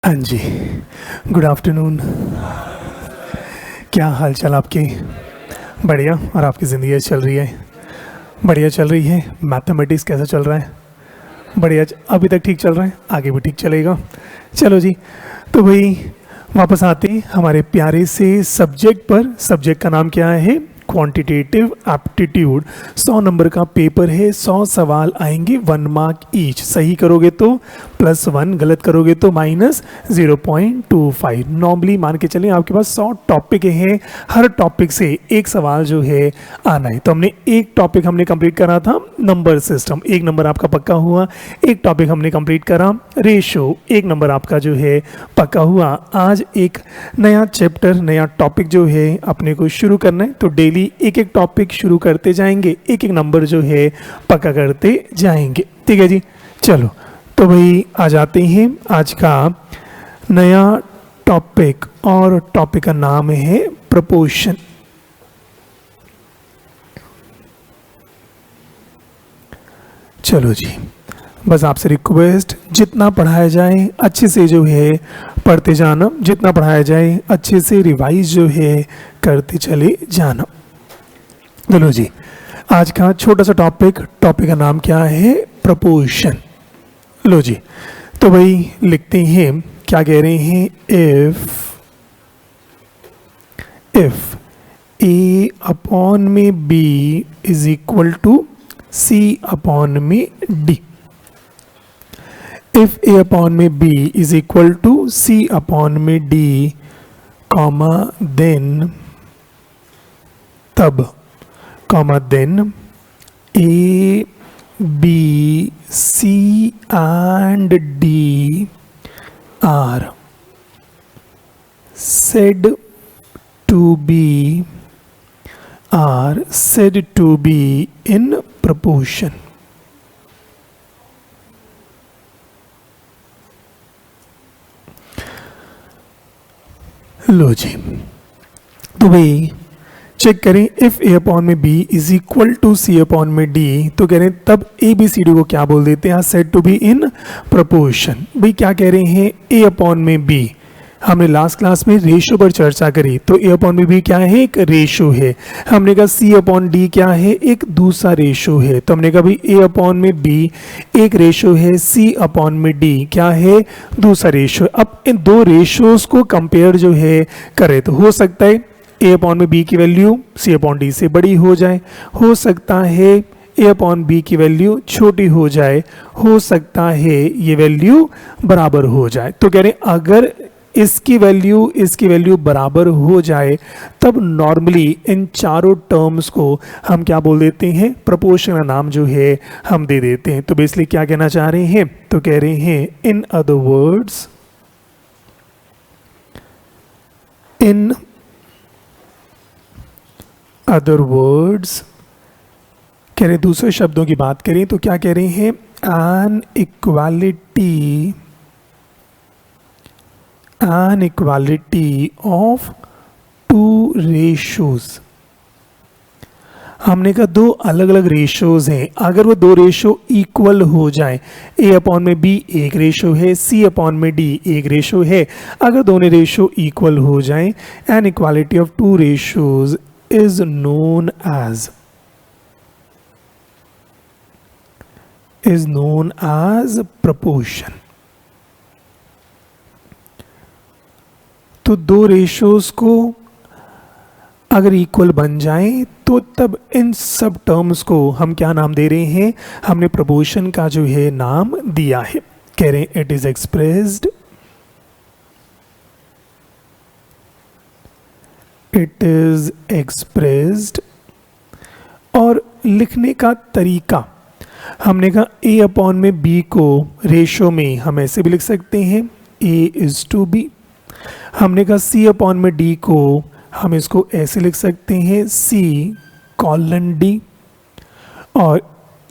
हाँ जी, good afternoon. क्या हाल चाल आपके? बढ़िया। और आपकी ज़िंदगी चल रही है? बढ़िया चल रही है। मैथमेटिक्स कैसा चल रहा है? बढ़िया। अभी तक ठीक चल रहा है, आगे भी ठीक चलेगा। चलो जी, तो भाई वापस आते हैं हमारे प्यारे से सब्जेक्ट पर। सब्जेक्ट का नाम क्या है? Quantitative aptitude. 100 नंबर का पेपर है, 100 सवाल आएंगे, 1 मार्क ईच। सही करोगे तो +1, गलत करोगे तो -0.25। नॉर्मली मान के चलें आपके पास 100 टॉपिक हैं, हर टॉपिक से एक सवाल जो है आना है। तो हमने एक टॉपिक कंप्लीट करा था नंबर सिस्टम, 1 नंबर आपका पक्का हुआ। एक टॉपिक हमने कंप्लीट करा रेशो, 1 नंबर आपका जो है पक्का हुआ। आज एक नया चैप्टर, नया टॉपिक जो है अपने को शुरू करना है। तो डेली एक एक टॉपिक शुरू करते जाएंगे, एक एक नंबर जो है पक्का करते जाएंगे। ठीक है जी, चलो तो भाई आ जाते हैं आज का नया टॉपिक। और टॉपिक का नाम है प्रोपोर्शन। चलो जी, बस आपसे रिक्वेस्ट, जितना पढ़ाया जाए अच्छे से जो है पढ़ते जाना, जितना पढ़ाया जाए अच्छे से रिवाइज जो है करते चले जाना। चलो जी, आज का छोटा सा टॉपिक का नाम क्या है? प्रोपोर्शन। लो जी, तो भाई लिखते हैं, क्या कह रहे हैं? इफ A अपॉन में B is equal to C upon में D। इफ A अपॉन में B is equal to C upon में D, कॉमा देन तब, comma then A, B, C and D are said to be in proportion। लो जी, तो भाई check करें, if A upon में B is equal to C upon में D, तो कह रहे हैं तब ABCD को क्या बोल देते हैं? Said to be in proportion. भाई क्या कह रहे हैं? A अपॉन में B, हमने लास्ट क्लास में रेशो पर चर्चा करी, तो A अपॉन में B क्या है? एक रेशो है। हमने कहा C अपॉन D क्या है? एक दूसरा रेशो है। तो हमने कहा भाई A अपॉन में B एक रेशो है, C अपॉन में D क्या है? दूसरा रेशो। अब इन दो रेशोज को कंपेयर जो है करें, तो हो सकता है A अपॉन में B की वैल्यू C अपॉन D से बड़ी हो जाए, हो सकता है A अपॉन B की वैल्यू छोटी हो जाए, हो सकता है ये वैल्यू बराबर हो जाए। तो कह रहे हैं अगर इसकी वैल्यू बराबर हो जाए, तब नॉर्मली इन चारों टर्म्स को हम क्या बोल देते हैं? प्रोपोर्शन का नाम जो है हम दे देते हैं। तो बेसिकली क्या कहना चाह रहे हैं? तो कह रहे हैं इन अदर वर्ड्स, कह रहे दूसरे शब्दों की बात करें तो क्या कह रहे हैं? An equality of two ratios. हमने कहा दो अलग अलग रेशोज हैं, अगर वो दो रेशो इक्वल हो जाए, A अपॉन में B एक रेशो है, C अपॉन में D एक रेशो है, अगर दोनों रेशो इक्वल हो जाए, an equality of two ratios is known as proportion। तो दो रेशोज को अगर इक्वल बन जाए, तो तब इन सब टर्म्स को हम क्या नाम दे रहे हैं? हमने प्रोपोर्शन का जो है नाम दिया है। कह रहे हैं इट इज एक्सप्रेस्ड। और लिखने का तरीका, हमने कहा A अपॉन में B को रेशो में हम ऐसे भी लिख सकते हैं, A:B। हमने कहा C अपॉन में D को हम इसको ऐसे लिख सकते हैं, C:D। और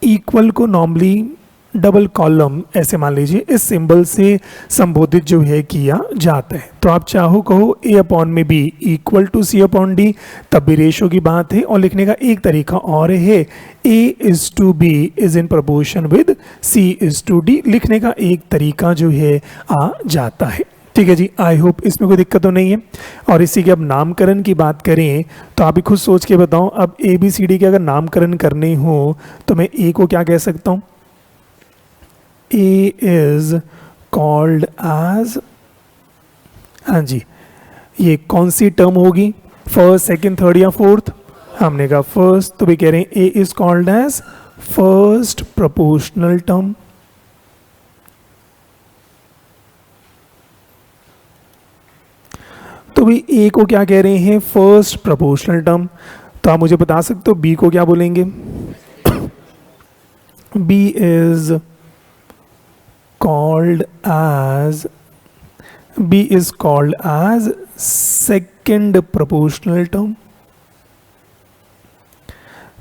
इक्वल को नॉर्मली डबल कॉलम ऐसे मान लीजिए, इस सिंबल से संबोधित जो है किया जाता है। तो आप चाहो कहो A अपॉन में B equal to C upon D, तब भी रेशो की बात है। और लिखने का एक तरीका और है, A:B is in proportion with C:D। लिखने का एक तरीका जो है आ जाता है। ठीक है जी, आई होप इसमें कोई दिक्कत तो नहीं है। और इसी के अब नामकरण की बात करें तो आप भी खुद सोच के बताओ, अब ए बी सी डी के अगर नामकरण करने हो तो मैं ए को क्या कह सकता हूँ? ए इज कॉल्ड एज, हाँ जी, ये कौन सी टर्म होगी? फर्स्ट, सेकंड, थर्ड या फोर्थ? हमने कहा फर्स्ट, तो भी कह रहे हैं A is called as first proportional term. तो भी ए को क्या कह रहे हैं? First proportional term. तो आप मुझे बता सकते हो बी को क्या बोलेंगे? B is called as, B is called as second proportional term.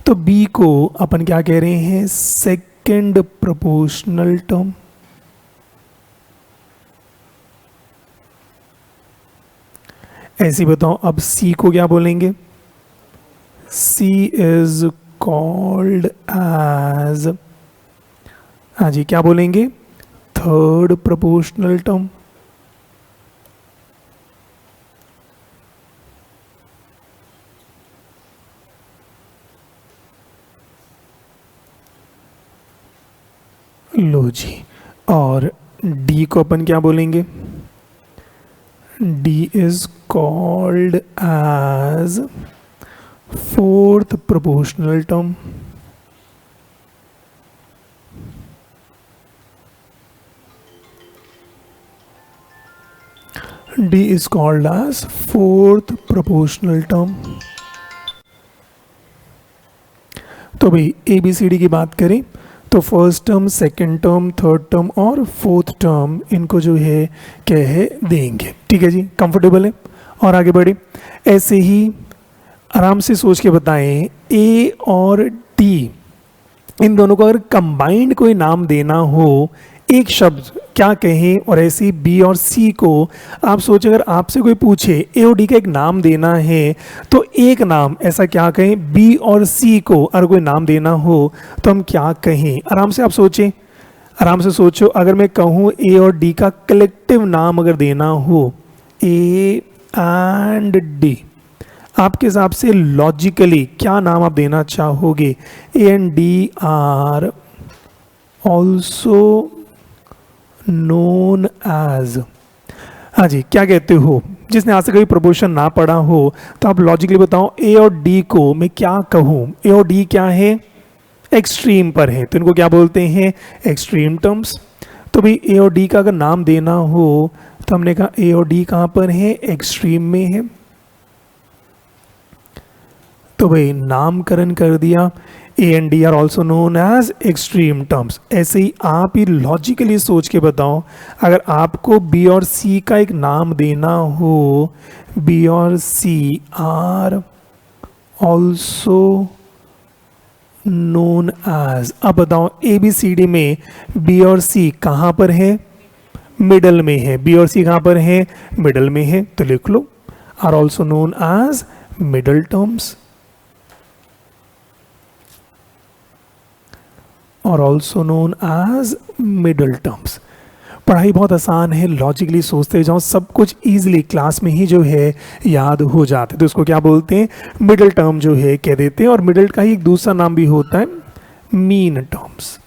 तो बी को अपन क्या कह रहे हैं? Second proportional term. ऐसे बताओ अब सी को क्या बोलेंगे? सी इज कॉल्ड एज, हाँ जी, क्या बोलेंगे? Third proportional term. लो जी, और डी को अपन क्या बोलेंगे? D is called as fourth proportional term. D is called as fourth proportional term। तो भाई ए बी सी डी की बात करें तो first term, second term, third term और फोर्थ टर्म इनको जो है कह देंगे। ठीक है जी, कंफर्टेबल है? और आगे बढ़े, ऐसे ही आराम से सोच के बताएं, ए और डी इन दोनों को अगर कंबाइंड कोई नाम देना हो, एक शब्द क्या कहें? और ऐसे बी और सी को आप सोचें, अगर आपसे कोई पूछे ए और डी का एक नाम देना है तो एक नाम ऐसा क्या कहें? बी और सी को अगर कोई नाम देना हो तो हम क्या कहें? आराम से आप सोचें, आराम से सोचो। अगर मैं कहूँ ए और डी का कलेक्टिव नाम अगर देना हो, ए एंड डी, आपके हिसाब से लॉजिकली क्या नाम आप देना चाहोगे? A and D are also known as, हाँ जी, क्या कहते हो? जिसने आज से कभी प्रोपोर्शन ना पढ़ा हो तो आप लॉजिकली बताओ, ए और डी को मैं क्या कहूँ? ए और डी क्या है? एक्सट्रीम पर है, तो इनको क्या बोलते हैं? Extreme terms. तो भाई ए और डी का अगर नाम देना हो तो हमने कहा ए और डी कहाँ पर है? एक्सट्रीम में है। तो भाई नामकरण कर दिया, A and D are also known as extreme terms. ऐसे ही आप ही लॉजिकली सोच के बताओ, अगर आपको बी और सी का एक नाम देना हो, बी और C are also known as, अब बताओ ए बी सी डी में बी और सी कहाँ पर है? मिडल में है। बी और सी कहाँ पर है? मिडल में है, तो लिख लो are also known as middle terms, और also known as middle terms. पढ़ाई बहुत आसान है, लॉजिकली सोचते जाओ, सब कुछ इजीली क्लास में ही जो है याद हो जाते। तो इसको क्या बोलते हैं? मिडल टर्म जो है कह देते हैं। और मिडल का ही एक दूसरा नाम भी होता है मीन टर्म्स।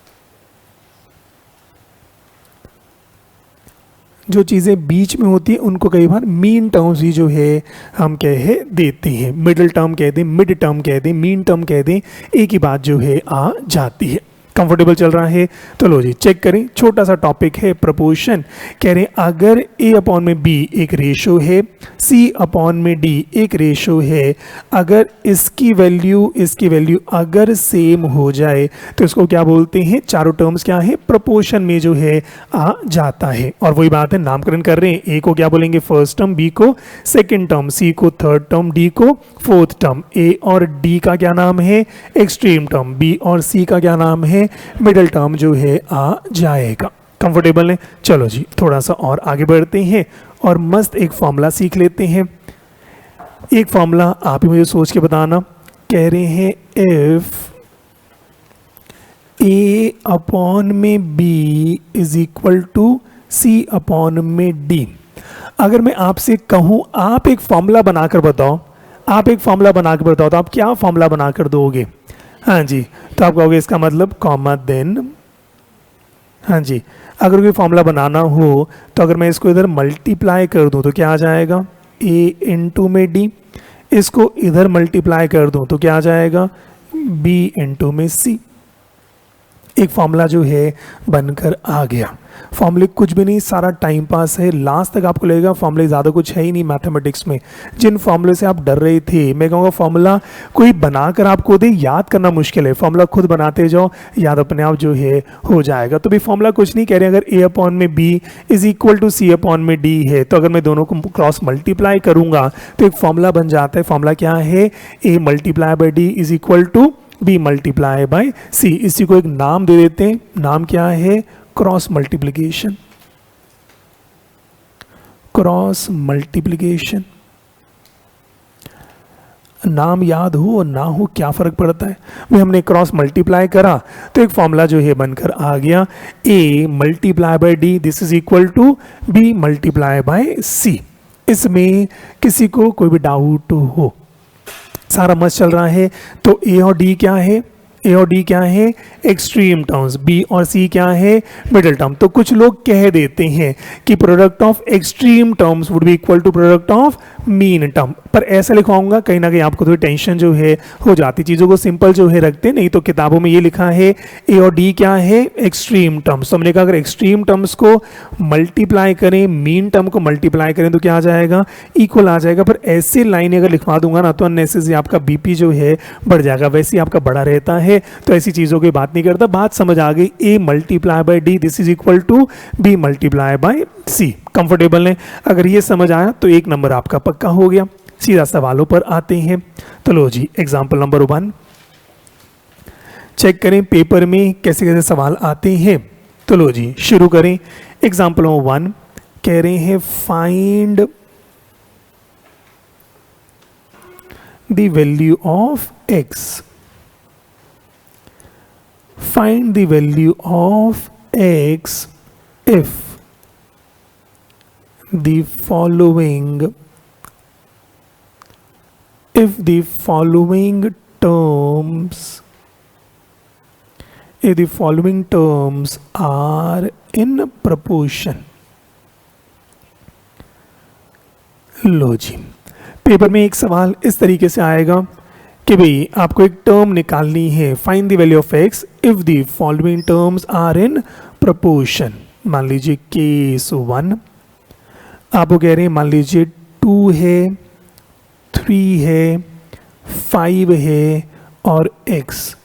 जो चीज़ें बीच में होती है उनको कई बार मीन टर्म्स ही जो है हम कह देते हैं। मिडल टर्म कह दें, मिड टर्म कह दें, मीन टर्म कह दें, एक ही बात जो है आ जाती है। कंफर्टेबल चल रहा है? तो लो जी, चेक करें, छोटा सा टॉपिक है प्रपोर्शन। कह रहे हैं अगर ए अपॉन में बी एक रेशो है, सी अपॉन में डी एक रेशो है, अगर इसकी वैल्यू अगर सेम हो जाए तो इसको क्या बोलते हैं? चारों टर्म्स क्या है? प्रपोर्शन में जो है आ जाता है। और वही बात है, नामकरण कर रहे हैं, ए को क्या बोलेंगे? फर्स्ट टर्म, बी को सेकेंड टर्म, सी को थर्ड टर्म, डी को फोर्थ टर्म। ए और डी का क्या नाम है? Extreme term. बी और सी का क्या नाम है? मिडल टर्म जो है आ जाएगा। कंफर्टेबल है? चलो जी, थोड़ा सा और आगे बढ़ते हैं और मस्त एक फॉर्मूला सीख लेते हैं। एक फॉर्मूला आप ही मुझे सोच के बताना। कह रहे हैं इफ ए अपॉन में B is equal to C upon में डी। अगर मैं आपसे कहूँ आप एक फॉर्मूला बनाकर बताओ, आप एक फॉर्मूला बनाकर बताओ, तो आप क्या फॉर्मूला बनाकर दोगे? हाँ जी, तो आप कहोगे इसका मतलब कॉमा देन, हाँ जी, अगर कोई फॉर्मूला बनाना हो तो अगर मैं इसको इधर मल्टीप्लाई कर दूं तो क्या आ जाएगा? a इंटू में d, इसको इधर मल्टीप्लाई कर दूं तो क्या आ जाएगा? b इंटू में c। एक फॉर्मूला जो है बनकर आ गया। फॉर्मूले कुछ भी नहीं, सारा टाइम पास है। लास्ट तक आपको लगेगा फॉर्मूले ज़्यादा कुछ है ही नहीं मैथमेटिक्स में। जिन फॉर्मूले से आप डर रहे थे, मैं कहूँगा फॉर्मूला कोई बनाकर आपको दे, याद करना मुश्किल है। फॉर्मूला खुद बनाते जाओ, याद अपने आप जो है हो जाएगा। तो भी फॉर्मूला कुछ नहीं कह रहे, अगर a अपॉन में b is equal to c upon में d है, तो अगर मैं दोनों को क्रॉस मल्टीप्लाई करूँगा तो एक फॉर्मूला बन जाता है। फॉर्मूला क्या है? a multiply by d is equal to b multiply by c। इसी को एक नाम दे देते हैं, नाम क्या है? Cross multiplication. क्रॉस मल्टीप्लिकेशन, नाम याद हो और ना हो क्या फर्क पड़ता है भाई। हमने क्रॉस मल्टीप्लाई करा तो एक फॉर्मूला जो है बनकर आ गया, a multiply by D this is equal to b multiply by c। इसमें किसी को कोई भी डाउट हो? सारा मस्त चल रहा है। तो a और d क्या है? ए और डी क्या है? Extreme terms. बी और सी क्या है? Middle term. तो कुछ लोग कह देते हैं कि product of extreme terms would be equal to product of mean term, पर ऐसा लिखवाऊंगा कहीं ना कहीं आपको थोड़ी टेंशन जो है हो जाती। चीज़ों को सिंपल जो है रखते नहीं, तो किताबों में ये लिखा है ए और डी क्या है? Extreme terms. तो हमने कहा अगर एक्सट्रीम टर्म्स को मल्टीप्लाई करें, मीन टर्म को मल्टीप्लाई करें तो क्या आ जाएगा? इक्वल आ जाएगा। पर ऐसे लाइन अगर लिखवा दूंगा ना तो अननेसेसरी आपका बीपी जो है बढ़ जाएगा। वैसे ही आपका बड़ा रहता है, तो ऐसी चीज़ों की बात नहीं करता। बात समझ आ गई, A multiply by D this is equal to B multiply by C. Comfortable है? अगर ये समझ आया तो एक नंबर आपका पक्का हो गया। सीधा सवालों पर आते हैं। तो लो जी, एग्जाम्पल नंबर 1 चेक करें पेपर में कैसे कैसे सवाल आते हैं। तो लो जी शुरू करें। एग्जाम्पल नंबर 1 कह रहे हैं find the value of x। Find the value of x if the following terms are in proportion। लो जी, पेपर में एक सवाल इस तरीके से आएगा कि भाई आपको एक टर्म निकालनी है। Find the value of x if the following terms are in proportion. मान लीजिए केस 1 आपको कह रहे हैं, मान लीजिए 2 है, 3 है, 5 है और x।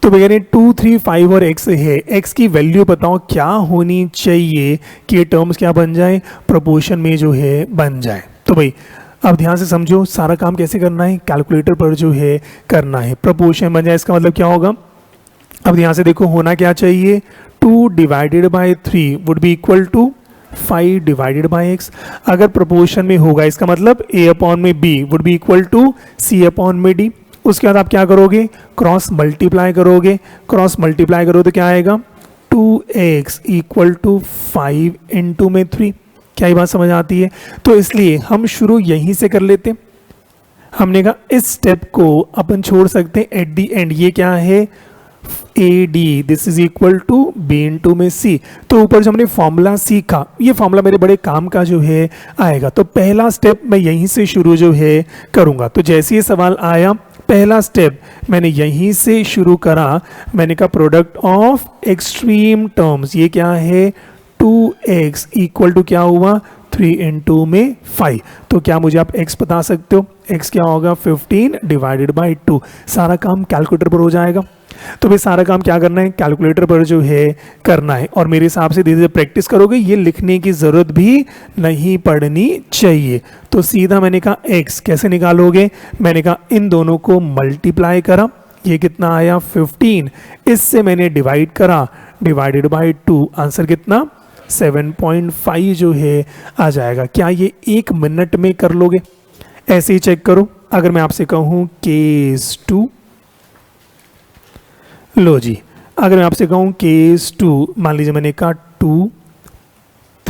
तो कह रहे हैं 2, 3, 5 और x है। x की वैल्यू बताओ क्या होनी चाहिए कि ये टर्म्स क्या बन जाए? प्रोपोर्शन में जो है बन जाए। तो भाई अब ध्यान से समझो, सारा काम कैसे करना है? कैलकुलेटर पर जो है करना है। प्रोपोर्शन बन जाए इसका मतलब क्या होगा? अब ध्यान से देखो, होना क्या चाहिए? 2 divided by 3 would be equal to 5 divided by x। अगर प्रोपोर्शन में होगा इसका मतलब a अपॉन में b would be equal to c upon में d। उसके बाद आप क्या करोगे? क्रॉस मल्टीप्लाई करोगे। क्रॉस मल्टीप्लाई करो तो क्या आएगा? 2x इक्वल टू 5 इंटू में 3। क्या ये बात समझ आती है? तो इसलिए हम शुरू यहीं से कर लेते। हमने कहा इस स्टेप को अपन छोड़ सकते हैं एट दी एंड। ये क्या है? A D this is equal to B into में सी। तो ऊपर जो हमने फॉर्मूला सीखा, ये फॉर्मूला मेरे बड़े काम का जो है आएगा। तो पहला स्टेप मैं यहीं से शुरू जो है करूंगा। तो जैसे ये सवाल आया, पहला स्टेप मैंने यहीं से शुरू करा। मैंने कहा प्रोडक्ट ऑफ एक्सट्रीम टर्म्स, ये क्या है? 2x इक्वल टू क्या हुआ? 3 इंटू में 5। तो क्या मुझे आप x बता सकते हो? x क्या होगा? 15 डिवाइडेड बाई 2। सारा काम कैलकुलेटर पर हो जाएगा। तो भाई सारा काम क्या करना है? कैलकुलेटर पर जो है करना है। और मेरे हिसाब से धीरे धीरे प्रैक्टिस करोगे, ये लिखने की ज़रूरत भी नहीं पड़नी चाहिए। तो सीधा मैंने कहा x कैसे निकालोगे? मैंने कहा इन दोनों को मल्टीप्लाई करा, ये कितना आया? 15। इससे मैंने डिवाइड करा, डिवाइडेड बाई 2। आंसर कितना? 7.5 जो है आ जाएगा। क्या ये 1 मिनट में कर लोगे? ऐसे ही चेक करो। अगर मैं आपसे कहूँ केस 2, लो जी, अगर मैं आपसे कहूँ केस 2, मान लीजिए मैंने कहा 2,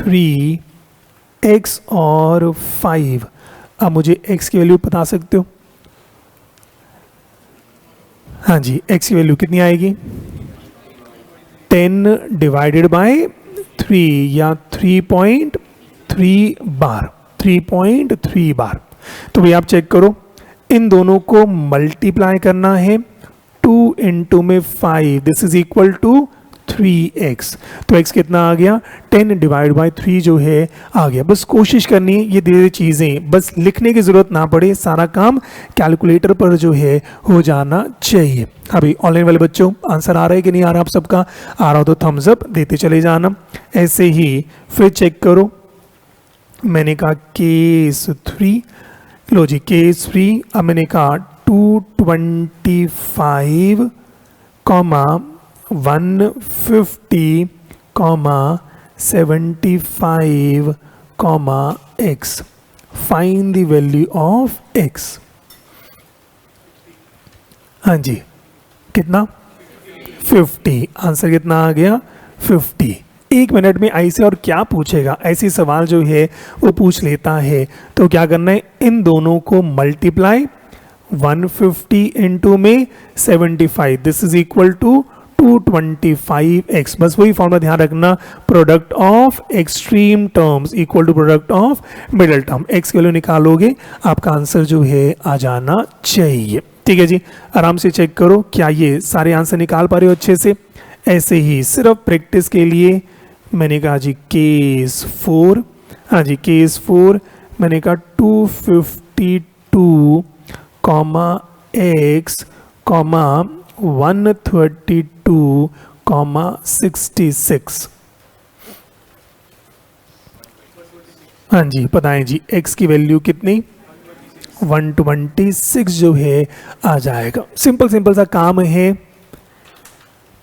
3x और 5। अब मुझे x की वैल्यू बता सकते हो? हाँ जी, x की वैल्यू कितनी आएगी? 10 डिवाइडेड बाय 3 या 3.3 बार, 3.3 बार। तो भाई आप चेक करो, इन दोनों को मल्टीप्लाई करना है, 2 इंटू में 5, this is equal to 3x। तो x कितना आ गया? 10 डिवाइड बाय 3 जो है आ गया। बस कोशिश करनी है ये धीरे चीज़ें, बस लिखने की ज़रूरत ना पड़े, सारा काम कैलकुलेटर पर जो है हो जाना चाहिए। अभी ऑनलाइन वाले बच्चों आंसर आ रहा है कि नहीं आ रहा? आप सबका आ रहा हो तो थम्स अप देते चले जाना। ऐसे ही फिर चेक करो, मैंने कहा केस 3, लो जी केस 3। अब मैंने कहा 225, 150, 75, x। Find the value of x। हाँ जी, कितना? 50। आंसर कितना आ गया? 50। 1 मिनट में ऐसे और क्या पूछेगा, ऐसे सवाल जो है वो पूछ लेता है। तो क्या करना है, इन दोनों को मल्टीप्लाई, 150 इंटू में 75, this is equal to 225x। बस वही फॉर्मूला ध्यान रखना, product of extreme terms equal to product of middle term. x की वैल्यू निकालोगे, आपका आंसर जो है आ जाना चाहिए। ठीक है जी, आराम से चेक करो क्या ये सारे आंसर निकाल पा रहे हो अच्छे से। ऐसे ही सिर्फ प्रैक्टिस के लिए मैंने कहा जी केस 4। हाँ जी केस 4, मैंने कहा 252, x, 132, 66। हाँ जी बताएं जी, x की वैल्यू कितनी? 126 जो है आ जाएगा। सिंपल सिंपल सा काम है।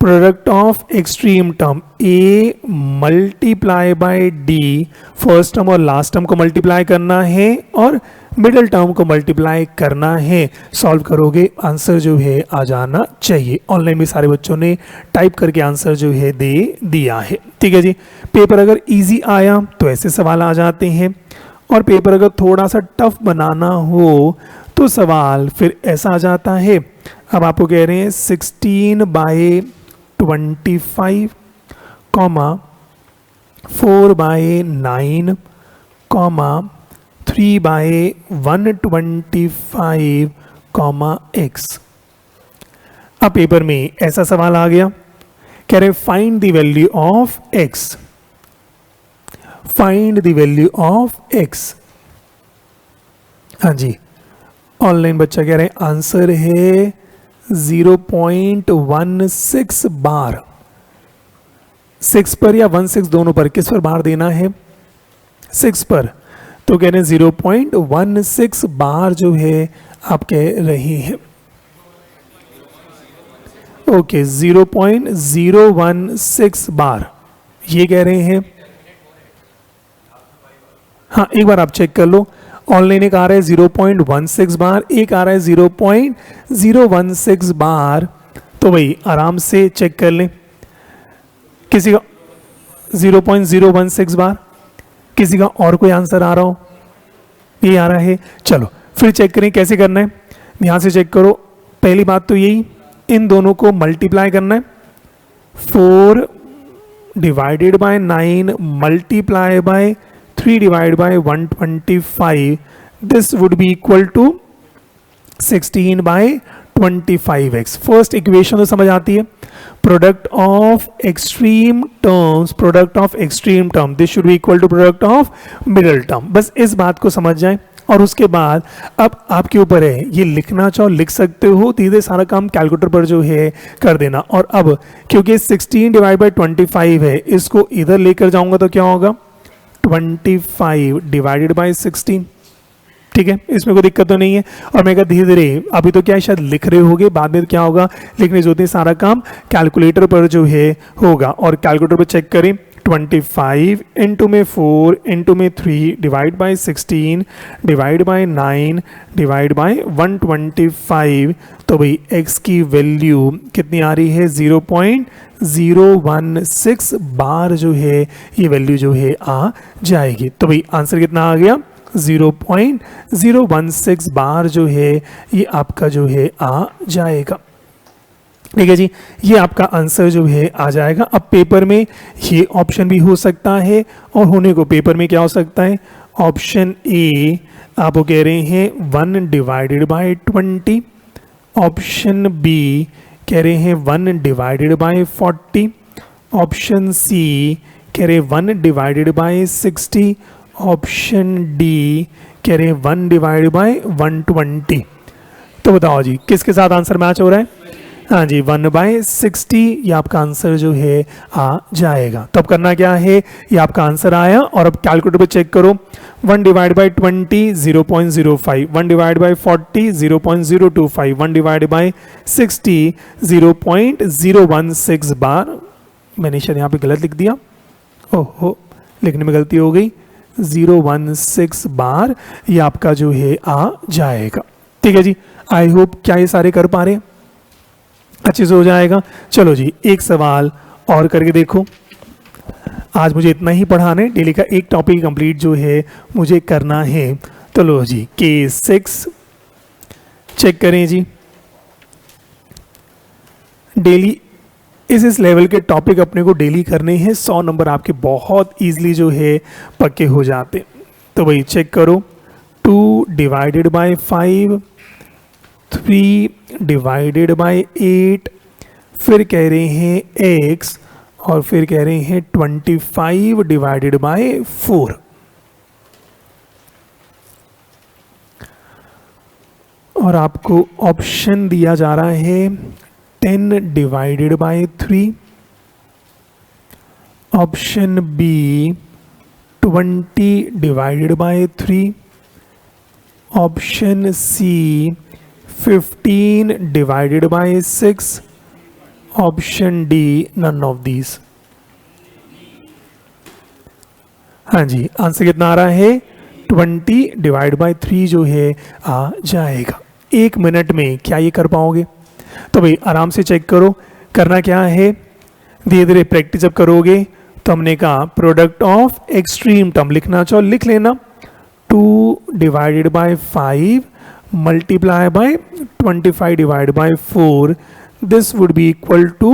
Product of extreme term a multiply by d, first term और लास्ट टर्म को मल्टीप्लाई करना है और मिडिल टर्म को मल्टीप्लाई करना है। सॉल्व करोगे, आंसर जो है आ जाना चाहिए। ऑनलाइन भी सारे बच्चों ने टाइप करके आंसर जो है दे दिया है। ठीक है जी, पेपर अगर इजी आया तो ऐसे सवाल आ जाते हैं, और पेपर अगर थोड़ा सा टफ बनाना हो तो सवाल फिर ऐसा आ जाता है। अब आपको कह रहे हैं 16/25, 4/9, 3/125, x। अब पेपर में ऐसा सवाल आ गया, कह रहे find the value of x। Find the value of x। हाँ जी, ऑनलाइन बच्चा कह रहे हैं आंसर है 0.16 बार। 6 पर या 16 दोनों पर, किस पर बार देना है? 6 पर। तो कह रहे हैं 0.16 बार जो है आप कह रहे हैं। ओके 0.016 बार ये कह रहे हैं। हाँ एक बार आप चेक कर लो, ऑनलाइन एक आ रहा है 0.16 बार, एक आ रहा है 0.016 बार। तो भाई आराम से चेक कर लें, किसी का 0.016 बार, किसी का और कोई आंसर आ रहा हो? ये आ रहा है। चलो फिर चेक करें कैसे करना है, ध्यान से चेक करो। पहली बात तो यही, इन दोनों को मल्टीप्लाई करना है, 4 divided by 9 multiply by 3 divide by 125, this would be equal to 16/25x। First equation तो समझ आती है, product of extreme terms, product of extreme term, this should be equal to product of middle term. बस इस बात को समझ जाएं, और उसके बाद अब आपके ऊपर है, ये लिखना चाहो लिख सकते हो, धीरे सारा काम कैलकुलेटर पर जो है कर देना। और अब क्योंकि 16/25 है, इसको इधर लेकर जाऊंगा तो क्या होगा? 25 डिवाइडेड बाय 16। ठीक है, इसमें कोई दिक्कत तो नहीं है। और मैं कहा धीरे धीरे, अभी तो क्या है शायद लिख रहे होगे, बाद में क्या होगा लिखने जो होते हैं सारा काम कैलकुलेटर पर जो है होगा। और कैलकुलेटर पर चेक करें 25 इंटू में 4 इंटू में 3 divide by 16 divide by 9 divide by 125। तो भाई x की वैल्यू कितनी आ रही है 0.016 बार जो है ये वैल्यू जो है आ जाएगी। तो भाई आंसर कितना आ गया 0.016 बार जो है ये आपका जो है आ जाएगा। ठीक है जी, ये आपका आंसर जो है आ जाएगा। अब पेपर में ये ऑप्शन भी हो सकता है और होने को पेपर में क्या हो सकता है, ऑप्शन ए आप वो कह रहे हैं 1 डिवाइडेड बाई 20, ऑप्शन बी कह रहे हैं 1 डिवाइडेड बाई 40, ऑप्शन सी कह रहे हैं 1 डिवाइडेड बाई 60, ऑप्शन डी कह रहे हैं 1 डिवाइडेड बाई 120। तो बताओ जी किसके साथ आंसर मैच हो रहा है? हाँ जी 1/60 ये आपका आंसर जो है आ जाएगा। तो अब करना क्या है, ये आपका आंसर आया और अब कैलकुलेटर पे चेक करो। 1 divide by 20 0.05, 1 divide by 40 0.025, 1 divide by 60 0.016 बार। मैंने शायद यहाँ पे गलत लिख दिया, ओहो लिखने में गलती हो गई, 016 बार ये आपका जो है आ जाएगा। ठीक है जी, आई होप क्या ये सारे कर पा रहे हैं, अच्छे से हो जाएगा। चलो जी एक सवाल और करके देखो। आज मुझे इतना ही पढ़ाना है, डेली का एक टॉपिक कंप्लीट जो है मुझे करना है। तो लो जी केस 6 चेक करें जी। डेली इस लेवल के टॉपिक अपने को डेली करने हैं, 100 नंबर आपके बहुत इजीली जो है पक्के हो जाते। तो भाई चेक करो, 2 डिवाइडेड बाई 5, 3 डिवाइडेड बाई 8, फिर कह रहे हैं x और फिर कह रहे हैं 25 डिवाइडेड बाई 4। और आपको ऑप्शन दिया जा रहा है 10 divided by 3, option B 20 divided by 3, option C 15 divided by 6, option D none of these. हाँ जी आंसर कितना आ रहा है 20 डिवाइड बाई 3 जो है आ जाएगा। 1 मिनट में क्या ये कर पाओगे? तो भाई आराम से चेक करो, करना क्या है, धीरे धीरे प्रैक्टिस जब करोगे तो हमने कहा प्रोडक्ट ऑफ एक्सट्रीम टर्म लिखना चाहो लिख लेना। 2 divided by 5 multiply by 25 divided by 4, this would be equal to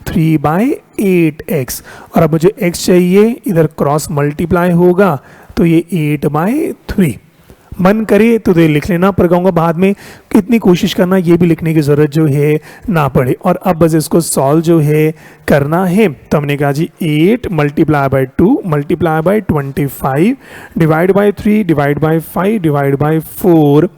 3 by 8x। और अब मुझे x चाहिए, इधर क्रॉस मल्टीप्लाई होगा तो ये 8 by 3। मन करे तो दे लिख लेना, पर कहूँगा बाद में कितनी कोशिश करना ये भी लिखने की ज़रूरत जो है ना पड़े। और अब बस इसको सॉल्व जो है करना है। तो हमने कहा जी 8 multiply by 2 multiply by 25 divide by 3 divide by 5 divide by 4,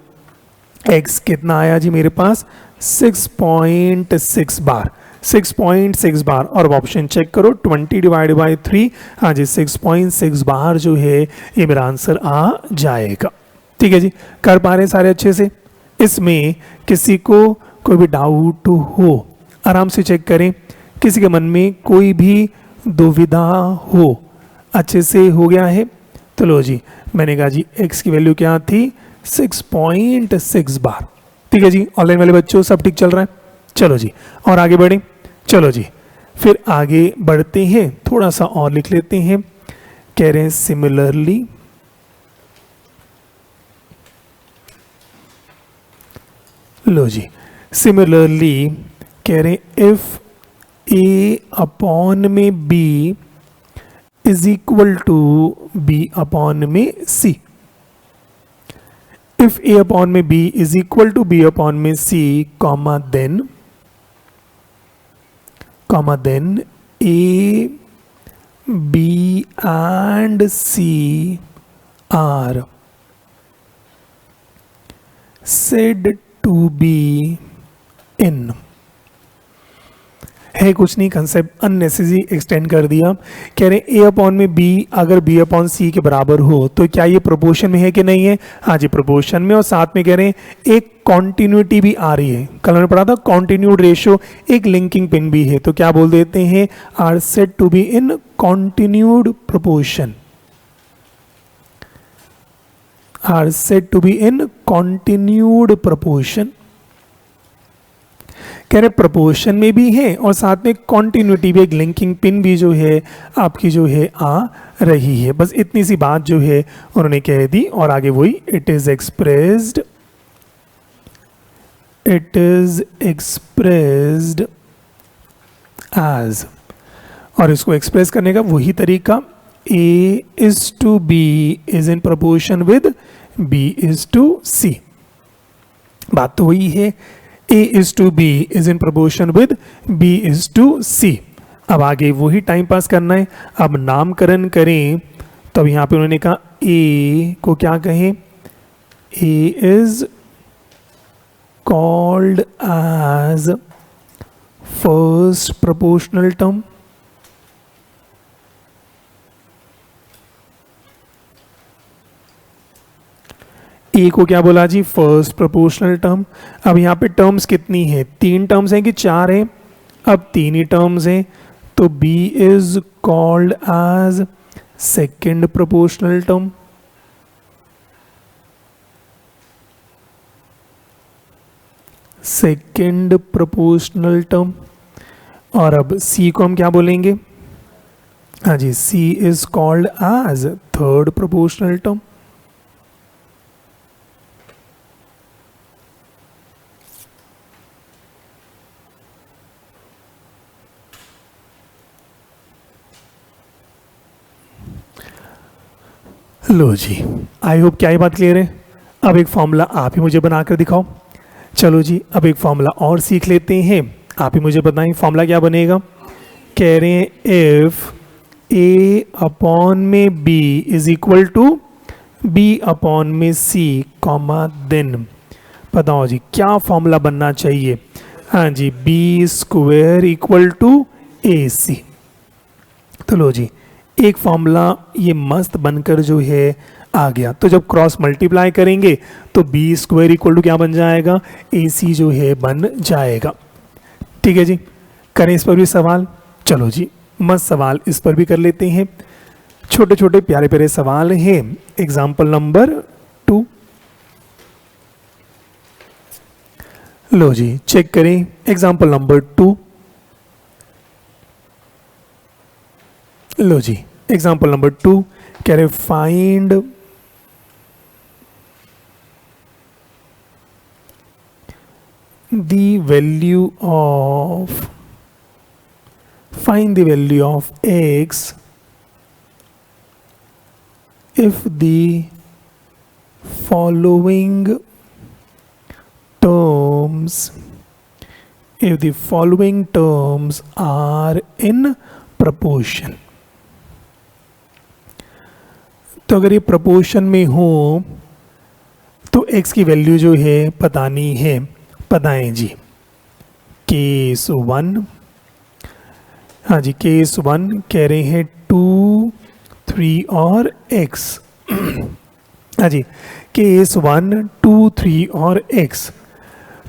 x कितना आया जी मेरे पास 6.6 बार, 6.6 बार। और अब ऑप्शन चेक करो 20 डिवाइड बाई 3, हाँ जी 6.6 बार जो है ये मेरा आंसर आ जाएगा। ठीक है जी, कर पा रहे हैं सारे अच्छे से? इसमें किसी को कोई भी डाउट हो आराम से चेक करें, किसी के मन में कोई भी दुविधा हो, अच्छे से हो गया है? तो लो जी मैंने कहा जी x की वैल्यू क्या थी 6.6 बार। ठीक है जी, ऑनलाइन वाले बच्चों सब ठीक चल रहा है? चलो जी और आगे बढ़ें। चलो जी फिर आगे बढ़ते हैं, थोड़ा सा और लिख लेते हैं। कह रहे हैं सिमिलरली लो जी सिमिलरली कह रहे हैं इफ a अपॉन में b is equal to b upon में c, if a upon में b is equal to b upon में c, comma then a, b and c are said to be in। है कुछ नहीं, concept unnecessary extend कर दिया। कह रहे हैं ए अपॉन में बी अगर बी अपॉन सी के बराबर हो तो क्या ये प्रोपोर्शन में है कि नहीं है? हाँ जी प्रोपोर्शन में, और साथ में कह रहे हैं एक कॉन्टिन्यूटी भी आ रही है, कल हमने पढ़ा था कॉन्टिन्यूड रेशियो, एक लिंकिंग पिन भी है, तो क्या बोल देते हैं? Are said to be in continued proportion, are said to be in continued proportion. कह रहे प्रोपोर्शन में भी है और साथ में कॉन्टिन्यूटी भी, एक लिंकिंग पिन भी जो है आपकी जो है आ रही है। बस इतनी सी बात जो है उन्होंने कह दी, और आगे वही इट इज एक्सप्रेस्ड एज, और इसको एक्सप्रेस करने का वही तरीका A is to B is in proportion with B is to C। बात तो वही है, A is to B is in proportion with B is to C। अब आगे वही टाइम पास करना है। अब नामकरण करें तो अब यहाँ पे उन्होंने कहा A को क्या कहें? A is called as first proportional term, ए को क्या बोला जी? First proportional term. अब यहाँ पे टर्म्स कितनी है? 3 टर्म्स हैं कि 4 हैं? अब 3 ही टर्म्स हैं, तो B is called as second proportional term. Second proportional term. और अब सी को हम क्या बोलेंगे? हाँ जी, C is called as third proportional term. लो जी, आई होप क्या ये बात क्लियर है। अब एक फॉर्मूला आप ही मुझे बनाकर दिखाओ। चलो जी, अब एक फॉर्मूला और सीख लेते हैं, आप ही मुझे बताएं फॉर्मूला क्या बनेगा। कह रहे हैं इफ ए अपॉन में B is equal to B upon में सी कॉमा देन, बताओ जी क्या फॉर्मूला बनना चाहिए। हाँ जी, बी स्क्वायर इक्वल टू ए सी। तो लो जी, एक फॉर्मूला ये मस्त बनकर जो है आ गया। तो जब क्रॉस मल्टीप्लाई करेंगे तो बी स्क्वायर इक्वल टू क्या बन जाएगा? ए सी जो है बन जाएगा। ठीक है जी, करें इस पर भी सवाल। चलो जी, मस्त सवाल इस पर भी कर लेते हैं। छोटे छोटे प्यारे प्यारे सवाल हैं। एग्जाम्पल नंबर 2, लो जी चेक करें। एग्जाम्पल नंबर 2, लो जी एग्जाम्पल नंबर 2 कह रहे find the value of find the value of x if the following terms are in proportion। तो अगर ये proportion में हो तो x की वैल्यू जो है बतानी है। बताएं जी। केस 1, हाँ जी केस 1 कह रहे हैं 2, 3 और x। हाँ जी केस 1, 2, 3 और x।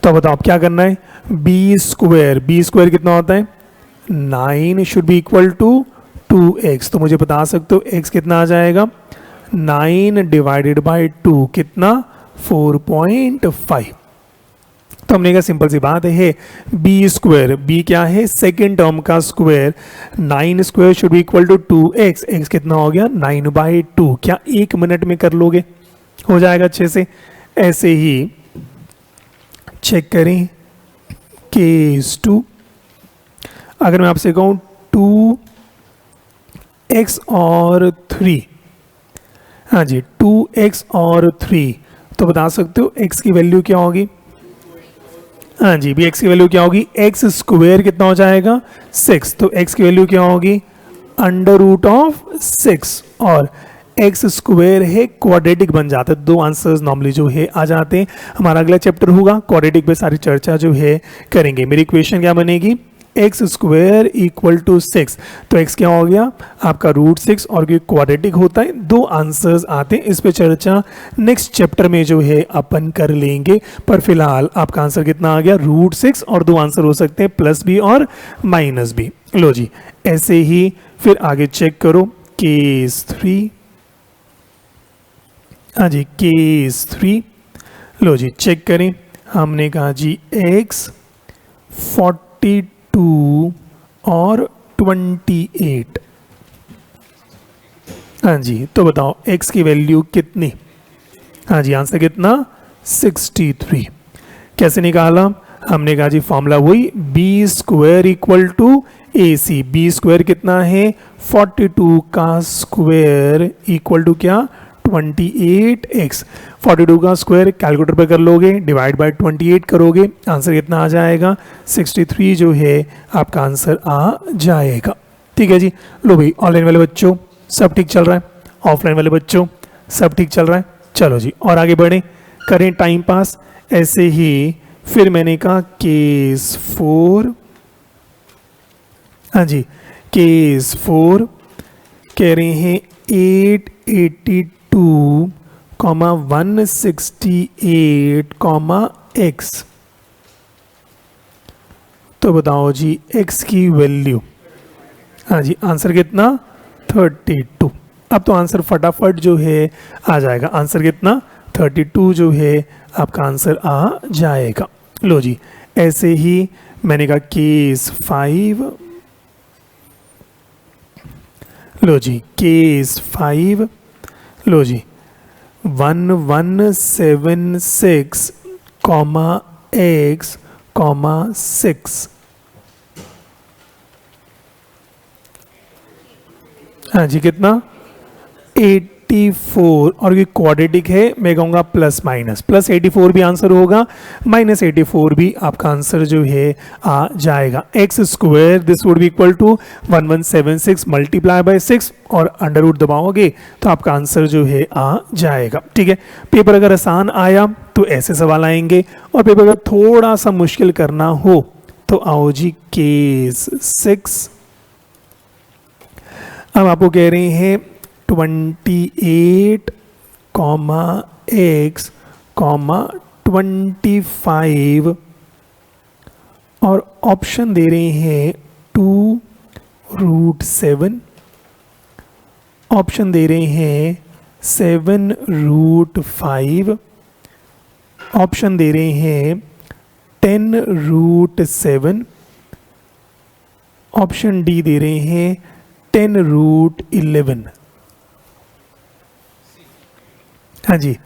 तो बताओ आप क्या करना है। बी स्क्वायर कितना होता है? 9 should be equal to 2x। तो मुझे बता सकते हो x कितना आ जाएगा? 9 डिवाइडेड बाई 2 कितना? 4.5। तो हमने कहा सिंपल सी बात है, बी स्क्वायर, बी क्या है? सेकेंड टर्म का square, 9 square should be equal to 2x। x कितना हो गया? 9/2। क्या 1 मिनट में कर लोगे? हो जाएगा अच्छे से। ऐसे ही चेक करें केस 2। अगर मैं आपसे कहूँ 2x और 3, हाँ जी 2x और 3, तो बता सकते हो x की वैल्यू क्या होगी? हाँ जी भी x की वैल्यू क्या होगी? x स्क्वायर कितना हो जाएगा? 6। तो x की वैल्यू क्या होगी? √6। और x स्क्वायर है क्वाड्रेटिक बन जाता है। 2 आंसर्स नॉर्मली जो है आ जाते हैं। हमारा अगला चैप्टर होगा क्वाड्रेटिक पे सारी चर्चा जो है करेंगे। मेरी इक्वेशन क्या बनेगी? एक्स स्क्वायर इक्वल टू 6, तो एक्स क्या हो गया आपका √6 और ये क्वाड्रेटिक होता है, दो आंसर्स आते हैं। इस पे चर्चा नेक्स्ट चैप्टर में जो है अपन कर लेंगे, पर फिलहाल आपका आंसर कितना आ गया √6 और दो आंसर हो सकते हैं प्लस बी और माइनस बी। लो जी, ऐसे ही फिर आगे चेक करो केस 3। हाँ जी केस 3, लो जी चेक करें। हमने कहा जी x 42 और 28। हाँ जी, तो बताओ x की वैल्यू कितनी? हाँ जी आंसर कितना 63। कैसे निकाला? हमने कहा जी फॉर्मूला वही b square equal to AC। b square कितना है 42 का स्क्वायर इक्वल टू क्या 28x। 42 का स्क्वायर कैलकुलेटर पे कर लोगे, डिवाइड बाय 28 करोगे, आंसर कितना आ जाएगा 63 जो है आपका आंसर आ जाएगा। ठीक है जी। लो भाई, ऑनलाइन वाले बच्चों सब ठीक चल रहा है, ऑफलाइन वाले बच्चों सब ठीक चल रहा है। चलो जी और आगे बढ़ें, करें टाइम पास। ऐसे ही फिर मैंने कहा केस 4। हाँ जी केस 4 कह रहे हैं 882, 168, x। तो बताओ जी x की वैल्यू। हाँ जी आंसर कितना 32। अब तो आंसर फटाफट जो है आ जाएगा, आंसर कितना 32 जो है आपका आंसर आ जाएगा। लो जी ऐसे ही मैंने कहा केस 5। लो जी केस 5, लो जी 1176, x, 6। हाँ जी कितना 84 और ये क्वाड्रेटिक है, मैं कहूँगा प्लस माइनस, प्लस 84 भी आंसर होगा, माइनस 84 भी आपका आंसर जो है आ जाएगा। X square this would be equal to 1176 multiply by 6 और अंडर रूट दबाओगे तो आपका आंसर जो है आ जाएगा। ठीक है, पेपर अगर आसान आया तो ऐसे सवाल आएंगे, और पेपर अगर थोड़ा सा मुश्किल करना हो तो आओ जी केस 6। अब आपको कह रहे हैं 28, x, 25 और ऑप्शन दे रहे हैं 2√7, ऑप्शन दे रहे हैं 7√5, ऑप्शन दे रहे हैं 10√7, ऑप्शन डी दे रहे हैं 10√11। हाँ जी,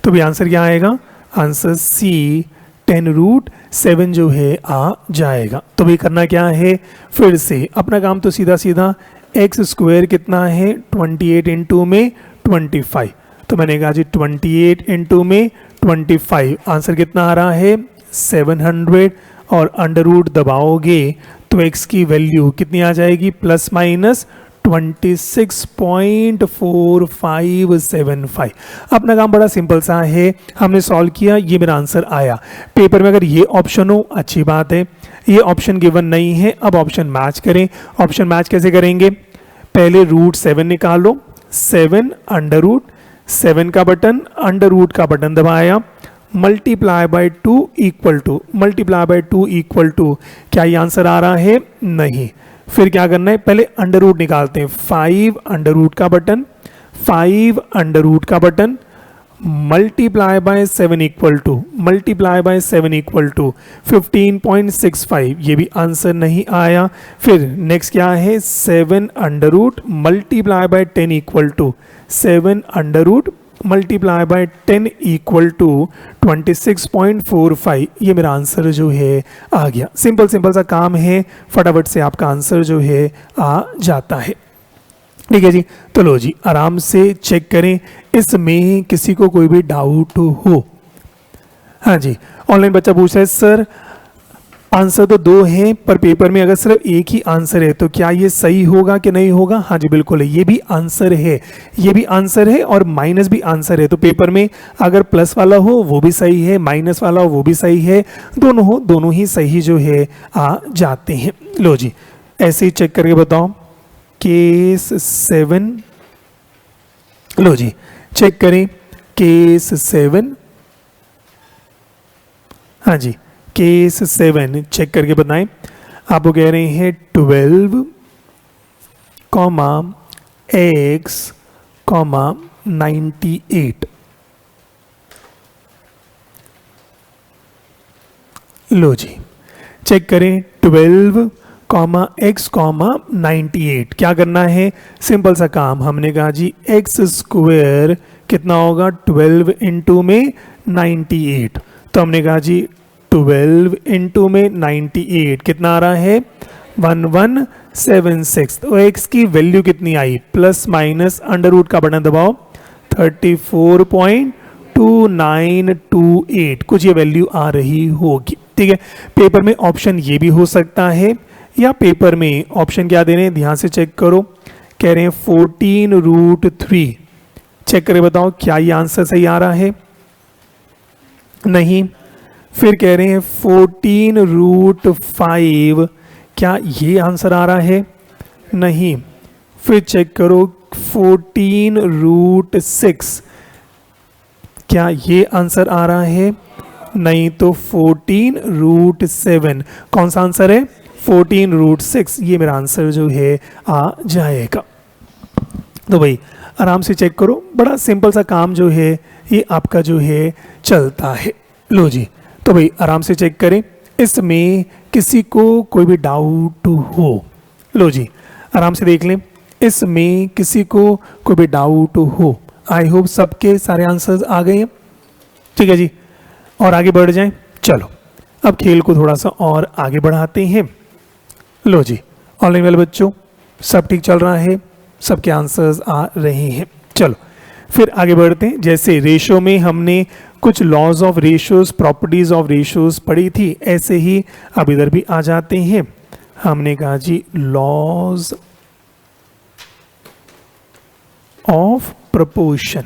तो भी आंसर क्या आएगा? आंसर सी 10√7 जो है आ जाएगा। तो भी करना क्या है, फिर से अपना काम तो सीधा सीधा, एक्स स्क्वायर कितना है 28 इंटू में 25, तो मैंने कहा जी 28 इंटू में 25, आंसर कितना आ रहा है 700, और अंडर रूट दबाओगे तो x की वैल्यू कितनी आ जाएगी प्लस माइनस 26.4575। अपना काम बड़ा सिंपल सा है, हमने सॉल्व किया, ये मेरा आंसर आया। पेपर में अगर ये ऑप्शन हो अच्छी बात है, ये ऑप्शन गिवन नहीं है, अब ऑप्शन मैच करें। ऑप्शन मैच कैसे करेंगे, पहले √7 निकालो, 7 अंडर रूट 7 का बटन अंडर रूट का बटन दबाया, multiply by 2 equal to, multiply by 2 equal to, क्या ये आंसर आ रहा है? नहीं। फिर क्या करना है, पहले अंडर रूट निकालते हैं, 5 अंडर रूट का बटन, 5 अंडर रूट का button, multiply by 7 equal to, multiply by 7 equal to 15.65, ये भी आंसर नहीं आया। फिर नेक्स्ट क्या है, 7 under root multiply by 10 equal to 7 under root multiply by 10 equal to 26.45, ये मेरा आंसर जो है आ गया। सिंपल सिंपल सा काम है, फटाफट से आपका आंसर जो है आ जाता है। ठीक है जी, तो लो जी आराम से चेक करें, इसमें किसी को कोई भी डाउट हो। हाँ जी, ऑनलाइन बच्चा पूछ रहा है सर आंसर तो दो हैं, पर पेपर में अगर सिर्फ एक ही आंसर है तो क्या ये सही होगा कि नहीं होगा? हाँ जी बिल्कुल है, ये भी आंसर है, ये भी आंसर है और माइनस भी आंसर है। तो पेपर में अगर प्लस वाला हो वो भी सही है, माइनस वाला हो वो भी सही है, दोनों हो दोनों ही सही जो है आ जाते हैं। लो जी, ऐसे ही चेक करके बताओ। केस 7, लो जी चेक करें केस 7, हाँ जी केस 7 चेक करके बताएं। आपको कह रहे हैं 12 कॉमा x कॉमा 98। लो जी चेक करें 12 कॉमा x कॉमा 98 क्या करना है? सिंपल सा काम, हमने कहा जी x स्क्वायर कितना होगा 12 इंटू में 98, तो हमने कहा जी 12 इंटू में 98 कितना आ रहा है 1176। तो x की वैल्यू कितनी आई? प्लस माइनस अंडर रूट का बटन दबाओ, 34.2928 कुछ ये वैल्यू आ रही होगी। ठीक है, पेपर में ऑप्शन ये भी हो सकता है, या पेपर में ऑप्शन क्या दे रहे हैं ध्यान से चेक करो, कह रहे हैं 14√3। चेक करके बताओ क्या ये आंसर सही आ रहा है? नहीं। फिर कह रहे हैं 14√5, क्या ये आंसर आ रहा है? नहीं। फिर चेक करो 14√6, क्या ये आंसर आ रहा है? नहीं। तो 14√7 कौन सा आंसर है? 14√6, ये मेरा आंसर जो है आ जाएगा। तो भाई आराम से चेक करो, बड़ा सिंपल सा काम जो है ये आपका जो है चलता है। लो जी, तो भाई आराम से चेक करें, इसमें किसी को कोई भी डाउट हो? लो जी आराम से देख लें, इसमें किसी को कोई भी डाउट हो? आई होप सबके सारे आंसर्स आ गए हैं। ठीक है जी, और आगे बढ़ जाएं। चलो अब खेल को थोड़ा सा और आगे बढ़ाते हैं। लो जी, ऑनलाइन वाले बच्चों सब ठीक चल रहा है, सबके आंसर्स आ रहे हैं। चलो फिर आगे बढ़ते हैं। जैसे रेशो में हमने कुछ laws of ratios, properties of ratios पढ़ी थी, ऐसे ही अब इधर भी आ जाते हैं। हमने कहा जी laws of proportion.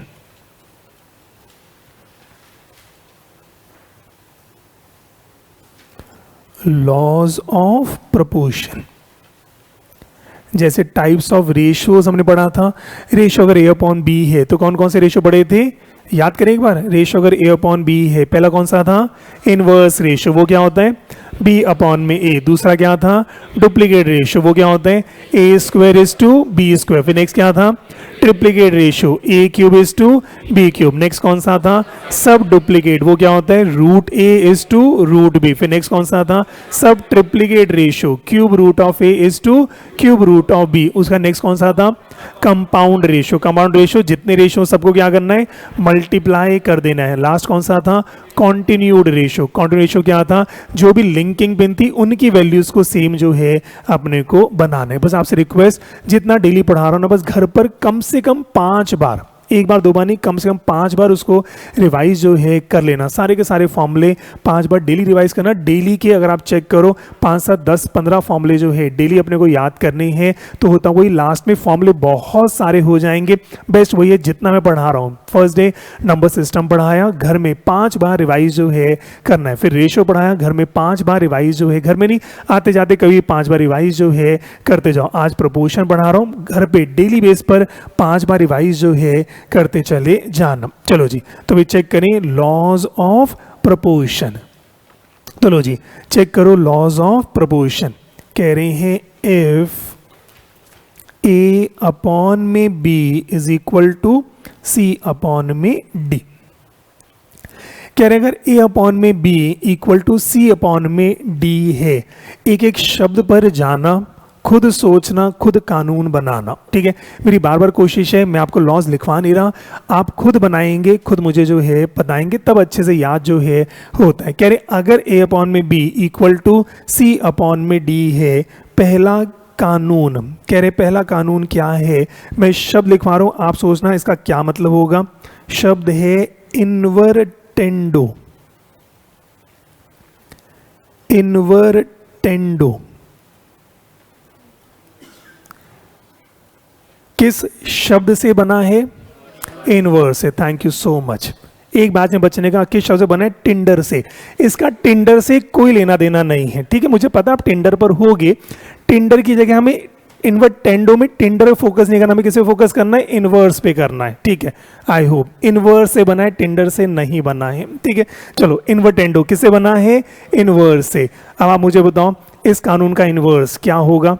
Laws of proportion, जैसे टाइप्स ऑफ रेशियोज हमने पढ़ा था। रेशियो अगर a अपॉन बी है तो कौन कौन से रेशियो पढ़े थे? याद करें एक बार। रेशियो अगर a अपॉन बी है, पहला कौन सा था? इनवर्स रेशियो, वो क्या होता है? b अपॉन में a। दूसरा क्या था? डुप्लीकेट रेशियो, वो क्या होता है? a square is to B square. फिर नेक्स्ट क्या था? Triplicate ratio, a cube is to B cube. Next कौन सा था? सब डुप्लीकेट, वो क्या होता है? Root a is to root b। फिर नेक्स्ट कौन सा था? Sub triplicate ratio, cube root of a is to cube root of b। उसका नेक्स्ट कौन सा था? Compound ratio. कंपाउंड रेशियो जितने रेशियो सबको क्या करना है? मल्टीप्लाई कर देना है। लास्ट कौन सा था? Continued ratio. कॉन्टिन्यूड रेशियो क्या था? जो भी लिंकिंग पिन थी उनकी वैल्यूज को सेम जो है अपने को बनाना है। बस आपसे रिक्वेस्ट, जितना डेली पढ़ा रहा हूं ना, बस घर पर कम से कम 5 बार, एक बार दो बार नहीं, कम से कम 5 बार उसको रिवाइज जो है कर लेना। सारे के सारे फॉर्मूले 5 बार डेली रिवाइज करना। डेली के अगर आप चेक करो 5, 7, 10, 15 फॉर्मूले जो है डेली अपने को याद करने हैं, तो होता वही लास्ट में फॉर्मूले बहुत सारे हो जाएंगे। बेस्ट वही है जितना मैं पढ़ा रहा हूँ। फर्स्ट डे नंबर सिस्टम पढ़ाया, घर में 5 बार रिवाइज जो है करना है। फिर रेशियो पढ़ाया, घर में 5 बार रिवाइज जो है, घर में नहीं, आते जाते कभी 5 बार रिवाइज जो है करते जाओ। आज प्रोपोर्शन पढ़ा रहा हूँ, घर पे डेली बेस पर 5 बार रिवाइज जो है करते चले जाना। चलो जी, तो भी चेक करें लॉज ऑफ प्रोपोर्शन। तो लो जी चेक करो लॉज ऑफ प्रोपोर्शन। कह रहे हैं इफ a अपॉन में b is equal to c upon में d। कह रहे अगर a अपॉन में b equal to c upon में d है, एक एक शब्द पर जाना, खुद सोचना, खुद कानून बनाना। ठीक है, मेरी बार बार कोशिश है, मैं आपको लॉज लिखवा नहीं रहा, आप खुद बनाएंगे, खुद मुझे जो है बताएंगे, तब अच्छे से याद जो है होता है। कह रहे अगर a अपॉन में b equal to c upon में d है, पहला कानून, कह रहे पहला कानून क्या है? मैं शब्द लिखवा रहा हूं, आप सोचना इसका क्या मतलब होगा। शब्द है इनवर्टेंडो। इन्वर्टेंडो किस शब्द से बना है? इनवर्स से। Thank you so much. एक बात में बचने का, किस शब्द से बना है? टिंडर से। इसका टिंडर से कोई लेना देना नहीं है, ठीक है। मुझे पता आप टिंडर पर होगे, टिंडर की जगह हमें इन्वर्टेंडो में टिंडर फोकस नहीं करना, हमें किसे फोकस करना है? इनवर्स पे करना है, ठीक है। आई होप इनवर्स से बना है, टिंडर से नहीं बना है, ठीक है। चलो, इन्वर्टेंडो किससे बना है? इनवर्स से। अब आप मुझे बताओ इस कानून का इनवर्स क्या होगा?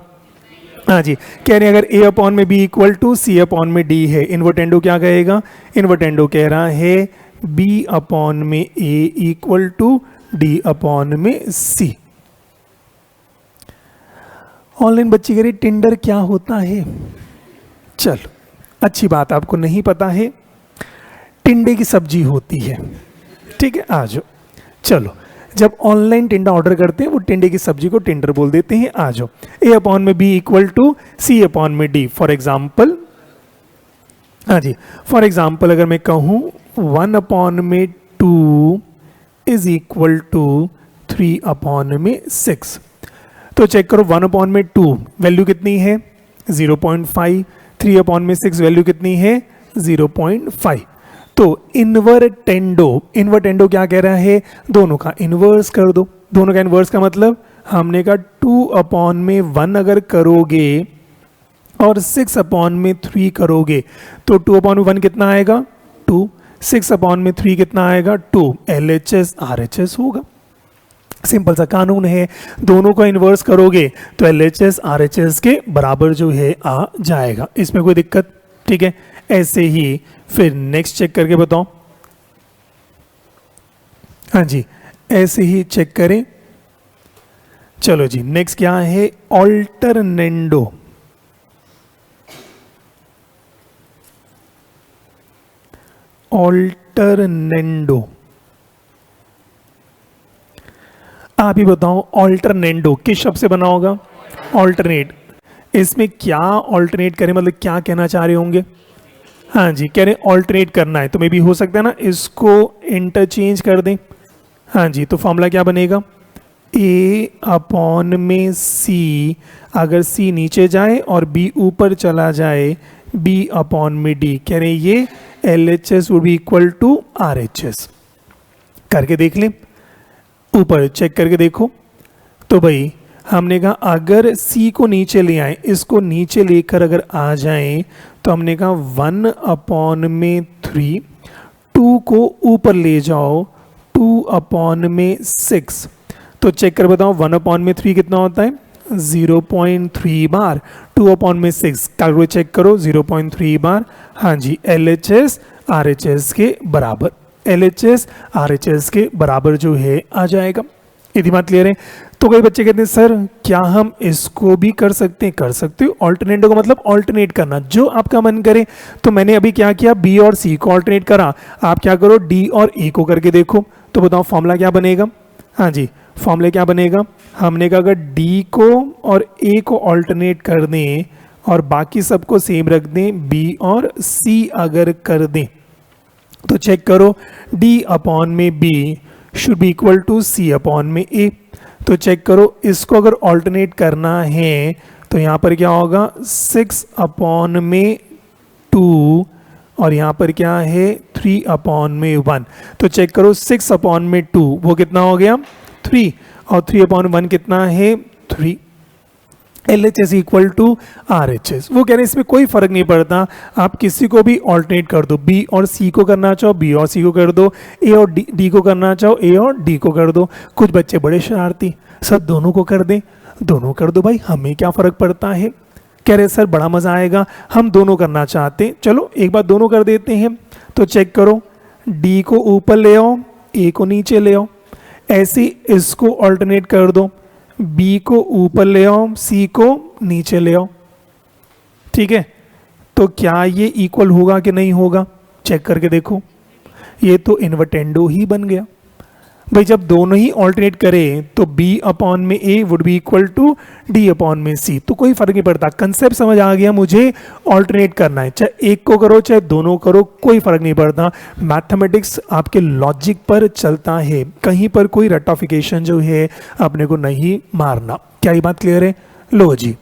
हाँ जी, कह रहे हैं अगर a अपॉन में b equal to c upon में d है, इन्वर्टेंडो क्या कहेगा? इन्वर्टेंडो कह रहा है b अपॉन में a equal to d upon में c। ऑनलाइन बच्ची कह रही टिंडर क्या होता है? चलो, अच्छी बात, आपको नहीं पता है। टिंडे की सब्जी होती है, ठीक है। आ जाओ, चलो। जब ऑनलाइन टिंडा ऑर्डर करते हैं वो टिंडे की सब्जी को टिंडर बोल देते हैं। आ जाओ, a अपॉन में b equal to c upon में d। फॉर एग्जाम्पल, हाँ जी, फॉर एग्जाम्पल अगर मैं कहूँ 1 अपॉन में 2 इज इक्वल टू 3 अपॉन में 6, तो चेक करो 1 अपॉन में 2 वैल्यू कितनी है? 0.5। 3 अपॉन में 6 वैल्यू कितनी है? 0.5। तो इन्वर्टेंडो क्या कह रहा है? दोनों का इन्वर्स कर दो। दोनों का इन्वर्स का मतलब हमने कहा 2 अपॉन में 1 अगर करोगे और 6 अपॉन में 3 करोगे तो 2 अपॉन में 1 कितना आएगा? 2। 6 अपॉन में 3 कितना आएगा? 2। LHS RHS होगा। सिंपल सा कानून है, दोनों का इन्वर्स करोगे तो LHS RHS के बराबर जो है आ जाएगा, इसमें कोई दिक्कत? ठीक है। ऐसे ही फिर नेक्स्ट चेक करके बताओ। हाँ जी, ऐसे ही चेक करें। चलो जी, नेक्स्ट क्या है? ऑल्टरनेंडो। ऑल्टरनेंडो, आप ही बताओ ऑल्टरनेंडो किस शब्द से बना होगा? ऑल्टरनेट। इसमें क्या ऑल्टरनेट करें, मतलब क्या कहना चाह रहे होंगे? हाँ जी, कह रहे हैं ऑल्टरनेट करना है, तो मे भी हो सकता है ना इसको इंटरचेंज कर दें। हाँ जी, तो फॉर्मूला क्या बनेगा? a अपॉन में c, अगर c नीचे जाए और b ऊपर चला जाए, b अपॉन में d। कह रहे हैं ये LHS would be equal to RHS। करके देख लें, ऊपर चेक करके देखो। तो भाई हमने कहा अगर c को नीचे ले आए, इसको नीचे लेकर अगर आ जाएं, तो हमने कहा 1 अपॉन में 3, 2 को ऊपर ले जाओ 2 अपॉन में 6। तो चेक कर बताओ 1 अपॉन में 3 कितना होता है? 0.3 बार। 2 अपॉन में 6 कैलकुलेट चेक करो, 0.3 बार। हाँ जी, LHS RHS के बराबर, LHS RHS के बराबर जो है आ जाएगा। यदि बात क्लियर है? तो कई बच्चे कहते हैं सर क्या हम इसको भी कर सकते हैं? कर सकते हो। ऑल्टरनेटो का मतलब ऑल्टरनेट करना, जो आपका मन करे। तो मैंने अभी क्या किया? B और C को ऑल्टरनेट करा। आप क्या करो? D और A को करके देखो। तो बताओ फॉर्मूला क्या बनेगा? हाँ जी, फॉर्मूला क्या बनेगा? हमने कहा अगर D को और A को ऑल्टरनेट कर दें और बाकी सबको सेम रख दें, B और C अगर कर दें, तो चेक करो D अपॉन में B should be equal to C upon में A। तो चेक करो, इसको अगर ऑल्टरनेट करना है तो यहाँ पर क्या होगा? 6 अपॉन में 2 और यहाँ पर क्या है? 3 अपॉन में 1। तो चेक करो 6 अपॉन में 2 वो कितना हो गया? 3, और 3 अपॉन 1 कितना है? 3। LHS equal to RHS। वो कह रहे हैं इसमें कोई फर्क नहीं पड़ता, आप किसी को भी ऑल्टरनेट कर दो। B और C को करना चाहो B और C को कर दो, A और D को करना चाहो A और D को कर दो। कुछ बच्चे बड़े शरारती, सब दोनों को कर दें। दोनों कर दो भाई, हमें क्या फ़र्क पड़ता है। कह रहे सर बड़ा मज़ा आएगा, हम दोनों करना चाहते हैं। चलो एक बार दोनों कर देते हैं। तो चेक करो, D को ऊपर ले आओ, A को नीचे ले आओ। ऐसे इसको ऑल्टरनेट कर दो, B को ऊपर ले आओ, C को नीचे ले आओ। ठीक है, तो क्या ये इक्वल होगा कि नहीं होगा? चेक करके देखो, ये तो इन्वर्टेंडो ही बन गया। भाई जब दोनों ही ऑल्टरनेट करें तो b अपॉन में a would be equal to d upon में c, तो कोई फर्क नहीं पड़ता, कंसेप्ट समझ आ गया, मुझे ऑल्टरनेट करना है, चाहे एक को करो चाहे दोनों करो, कोई फर्क नहीं पड़ता। मैथमेटिक्स आपके लॉजिक पर चलता है, कहीं पर कोई रटाफिकेशन जो है अपने को नहीं मारना। क्या ये बात क्लियर है? लो जी,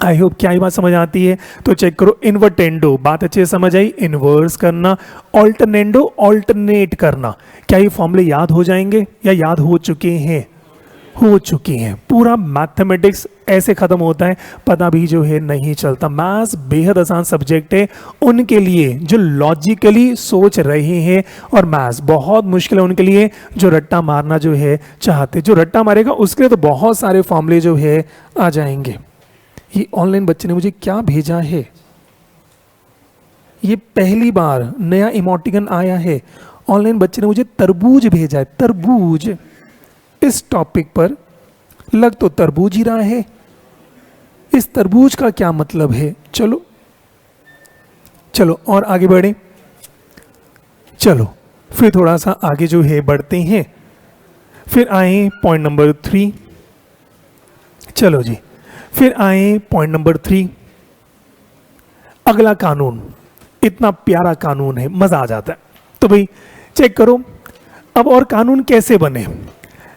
आई होप क्या ये बात समझ आती है। तो चेक करो, इन्वर्टेंडो बात अच्छे से समझ आई, इन्वर्स करना, ऑल्टरनेंडो ऑल्टरनेट करना। क्या ये फॉर्मूले याद हो जाएंगे या याद हो चुके हैं? हो चुके हैं। पूरा मैथमेटिक्स ऐसे खत्म होता है, पता भी जो है नहीं चलता। मैथ्स बेहद आसान सब्जेक्ट है उनके लिए जो लॉजिकली सोच रहे हैं, और मैथ्स बहुत मुश्किल है उनके लिए जो रट्टा मारना जो है चाहते। जो रट्टा मारेगा उसके लिए तो बहुत सारे फॉर्मूले जो है आ जाएंगे। ये ऑनलाइन बच्चे ने मुझे क्या भेजा है, ये पहली बार नया इमोटिकन आया है। ऑनलाइन बच्चे ने मुझे तरबूज भेजा है, तरबूज। इस टॉपिक पर लग तो तरबूज ही रहा है, इस तरबूज का क्या मतलब है? चलो चलो और आगे बढ़े, चलो फिर थोड़ा सा आगे जो है बढ़ते हैं। फिर आए पॉइंट नंबर 3। चलो जी, फिर आए पॉइंट नंबर 3। अगला कानून, इतना प्यारा कानून है, मजा आ जाता है। तो भाई चेक करो अब और कानून कैसे बने।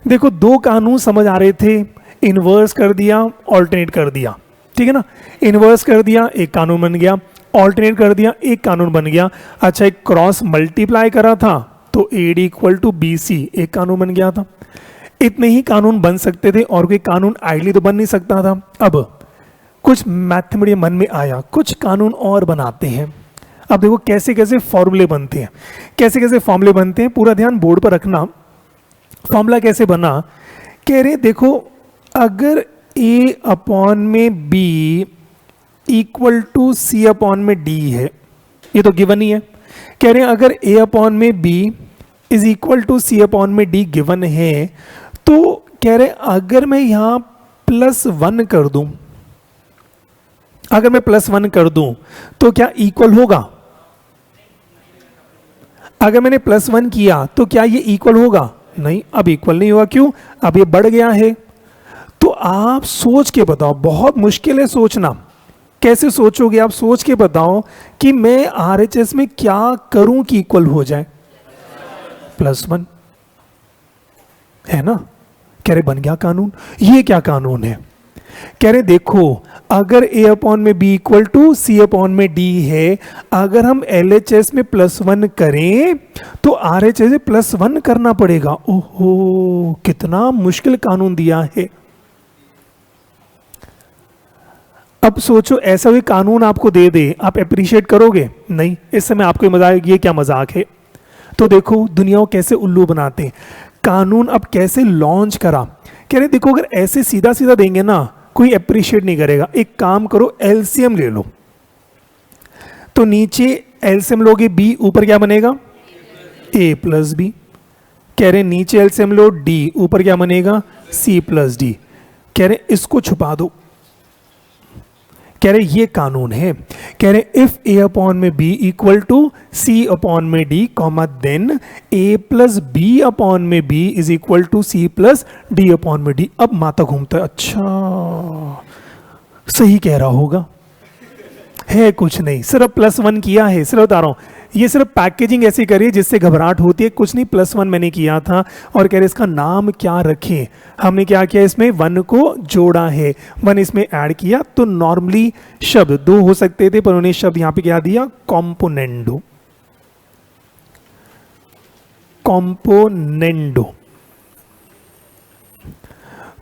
देखो दो कानून समझ आ रहे थे, इन्वर्स कर दिया, ऑल्टरनेट कर दिया, ठीक है ना। इन्वर्स कर दिया एक कानून बन गया, ऑल्टरनेट कर दिया एक कानून बन गया। अच्छा, एक क्रॉस मल्टीप्लाई करा था तो AD इक्वल टू BC एक कानून बन गया था। इतने ही कानून बन सकते थे और कोई कानून आइडली तो बन नहीं सकता था। अब कुछ मैथमेटिक्स मन में आया, कुछ कानून और बनाते हैं। अब देखो कैसे कैसे फॉर्मूले बनते हैं, कैसे कैसे फॉर्मूले बनते हैं, पूरा ध्यान बोर्ड पर रखना। फॉर्मूला कैसे बना, कह रहे देखो अगर A अपॉन में B equal to C upon में D है, ये तो गिवन ही है। कह रहे हैं अगर A अपॉन में B is equal to C upon में D गिवन है, तो कह रहे अगर मैं यहां +1 कर दूं, अगर मैं +1 कर दूं तो क्या इक्वल होगा? अगर मैंने +1 किया तो क्या ये इक्वल होगा? नहीं, अब इक्वल नहीं हुआ। क्यों? अब ये बढ़ गया है। तो आप सोच के बताओ, बहुत मुश्किल है सोचना। कैसे सोचोगे आप? सोच के बताओ कि मैं RHS में क्या करूं कि इक्वल हो जाए। +1 है ना। कह रहे बन गया कानून। ये क्या कानून है? कह रहे देखो अगर A अपॉन में B equal to C upon में D है, अगर हम LHS में +1 करें तो RHS में +1 करना पड़ेगा। ओहो, कितना मुश्किल कानून दिया है। अब सोचो ऐसा भी कानून आपको दे दे, आप अप्रिशिएट करोगे? नहीं। इस समय आपको मजाक, ये क्या मजाक है। तो देखो दुनिया को कैसे उल्लू बनाते हैं। कानून अब कैसे लॉन्च करा, कह रहे देखो अगर ऐसे सीधा सीधा देंगे ना कोई अप्रिशिएट नहीं करेगा। एक काम करो, एलसीएम ले लो। तो नीचे एलसीएम लोगे B, ऊपर क्या बनेगा? A plus B। कह रहे नीचे एलसीएम लो D, ऊपर क्या बनेगा? C plus D। कह रहे इसको छुपा दो। कह रहे ये कानून है। कह रहे इफ A अपॉन में B equal to C upon में D comma then A plus B upon में B is equal to C plus D upon में D। अब माथा घूमता है, अच्छा सही कह रहा होगा, है कुछ नहीं, सिर्फ +1 किया है। सिर्फ बता रहा हूं, ये सिर्फ पैकेजिंग ऐसी करिए जिससे घबराहट होती है। कुछ नहीं, +1 मैंने किया था और कह रहे इसका नाम क्या रखें। हमने क्या किया, इसमें 1 को जोड़ा है, 1 इसमें ऐड किया। तो नॉर्मली शब्द 2 हो सकते थे पर उन्हें शब्द यहां पे क्या दिया? कॉम्पोनेंडो। कॉम्पोनेंडो।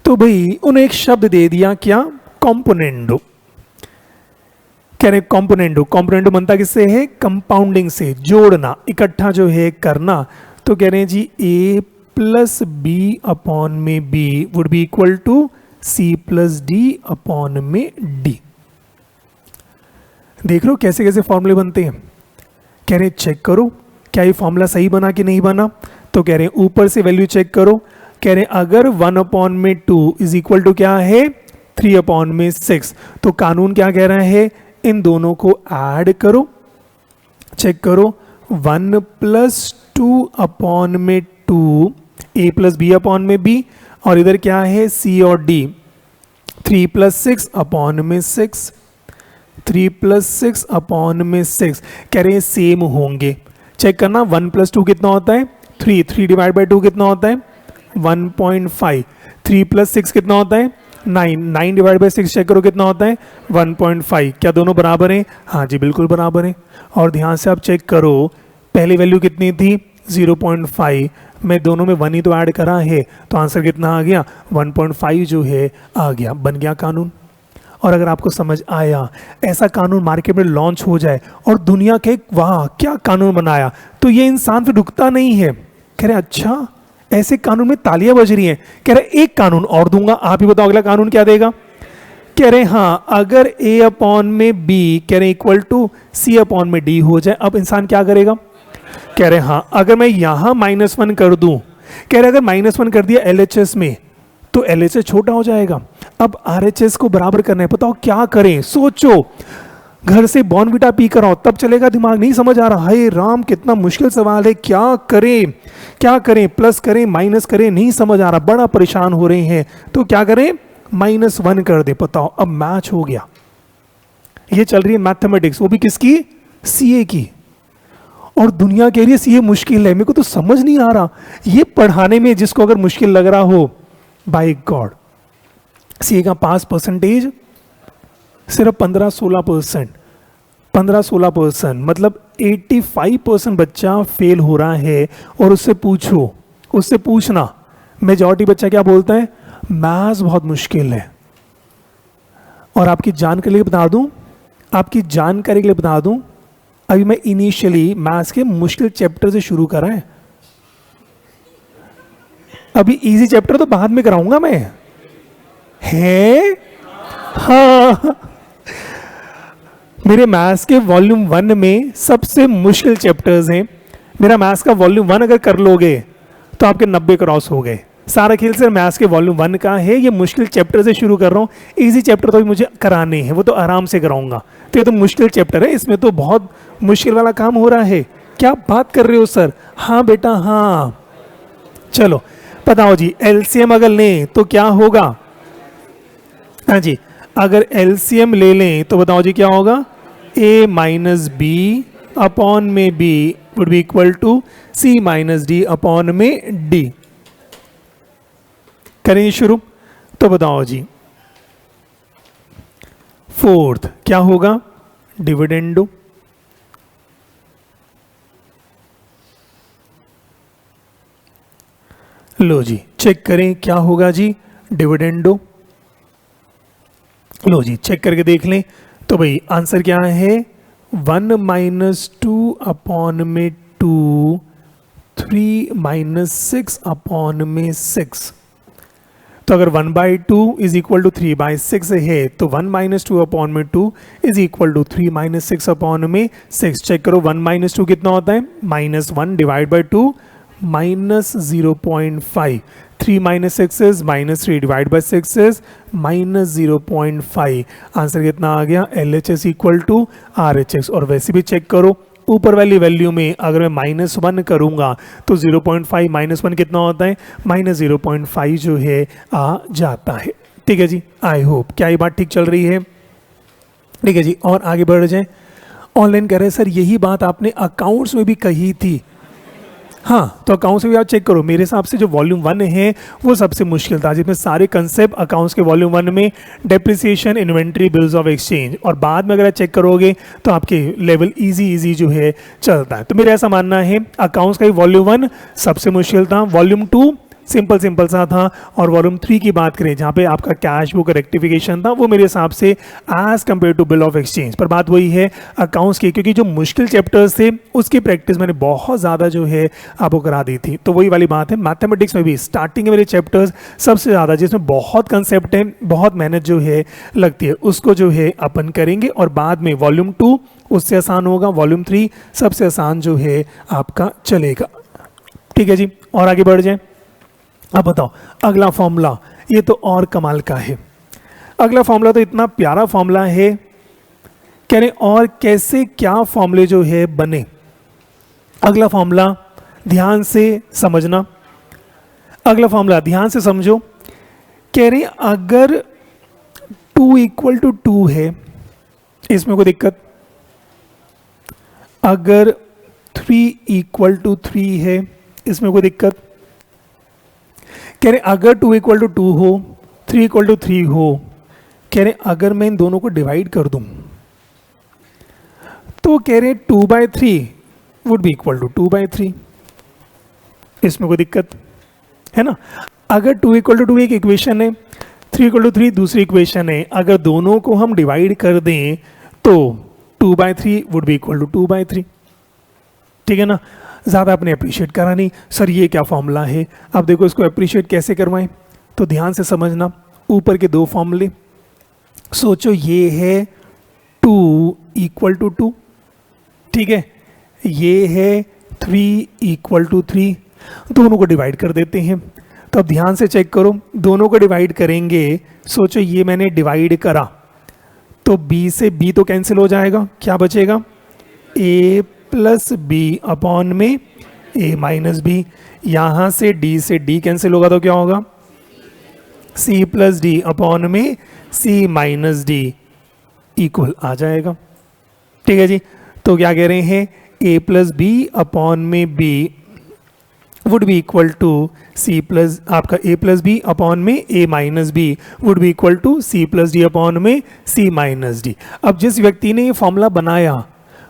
तो भाई उन्हें एक शब्द दे दिया, क्या? कॉम्पोनेंडो। कह रहे कॉम्पोनेंडो, कॉम्पोनेंडो बनता किससे है? कंपाउंडिंग से, जोड़ना, इकट्ठा जो है करना। तो कह रहे हैं जी A प्लस B अपॉन में B would be equal to C plus D upon में D। देख रहे हो कैसे कैसे फॉर्मूले बनते हैं। कह रहे चेक करो क्या ये फॉर्मूला सही बना कि नहीं बना। तो कह रहे ऊपर से वैल्यू चेक करो। कह रहे अगर 1 अपॉन में 2 इज इक्वल टू क्या है? 3 अपॉन में 6। तो कानून क्या कह रहा है? इन दोनों को ऐड करो, चेक करो। 1 प्लस 2 अपॉन में 2 ए प्लस बी अपॉन में बी, और इधर क्या है सी और डी, 3 + 6 अपॉन में 6, 3 + 6 अपॉन में 6, कह रहे हैं सेम होंगे। चेक करना 1 + 2 कितना होता है 3, 3 डिवाइड बाई 2 कितना होता है 1.5, 3 + 6 कितना होता है 9, 9 डिवाइड बाई 6 चेक करो कितना होता है 1.5। क्या दोनों बराबर हैं? हाँ जी बिल्कुल बराबर हैं। और ध्यान से आप चेक करो पहली वैल्यू कितनी थी 0.5, मैं दोनों में 1 ही तो ऐड करा है, तो आंसर कितना आ गया 1.5 जो है आ गया, बन गया कानून। और अगर आपको समझ आया ऐसा कानून मार्केट में लॉन्च हो जाए और दुनिया के वाह क्या कानून बनाया, तो ये इंसान फिर रुकता नहीं है, कह रहे अच्छा ऐसे कानून में तालियां बज रही हैं, कह रहे एक कानून और दूंगा, आप ही बताओ अगला कानून क्या देगा। कह रहे हाँ अगर a अपॉन में b कह रहे इक्वल टू c अपॉन में d हो जाए, अब इंसान क्या करेगा। कह रहे हाँ अगर मैं यहां -1 कर दूं, कह रहे अगर -1 कर दिया LHS में तो LHS छोटा हो जाएगा, अब RHS को बराबर करना है, बताओ क्या करें। सोचो घर से बॉर्नविटा पी कर आओ तब चलेगा, दिमाग नहीं समझ आ रहा, हाय राम कितना मुश्किल सवाल है, क्या करें क्या करें, प्लस करें माइनस करें, नहीं समझ आ रहा, बड़ा परेशान हो रहे हैं, तो क्या करें -1 कर दे। बताओ अब मैच हो गया। ये चल रही है मैथमेटिक्स, वो भी किसकी CA की, और दुनिया कह रही है CA मुश्किल है, मेरे को तो समझ नहीं आ रहा। ये पढ़ाने में जिसको अगर मुश्किल लग रहा हो, बाय गॉड CA का पास परसेंटेज सिर्फ 15-16%, 15-16%, मतलब 85% बच्चा फेल हो रहा है। और उससे पूछना मेजॉरिटी बच्चा क्या बोलता है, मैथ्स बहुत मुश्किल है। और आपकी जानकारी के लिए बता दूं, अभी मैं इनिशियली मैथ्स के मुश्किल चैप्टर से शुरू करा है, अभी इजी चैप्टर तो बाद में कराऊंगा मैं, है हाँ। मेरे मैथ्स के वॉल्यूम 1 में सबसे मुश्किल चैप्टर्स हैं। मेरा मैथ्स का वॉल्यूम 1 अगर कर लोगे तो आपके 90 क्रॉस हो गए। सारा खेल सिर्फ मैथ्स के वॉल्यूम 1 का है। ये मुश्किल चैप्टर से शुरू कर रहा हूँ, इजी चैप्टर तो भी मुझे कराने हैं, वो तो आराम से कराऊंगा। तो ये तो मुश्किल चैप्टर है, इसमें तो बहुत मुश्किल वाला काम हो रहा है। क्या बात कर रहे हो सर? हाँ बेटा हाँ। चलो बताओ जी, LCM अगर लें तो क्या होगा? हाँ जी, अगर LCM ले लें तो बताओ जी क्या होगा, a माइनस b अपॉन में b would be equal to c minus d upon में d। करें शुरू, तो बताओ जी फोर्थ क्या होगा, डिविडेंडो। लो जी चेक करें क्या होगा जी, डिविडेंडो। लो जी चेक करके देख लें, तो भाई आंसर क्या है 1 - 2 अपॉन में 2, 3 - 6 अपॉन में 6। तो अगर 1/2 इज इक्वल टू 3/6 है तो 1 - 2 अपॉन में 2 इज इक्वल टू 3 - 6 अपॉन में 6। चेक करो 1 - 2 कितना होता है, -1 divide by 2 -0.5, 3 - 6 is -3 divide by 6 is -0.5। Answer कितना आ गया, LHS इक्वल टू RHS। और वैसे भी चेक करो ऊपर वाली वैल्यू में अगर मैं -1 करूंगा तो 0.5 -1 कितना होता है, -0.5 जो है आ जाता है। ठीक है जी, आई होप क्या ये बात ठीक चल रही है। ठीक है जी, और आगे बढ़ जाए। ऑनलाइन कह रहे सर यही बात आपने अकाउंट्स में भी कही थी। हाँ, तो अकाउंट्स में भी आप चेक करो, मेरे हिसाब से जो वॉल्यूम 1 है वो सबसे मुश्किल था, जिसमें सारे कंसेप्ट अकाउंट्स के वॉल्यूम 1 में depreciation, inventory, bills of exchange, और बाद में अगर आप चेक करोगे तो आपके लेवल इजी जो है चलता है। तो मेरा ऐसा मानना है अकाउंट्स का ही वॉल्यूम 1 सबसे मुश्किल था, वॉल्यूम 2 सिंपल सा था, और वॉल्यूम 3 की बात करें जहाँ पे आपका कैश बुक रेक्टिफिकेशन था, वो मेरे हिसाब से as compared to bill of exchange. पर बात वही है अकाउंट्स की, क्योंकि जो मुश्किल चैप्टर्स थे उसकी प्रैक्टिस मैंने बहुत ज़्यादा जो है आपको करा दी थी। तो वही वाली बात है, मैथमेटिक्स में भी स्टार्टिंग के मेरे चैप्टर्स सबसे ज़्यादा जिसमें बहुत कंसेप्ट है, बहुत मेहनत जो है लगती है, उसको जो है अपन करेंगे। और बाद में वॉल्यूम 2 उससे आसान होगा, वॉल्यूम 3 सबसे आसान जो है आपका चलेगा। ठीक है जी, और आगे बढ़ जाए। अब बताओ अगला फॉर्मूला, ये तो और कमाल का है। अगला फॉर्मूला तो इतना प्यारा फॉर्मूला है, कह रहे और कैसे क्या फॉर्मूले जो है बने। अगला फॉर्मूला ध्यान से समझना, अगला फॉर्मूला ध्यान से समझो, कह रहे हैं अगर 2 इक्वल टू 2 है, इसमें कोई दिक्कत, अगर 3 इक्वल टू 3 है, इसमें कोई दिक्कत, कह रहे अगर 2 इक्वल टू 2 हो, 3 इक्वल टू 3 हो, कह रहे अगर मैं इन दोनों को डिवाइड कर दूं तो कह रहे 2/3 वुड बी इक्वल टू 2/3, इसमें कोई दिक्कत है ना। अगर 2 इक्वल टू 2 एक इक्वेशन है, 3 इक्वल टू 3 दूसरी इक्वेशन है, अगर दोनों को हम डिवाइड कर दें तो 2/3 वुड बी इक्वल टू 2/3, ठीक है ना। ज़्यादा आपने अप्रिशिएट करा नहीं, सर ये क्या फॉर्मूला है। अब देखो इसको अप्रिशिएट कैसे करवाएं, तो ध्यान से समझना, ऊपर के दो फॉर्मूले सोचो, ये है 2 इक्वल टू 2, ठीक है, ये है 3 इक्वल टू 3, दोनों को डिवाइड कर देते हैं। तो अब ध्यान से चेक करो, दोनों को डिवाइड करेंगे, सोचो ये मैंने डिवाइड करा तो b से b तो कैंसिल हो जाएगा, क्या बचेगा, a प्लस बी अपॉन में a माइनस बी, यहाँ से d कैंसिल होगा तो क्या होगा, c प्लस डी अपॉन में c माइनस डी इक्वल आ जाएगा, ठीक है जी। तो क्या कह रहे हैं, a प्लस बी अपॉन में b would be equal to c plus, आपका a प्लस बी अपॉन में a minus B would be equal to c plus D upon में c माइनस डी। अब जिस व्यक्ति ने ये फॉर्मूला बनाया,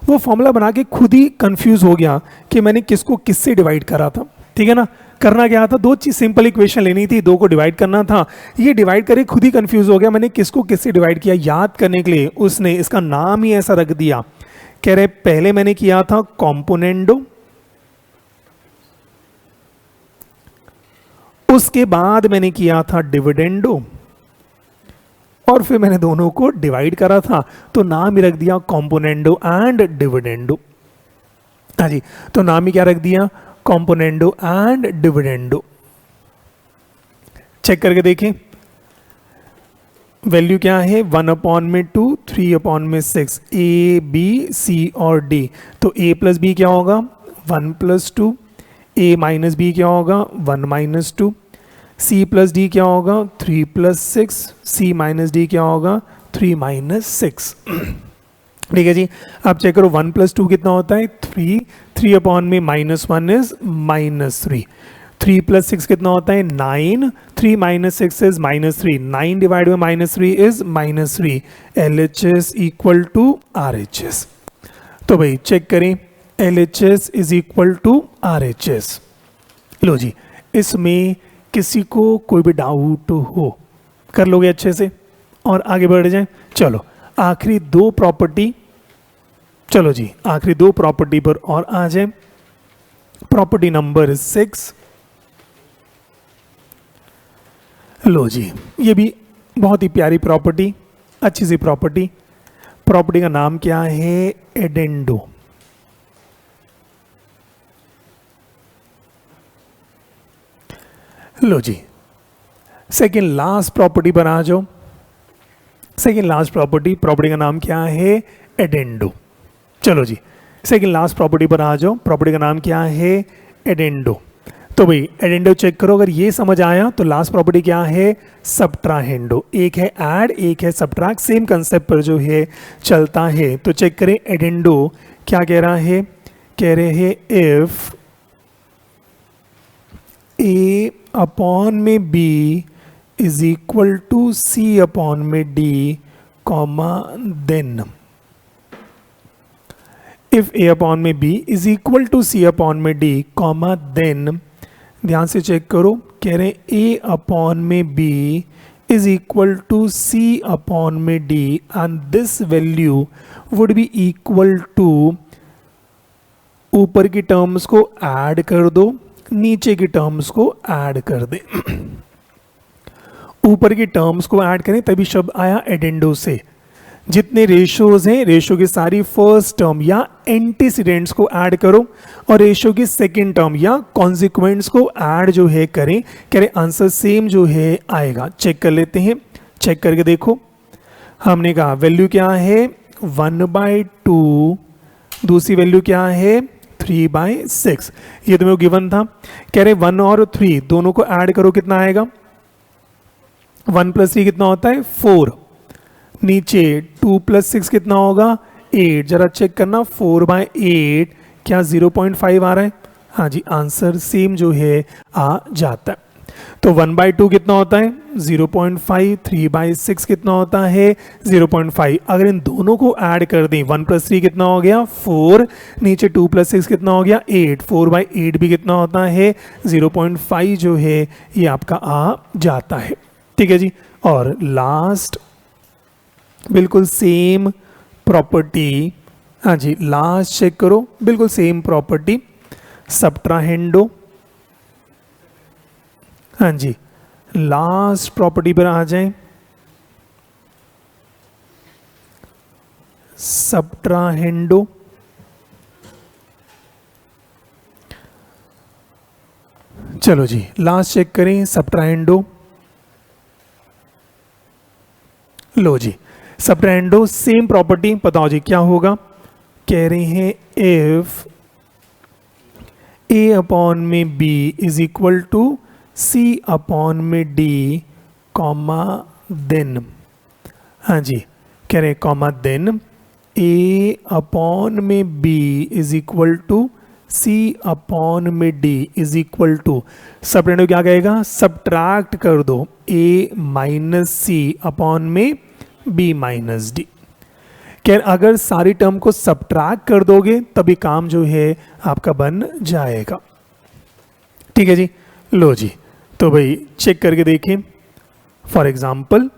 वो फॉर्मूला बना के खुद ही कंफ्यूज हो गया कि मैंने किसको किससे डिवाइड करा था, ठीक है ना। करना क्या था, दो चीज सिंपल इक्वेशन लेनी थी, दो को डिवाइड करना था, ये डिवाइड करे खुद ही कंफ्यूज हो गया, मैंने किसको किससे डिवाइड किया। याद करने के लिए उसने इसका नाम ही ऐसा रख दिया, कह रहे पहले मैंने किया था कॉम्पोनेंडो, उसके बाद मैंने किया था डिविडेंडो, और फिर मैंने दोनों को डिवाइड करा था, तो नाम ही रख दिया कॉम्पोनेंडो एंड डिविडेंडो। हाँ जी, तो नाम ही क्या रख दिया, कॉम्पोनेंडो एंड डिविडेंडो। चेक करके देखें, वैल्यू क्या है, 1 अपॉन में 2, 3 अपॉन में 6, ए बी सी और डी। तो a प्लस बी क्या होगा, 1 प्लस 2, a माइनस बी क्या होगा, 1 माइनस 2, c प्लस डी क्या होगा, 3 प्लस 6, c माइनस डी क्या होगा, 3 माइनस 6, ठीक है जी। आप चेक करो 1 प्लस 2 कितना होता है, 3, 3 अपॉन में -1 इज -3, 3 प्लस 6 कितना होता है, 9, 3 minus 6 is -3, 9 divide by -3 is -3, LHS equal to RHS। तो भाई चेक करें, LHS is equal to RHS। लो जी, इसमें किसी को कोई भी डाउट हो कर लोगे अच्छे से और आगे बढ़ जाए। चलो आखिरी दो प्रॉपर्टी, चलो जी आखिरी दो प्रॉपर्टी पर और आ जाए। प्रॉपर्टी नंबर 6, लो जी ये भी बहुत ही प्यारी प्रॉपर्टी, अच्छी सी प्रॉपर्टी। प्रॉपर्टी का नाम क्या है, एडेंडो। लो जी सेकेंड लास्ट प्रॉपर्टी पर आ जाओ। सेकेंड लास्ट प्रॉपर्टी का नाम क्या है, एडेंडो। चलो जी सेकेंड लास्ट प्रॉपर्टी पर आ जाओ। प्रॉपर्टी का नाम क्या है, एडेंडो। तो भाई एडेंडो चेक करो, अगर ये समझ आया तो लास्ट प्रॉपर्टी क्या है, सबट्राहेंडो। एक है ऐड, एक है सबट्रैक्ट, सेम कंसेप्ट पर जो है चलता है। तो चेक करें एडेंडो क्या कह रहा है, कह रहे हैं इफ a अपॉन में b is equal to c upon में d comma then if a upon में b is equal to c upon में d कॉमा देन, ध्यान से चेक करो, कह रहे हैं a अपॉन में b is equal to c upon में d and this value would be equal to, ऊपर की टर्म्स को ऐड कर दो, नीचे की टर्म्स को ऐड कर दे। ऊपर की टर्म्स को ऐड करें तभी शब्द आया एडेंडो से। जितने रेशियोज हैं, रेशियो की सारी फर्स्ट टर्म या एंटीसीडेंट्स को ऐड करो और रेशियो की सेकंड टर्म या कॉन्सिक्वेंट्स को ऐड जो है करें, कह रहे आंसर सेम जो है आएगा। चेक कर लेते हैं, चेक करके देखो। हमने कहा वैल्यू क्या है 1/2, दूसरी वैल्यू क्या है 3/6। ये तुम्हें गिवन था, कह रहे 1 और 3 दोनों को ऐड करो, कितना आएगा? 1 + 3 कितना होता है? 4। नीचे 2 + 6 कितना होगा? 8। जरा चेक करना, 4/8 क्या 0.5 आ रहा है? हाँ जी, आंसर सेम जो है आ जाता है। तो 1/2 कितना होता है? 0.5। 3/6 कितना होता है? 0.5। अगर इन दोनों को ऐड कर दें, 1 + 3 कितना हो गया? 4। नीचे 2 + 6 कितना हो गया? 8। 4/8 भी कितना होता है? 0.5 जो है ये आपका आ जाता है। ठीक है जी। और लास्ट बिल्कुल सेम प्रॉपर्टी, हाँ जी लास्ट चेक करो, बिल्कुल सेम प्रॉपर्टी सब्ट्राहेंडो। हाँ जी, लास्ट प्रॉपर्टी पर आ जाएं, सब्ट्राहेंडो। चलो जी लास्ट चेक करें, सब्ट्राहेंडो। लो जी, सब्ट्राहेंडो सेम प्रॉपर्टी, बताओ जी क्या होगा? कह रहे हैं if a/b is equal to c/d comma then, हाँ जी कह रहे comma then a/b is equal to c/d is equal to, subtrahendo क्या कहेगा? सब्ट्रैक्ट कर दो a - c/b - d। क्या अगर सारी टर्म को सब्ट्रैक्ट कर दोगे तभी काम जो है आपका बन जाएगा। ठीक है जी। लो जी, तो भाई चेक करके देखें। फॉर एग्जाम्पल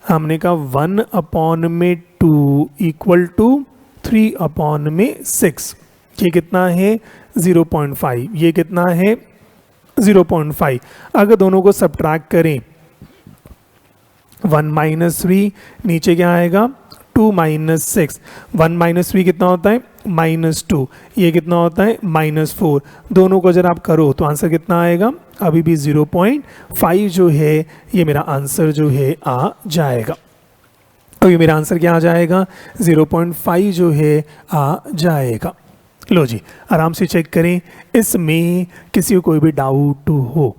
हमने कहा 1/2 इक्वल टू 3/6, ये कितना है? 0.5। ये कितना है? 0.5। अगर दोनों को सब्ट्रैक्ट करें, 1 - 3 नीचे क्या आएगा? 2 - 6। 1 - 3 कितना होता है? -2। ये कितना होता है? -4। दोनों को अगर आप करो तो आंसर कितना आएगा? अभी भी 0.5 जो है ये मेरा आंसर जो है आ जाएगा। तो ये मेरा आंसर क्या आ जाएगा? 0.5 जो है आ जाएगा। लो जी, आराम से चेक करें, इसमें किसी को कोई भी डाउट हो?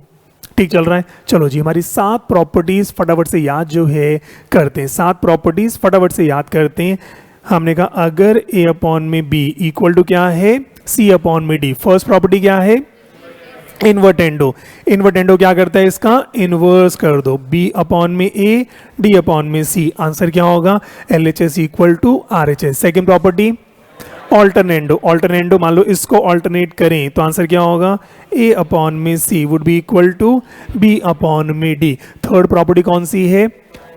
ठीक चल रहा है। चलो जी, हमारी 7 प्रॉपर्टीज फटाफट से याद जो है करते हैं। 7 प्रॉपर्टीज फटाफट से याद करते हैं। हमने कहा अगर a/b इक्वल टू क्या है? c/d। फर्स्ट प्रॉपर्टी क्या है? इन्वर्टेंडो। इन्वर्टेंडो क्या करता है? इसका इनवर्स कर दो, b/a d/c। आंसर क्या होगा? LHS equal to RHS। Second property alternendo. Alternendo मान लो इसको ऑल्टरनेट करें तो आंसर क्या होगा? a/c would be equal to b/d। Third property कौन सी है?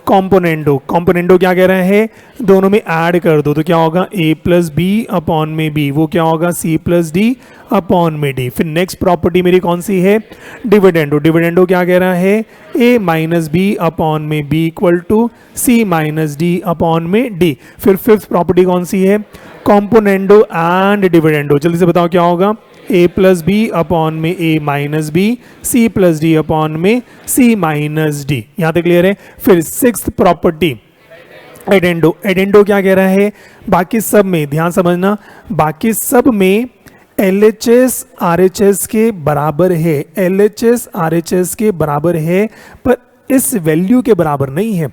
कॉम्पोनेंडो। कॉम्पोनेंडो क्या कह रहा है? दोनों में ऐड कर दो तो क्या होगा? a + b/b, वो क्या होगा? c + d/d। फिर नेक्स्ट प्रॉपर्टी मेरी कौन सी है? डिविडेंडो। डिविडेंडो क्या कह रहा है? a - b/b equal to c - d/d। फिर फिफ्थ प्रॉपर्टी कौन सी है? Componendo and dividendo. जल्दी से बताओ क्या होगा? a + b/a - b, c + d/c - d। यहाँ तक क्लियर है। फिर सिक्स्थ प्रॉपर्टी एडेंडो। एडेंडो क्या कह रहा है? बाकी सब में, ध्यान समझना, बाकी सब में LHS RHS के बराबर है। LHS RHS के बराबर है पर इस वैल्यू के बराबर नहीं है।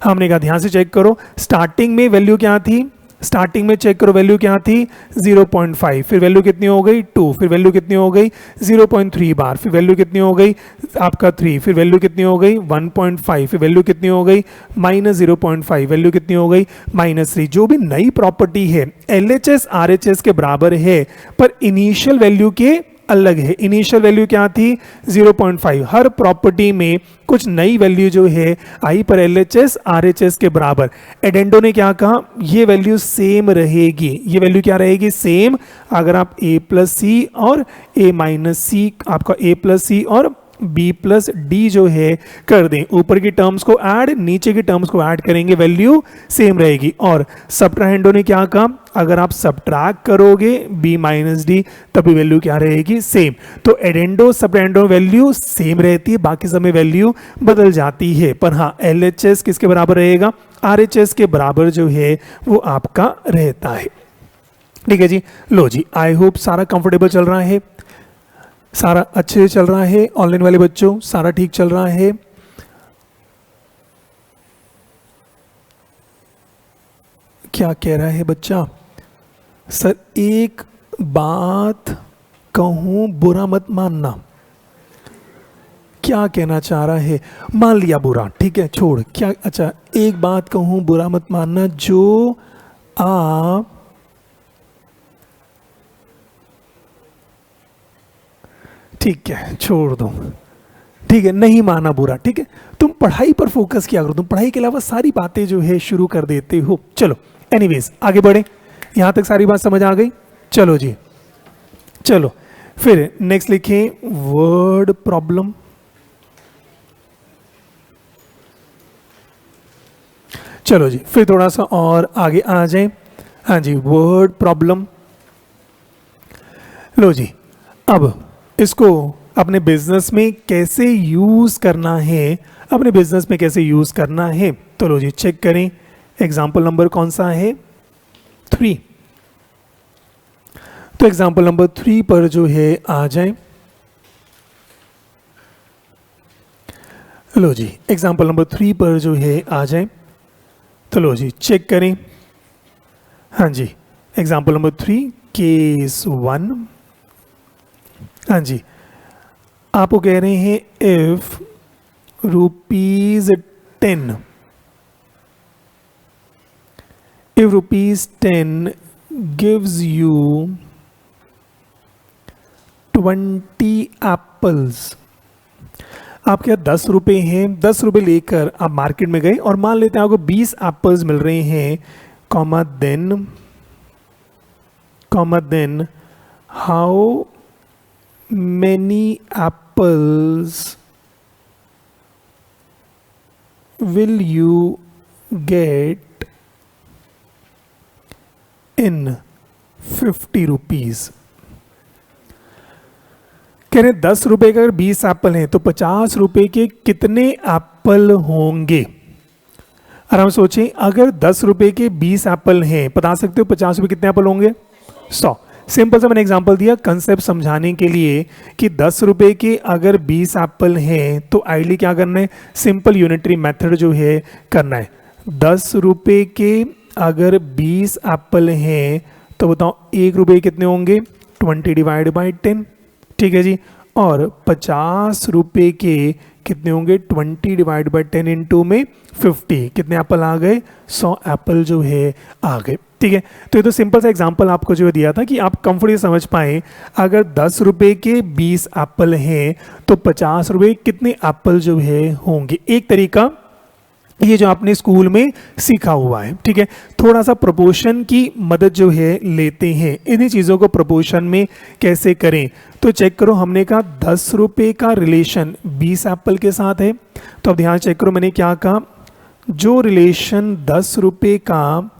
हमने कहा ध्यान से चेक करो, स्टार्टिंग में वैल्यू क्या थी? स्टार्टिंग में चेक करो वैल्यू क्या थी? 0.5। फिर वैल्यू कितनी हो गई? 2। फिर वैल्यू कितनी हो गई? 0.3 बार। फिर वैल्यू कितनी हो गई? आपका 3। फिर वैल्यू कितनी हो गई? 1.5। फिर वैल्यू कितनी हो गई? -0.5। वैल्यू कितनी हो गई? -3। जो भी नई प्रॉपर्टी है LHS RHS के बराबर है पर इनिशियल वैल्यू के अलग है। इनिशियल वैल्यू क्या थी? 0.5। हर प्रॉपर्टी में कुछ नई वैल्यू जो है आई पर LHS RHS के बराबर। एडेंडो ने क्या कहा? ये वैल्यू सेम रहेगी। ये वैल्यू क्या रहेगी? सेम। अगर आप a + c और a - c, आपका a + c और b + d जो है कर दें, ऊपर की टर्म्स को ऐड, नीचे की टर्म्स को ऐड करेंगे, वैल्यू सेम रहेगी। और सब्ट्राहेंडो ने क्या कहा? अगर आप सब्ट्रैक्ट करोगे b - d तभी वैल्यू क्या रहेगी? सेम। तो एडेंडो सब्ट्राहेंडो वैल्यू सेम रहती है, बाकी सब में वैल्यू बदल जाती है। पर हाँ, LHS किसके बराबर रहेगा? RHS के बराबर जो है वो आपका रहता है। ठीक है जी। लो जी, आई होप सारा कंफर्टेबल चल रहा है, सारा अच्छे से चल रहा है। ऑनलाइन वाले बच्चों सारा ठीक चल रहा है? क्या कह रहा है बच्चा? सर एक बात कहूं बुरा मत मानना, क्या कहना चाह रहा है? मान लिया बुरा, ठीक है छोड़, क्या? अच्छा, एक बात कहूं बुरा मत मानना, जो आप ठीक है छोड़ दो, ठीक है नहीं माना बुरा, ठीक है। तुम पढ़ाई पर फोकस किया करो, तुम पढ़ाई के अलावा सारी बातें जो है शुरू कर देते हो। चलो एनीवेज आगे बढ़े, यहां तक सारी बात समझ आ गई? चलो जी, चलो फिर नेक्स्ट लिखें वर्ड प्रॉब्लम। चलो जी, फिर थोड़ा सा और आगे आ जाए। हाँ जी, वर्ड प्रॉब्लम। लो जी, अब इसको अपने बिजनेस में कैसे यूज करना है, अपने बिजनेस में कैसे यूज करना है, तो लो जी चेक करें। एग्जाम्पल नंबर कौन सा है? 3। तो एग्जाम्पल नंबर 3 पर जो है आ जाए। लो जी, एग्जाम्पल नंबर 3 पर जो है आ जाए। तो लो जी चेक करें। हाँ जी, एग्जाम्पल नंबर 3 केस 1। हाँ जी, आपको कह रहे हैं if ₹10, if ₹10 gives you 20 apples, आपके यहाँ 10 रुपये हैं, 10 रुपये लेकर आप मार्केट में गए और मान लेते हैं आपको 20 एप्पल्स मिल रहे हैं, comma then how many apples will you get in 50 rupees. कह रहे 10 रुपए का अगर 20 एप्पल हैं तो 50 रुपए के कितने एप्पल होंगे? आराम सोचें, अगर 10 रुपए के 20 एप्पल हैं, बता सकते हो 50 रुपए कितने एप्पल होंगे? 100। सिंपल सा मैंने एग्जांपल दिया कंसेप्ट समझाने के लिए कि 10 रुपए के अगर 20 एप्पल हैं तो आइडली क्या करना है? सिंपल यूनिटरी मेथड जो है करना है। 10 रुपए के अगर 20 एप्पल हैं तो बताओ 1 रुपए कितने होंगे? 20 डिवाइड बाई 10, ठीक है जी। और 50 रुपए के कितने होंगे? 20 डिवाइड बाई 10 इंटू में 50, कितने एप्पल आ गए? 100 एप्पल जो है आ गए, ठीक है। तो ये तो सिंपल सा एग्जांपल आपको जो दिया था कि आप कंफर्टेबली समझ पाए। अगर 10 रुपए के 20 एप्पल हैं तो 50 रुपए कितने एप्पल जो है होंगे। एक तरीका ये जो आपने स्कूल में सीखा हुआ है, ठीक है। थोड़ा सा प्रोपोर्शन की मदद जो है लेते हैं, इन्हीं चीज़ों को प्रोपोर्शन में कैसे करें तो चेक करो। हमने कहा 10 रुपये का रिलेशन 20 एप्पल के साथ है, तो अब ध्यान चेक करो मैंने क्या कहा, जो रिलेशन 10 रुपये का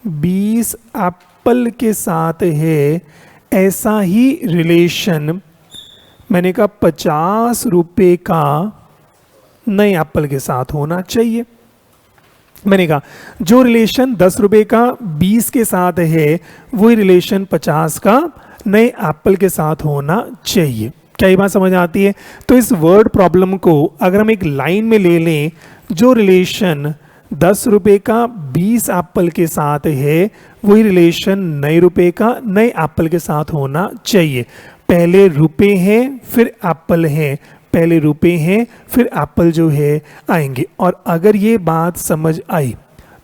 20 एप्पल के साथ है ऐसा ही रिलेशन मैंने कहा 50 रुपये का नए एप्पल के साथ होना चाहिए। मैंने कहा जो रिलेशन 10 रुपये का 20 के साथ है वही रिलेशन 50 का नए एप्पल के साथ होना चाहिए। क्या ये बात समझ आती है? तो इस वर्ड प्रॉब्लम को अगर हम एक लाइन में ले लें, जो रिलेशन 10 रुपये का 20 एप्पल के साथ है वही रिलेशन नए रुपये का नए एप्पल के साथ होना चाहिए। पहले रुपये हैं फिर एप्पल हैं, पहले रुपये हैं फिर एप्पल जो है आएंगे। और अगर ये बात समझ आई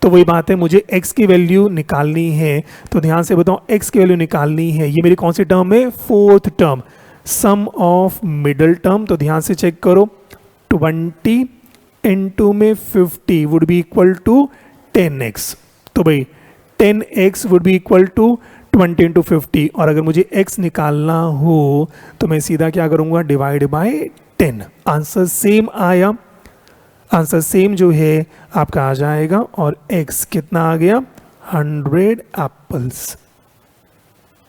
तो वही बात है, मुझे x की वैल्यू निकालनी है। तो ध्यान से बताओ x की वैल्यू निकालनी है, ये मेरी कौन सी टर्म है? 4th term, sum of middle term. तो ध्यान से चेक करो, 20 इंटू में 50 would be equal to 10x। तो भाई 10x would be equal to 20 into 50। और अगर मुझे x निकालना हो तो मैं सीधा क्या करूँगा? Divide by 10। आंसर सेम आया, आंसर सेम जो है आपका आ जाएगा। और x कितना आ गया? 100 एप्पल्स।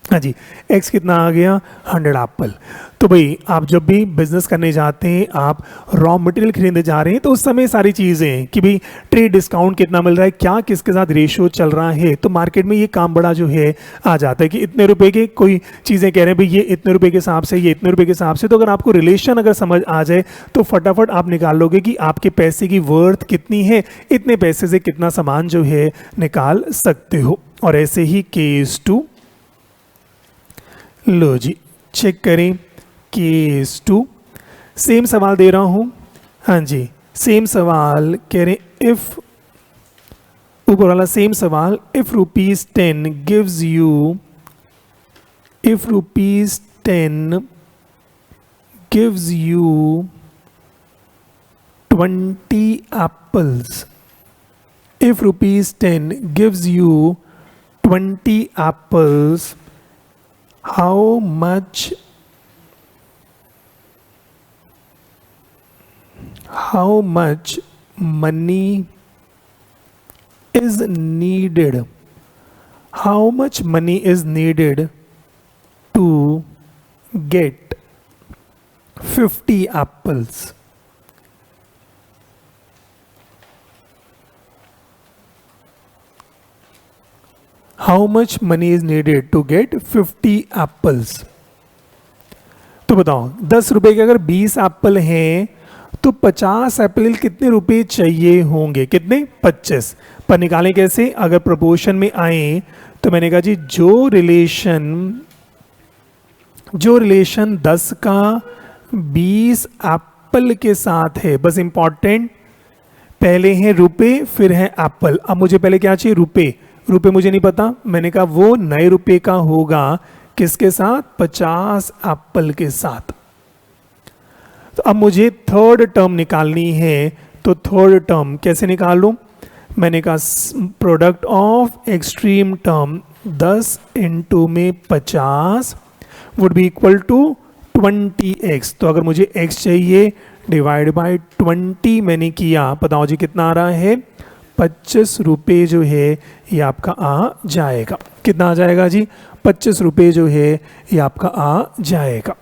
हाँ जी, एक्स कितना आ गया 100 एप्पल। तो भाई आप जब भी बिजनेस करने जाते हैं, आप रॉ मटेरियल खरीदने जा रहे हैं, तो उस समय सारी चीज़ें कि भाई ट्रेड डिस्काउंट कितना मिल रहा है, क्या किसके साथ रेशियो चल रहा है, तो मार्केट में ये काम बड़ा जो है आ जाता है कि इतने रुपए के कोई चीज़ें कह रहे हैं भाई ये इतने रुपए के हिसाब से, ये इतने रुपए के हिसाब से। तो अगर आपको रिलेशन अगर समझ आ जाए तो फटाफट आप निकाल लोगे कि आपके पैसे की वर्थ कितनी है, इतने पैसे से कितना सामान जो है निकाल सकते हो। और ऐसे ही केस 2, लो जी चेक करें केस 2, सेम सवाल दे रहा हूं। हाँ जी, सेम सवाल कह रहे इफ, ऊपर वाला सेम सवाल, if ₹10 gives you, if ₹10 gives you 20 apples, if ₹10 gives you 20 apples, how much money is needed, how much money is needed to get 50 apples? How much money is needed to get 50 apples? तो बताओ 10 रुपए के अगर 20 Apple हैं तो 50 Apple कितने रुपए चाहिए होंगे, कितने 25। पर निकालें कैसे, अगर प्रोपोर्शन में आए तो मैंने कहा जी जो रिलेशन 10 का 20 एप्पल के साथ है, बस इंपॉर्टेंट पहले हैं रुपए फिर है एप्पल। अब मुझे पहले क्या चाहिए, रुपए मुझे नहीं पता, मैंने कहा वो नए रुपए का होगा किसके साथ, 50 एप्पल के साथ। तो अब मुझे थर्ड टर्म निकालनी है, तो थर्ड टर्म कैसे निकालूं, मैंने कहा product of extreme term 10 into में 50 would be equal to 20x। तो अगर मुझे x चाहिए डिवाइड बाय 20 मैंने किया, बताओ जी कितना आ रहा है, 25 रुपये जो है ये आपका आ जाएगा। कितना आ जाएगा जी, 25 रुपये जो है ये आपका आ जाएगा।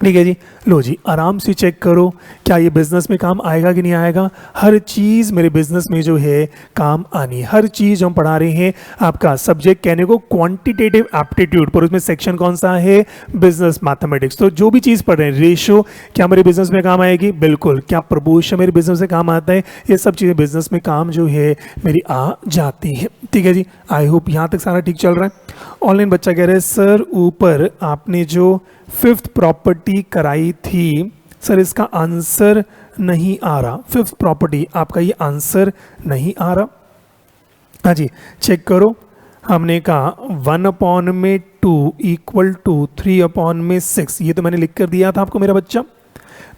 ठीक है जी, लो जी आराम से चेक करो क्या ये बिज़नेस में काम आएगा कि नहीं आएगा। हर चीज़ मेरे बिज़नेस में जो है काम आनी, हर चीज़ हम पढ़ा रहे हैं। आपका सब्जेक्ट कहने को क्वांटिटेटिव एप्टीट्यूड, पर उसमें सेक्शन कौन सा है, बिजनेस मैथमेटिक्स। तो जो भी चीज़ पढ़ रहे हैं, रेशो क्या मेरे बिजनेस में काम आएगी, बिल्कुल। क्या प्रपोर्शन मेरे बिजनेस में काम आता है, ये सब चीज़ें बिजनेस में काम जो है मेरी आ जाती है। ठीक है जी, आई होप यहाँ तक सारा ठीक चल रहा है। ऑनलाइन बच्चा कह रहे हैं सर ऊपर आपने जो 5th प्रॉपर्टी कराई थी सर इसका आंसर नहीं आ रहा, 5th प्रॉपर्टी आपका ये आंसर नहीं आ रहा। हाँ जी चेक करो, हमने कहा 1/2 इक्वल टू 3/6, ये तो मैंने लिख कर दिया था आपको मेरा बच्चा।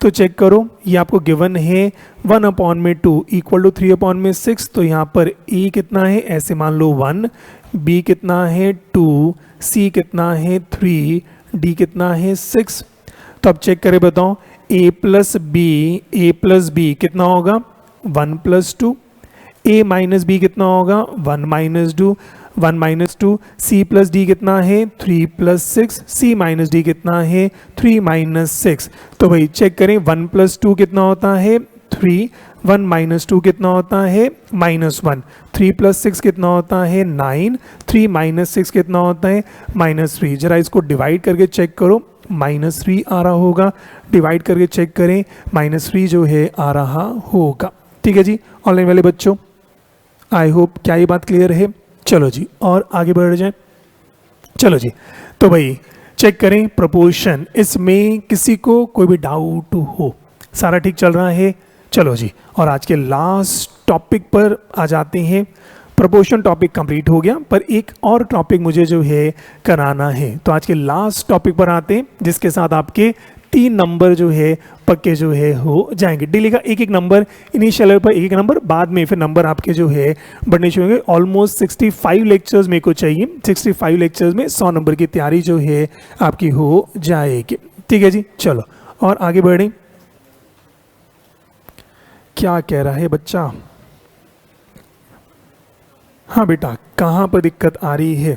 तो चेक करो ये आपको गिवन है 1/2 इक्वल टू 3/6। तो यहाँ पर ए कितना है, ऐसे मान लो 1, बी कितना है 2, सी कितना है 3, डी कितना है 6। तो अब चेक करें, बताओ a प्लस बी कितना होगा 1 + 2, a माइनस बी कितना होगा 1 - 2, c प्लस डी कितना है 3 + 6, c माइनस डी कितना है 3 - 6। तो भाई चेक करें 1 + 2 कितना होता है 3, 1 - 2 कितना होता है -1, 3 + 6 कितना होता है 9, 3 - 6 कितना होता है -3। जरा इसको डिवाइड करके चेक करो, -3 आ रहा होगा, डिवाइड करके चेक करें -3 जो है आ रहा होगा। ठीक है जी ऑनलाइन वाले बच्चों, आई होप क्या ये बात क्लियर है। चलो जी और आगे बढ़ जाए। चलो जी तो भाई चेक करें प्रोपोर्शन, इसमें किसी को कोई भी डाउट हो, सारा ठीक चल रहा है। चलो जी और आज के लास्ट टॉपिक पर आ जाते हैं। प्रोपोर्शन टॉपिक कंप्लीट हो गया, पर एक और टॉपिक मुझे जो है कराना है। तो आज के लास्ट टॉपिक पर आते हैं जिसके साथ आपके 3 नंबर जो है पक्के जो है हो जाएंगे। डेली का एक नंबर, इनिशियल लेवल पर एक नंबर, बाद में फिर नंबर आपके जो है बढ़ने शुरू होंगे। ऑलमोस्ट 65 लेक्चर्स मेरे को चाहिए, 65 लेक्चर्स में 100 नंबर की तैयारी जो है आपकी हो जाएगी। ठीक है जी चलो और आगे बढ़ें। क्या कह रहा है बच्चा, हाँ बेटा कहाँ पर दिक्कत आ रही है,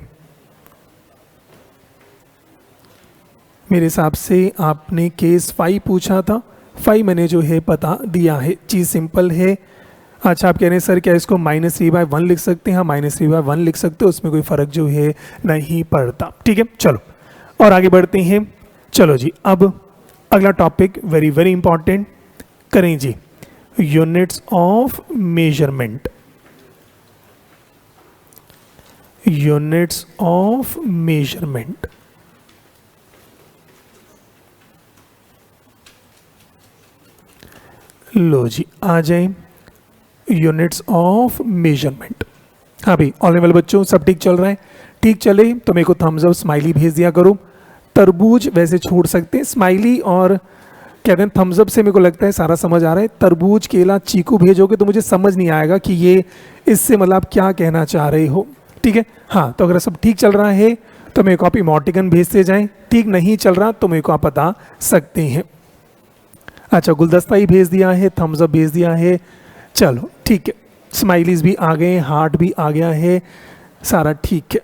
मेरे हिसाब से आपने केस 5 पूछा था, 5 मैंने जो है बता दिया है, चीज़ सिंपल है। अच्छा, आप कह रहे हैं सर क्या इसको -3/1 लिख सकते हैं? हाँ, -3/1 लिख सकते हो, उसमें कोई फ़र्क जो है नहीं पड़ता। ठीक है, चलो और आगे बढ़ते हैं। चलो जी, अब अगला टॉपिक वेरी वेरी इंपॉर्टेंट करें जी, units of measurement. Units of measurement. लो जी, आ जाए यूनिट्स ऑफ मेजरमेंट। हाँ भाई, ऑनलाइन वाले बच्चों सब ठीक चल रहा है? ठीक चले तो मेरे को थम्स अप स्माइली भेज दिया करो। तरबूज वैसे छोड़ सकते हैं, स्माइली और कहते हैं थम्स अप से मेरे को लगता है सारा समझ आ रहा है। तरबूज, केला, चीकू भेजोगे तो मुझे समझ नहीं आएगा कि ये इससे मतलब आप क्या कहना चाह रहे हो। ठीक है, हाँ, तो अगर सब ठीक चल रहा है तो मेरे को आप इमोटिकन भेजते जाएं, ठीक नहीं चल रहा तो मेरे को आप बता सकते हैं। अच्छा, गुलदस्ता ही भेज दिया है, थम्स अप भेज दिया है, चलो ठीक है, स्माइलीज भी आ गए, हार्ट भी आ गया है, सारा ठीक है।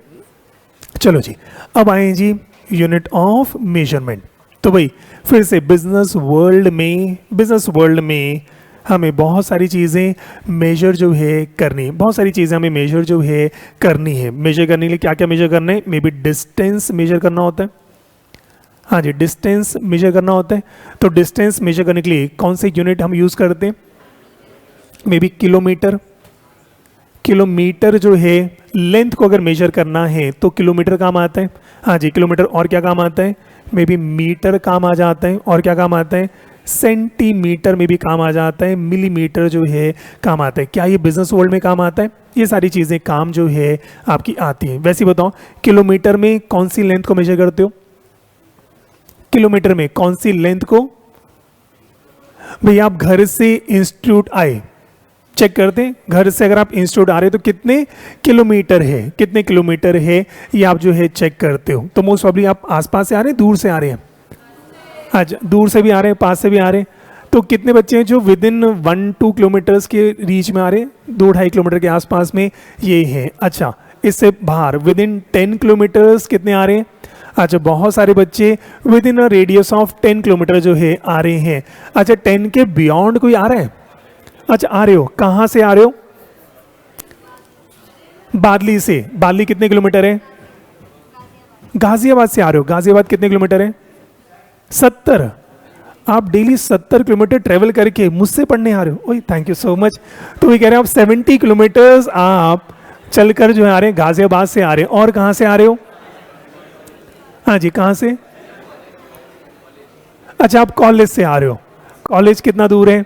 चलो जी, अब आए जी यूनिट ऑफ मेजरमेंट। तो भाई फिर से बिजनेस वर्ल्ड में हमें बहुत सारी चीज़ें मेजर जो है करनी है, बहुत सारी चीज़ें हमें मेजर जो है करनी है। मेजर करने के लिए क्या क्या मेजर करना है? मे बी डिस्टेंस मेजर करना होता है। हाँ जी, डिस्टेंस मेजर करना होता है। तो डिस्टेंस मेजर करने के लिए कौन से यूनिट हम यूज़ करते हैं? May be kilometre. किलोमीटर जो है, लेंथ को अगर मेजर करना है तो किलोमीटर काम आता है। हाँ जी, किलोमीटर। और क्या काम आता है? मे बी मीटर काम आ जाता है। और क्या काम आता है? सेंटीमीटर में भी काम आ जाता है, मिलीमीटर जो है काम आता है। क्या ये बिजनेस वर्ल्ड में काम आता है? ये सारी चीज़ें काम जो है आपकी आती हैं। वैसे बताओ, किलोमीटर में कौन सी लेंथ को मेजर करते हो? किलोमीटर में कौन सी लेंथ को? भैया आप घर से इंस्टीट्यूट आए, चेक करते हैं, घर से अगर आप इंस्टीट्यूट आ रहे हो तो कितने किलोमीटर है, कितने किलोमीटर है ये आप जो है चेक करते हो। तो मोस्ट प्रॉब्ली आप आसपास से आ रहे हैं, दूर से आ रहे हैं? अच्छा, दूर से भी आ रहे हैं, पास से भी आ रहे हैं। तो कितने बच्चे हैं जो विद इन 1-2 किलोमीटर्स के रीच में आ रहे हैं? 2-2.5 किलोमीटर के आसपास में ये है। अच्छा, इससे बाहर विद इन 10 किलोमीटर्स कितने आ रहे हैं? अच्छा, बहुत सारे बच्चे with in a radius of 10 kilometre जो है आ रहे हैं। अच्छा, 10 के बियॉन्ड कोई आ रहा है? अच्छा, आ रहे हो, कहाँ से आ रहे हो? बादली से। बादली कितने किलोमीटर है? गाजियाबाद से आ रहे हो। गाजियाबाद कितने किलोमीटर है? 70। आप डेली 70 किलोमीटर ट्रेवल करके मुझसे पढ़ने आ रहे हो। ओए, थैंक यू सो मच। तो ये कह रहे हैं आप 70 किलोमीटर्स आप चलकर जो है आ रहे हैं, गाजियाबाद से आ रहे हैं। और कहाँ से आ रहे हो? हाँ जी, कहाँ से? अच्छा, आप कॉलेज से आ रहे हो। कॉलेज कितना दूर है?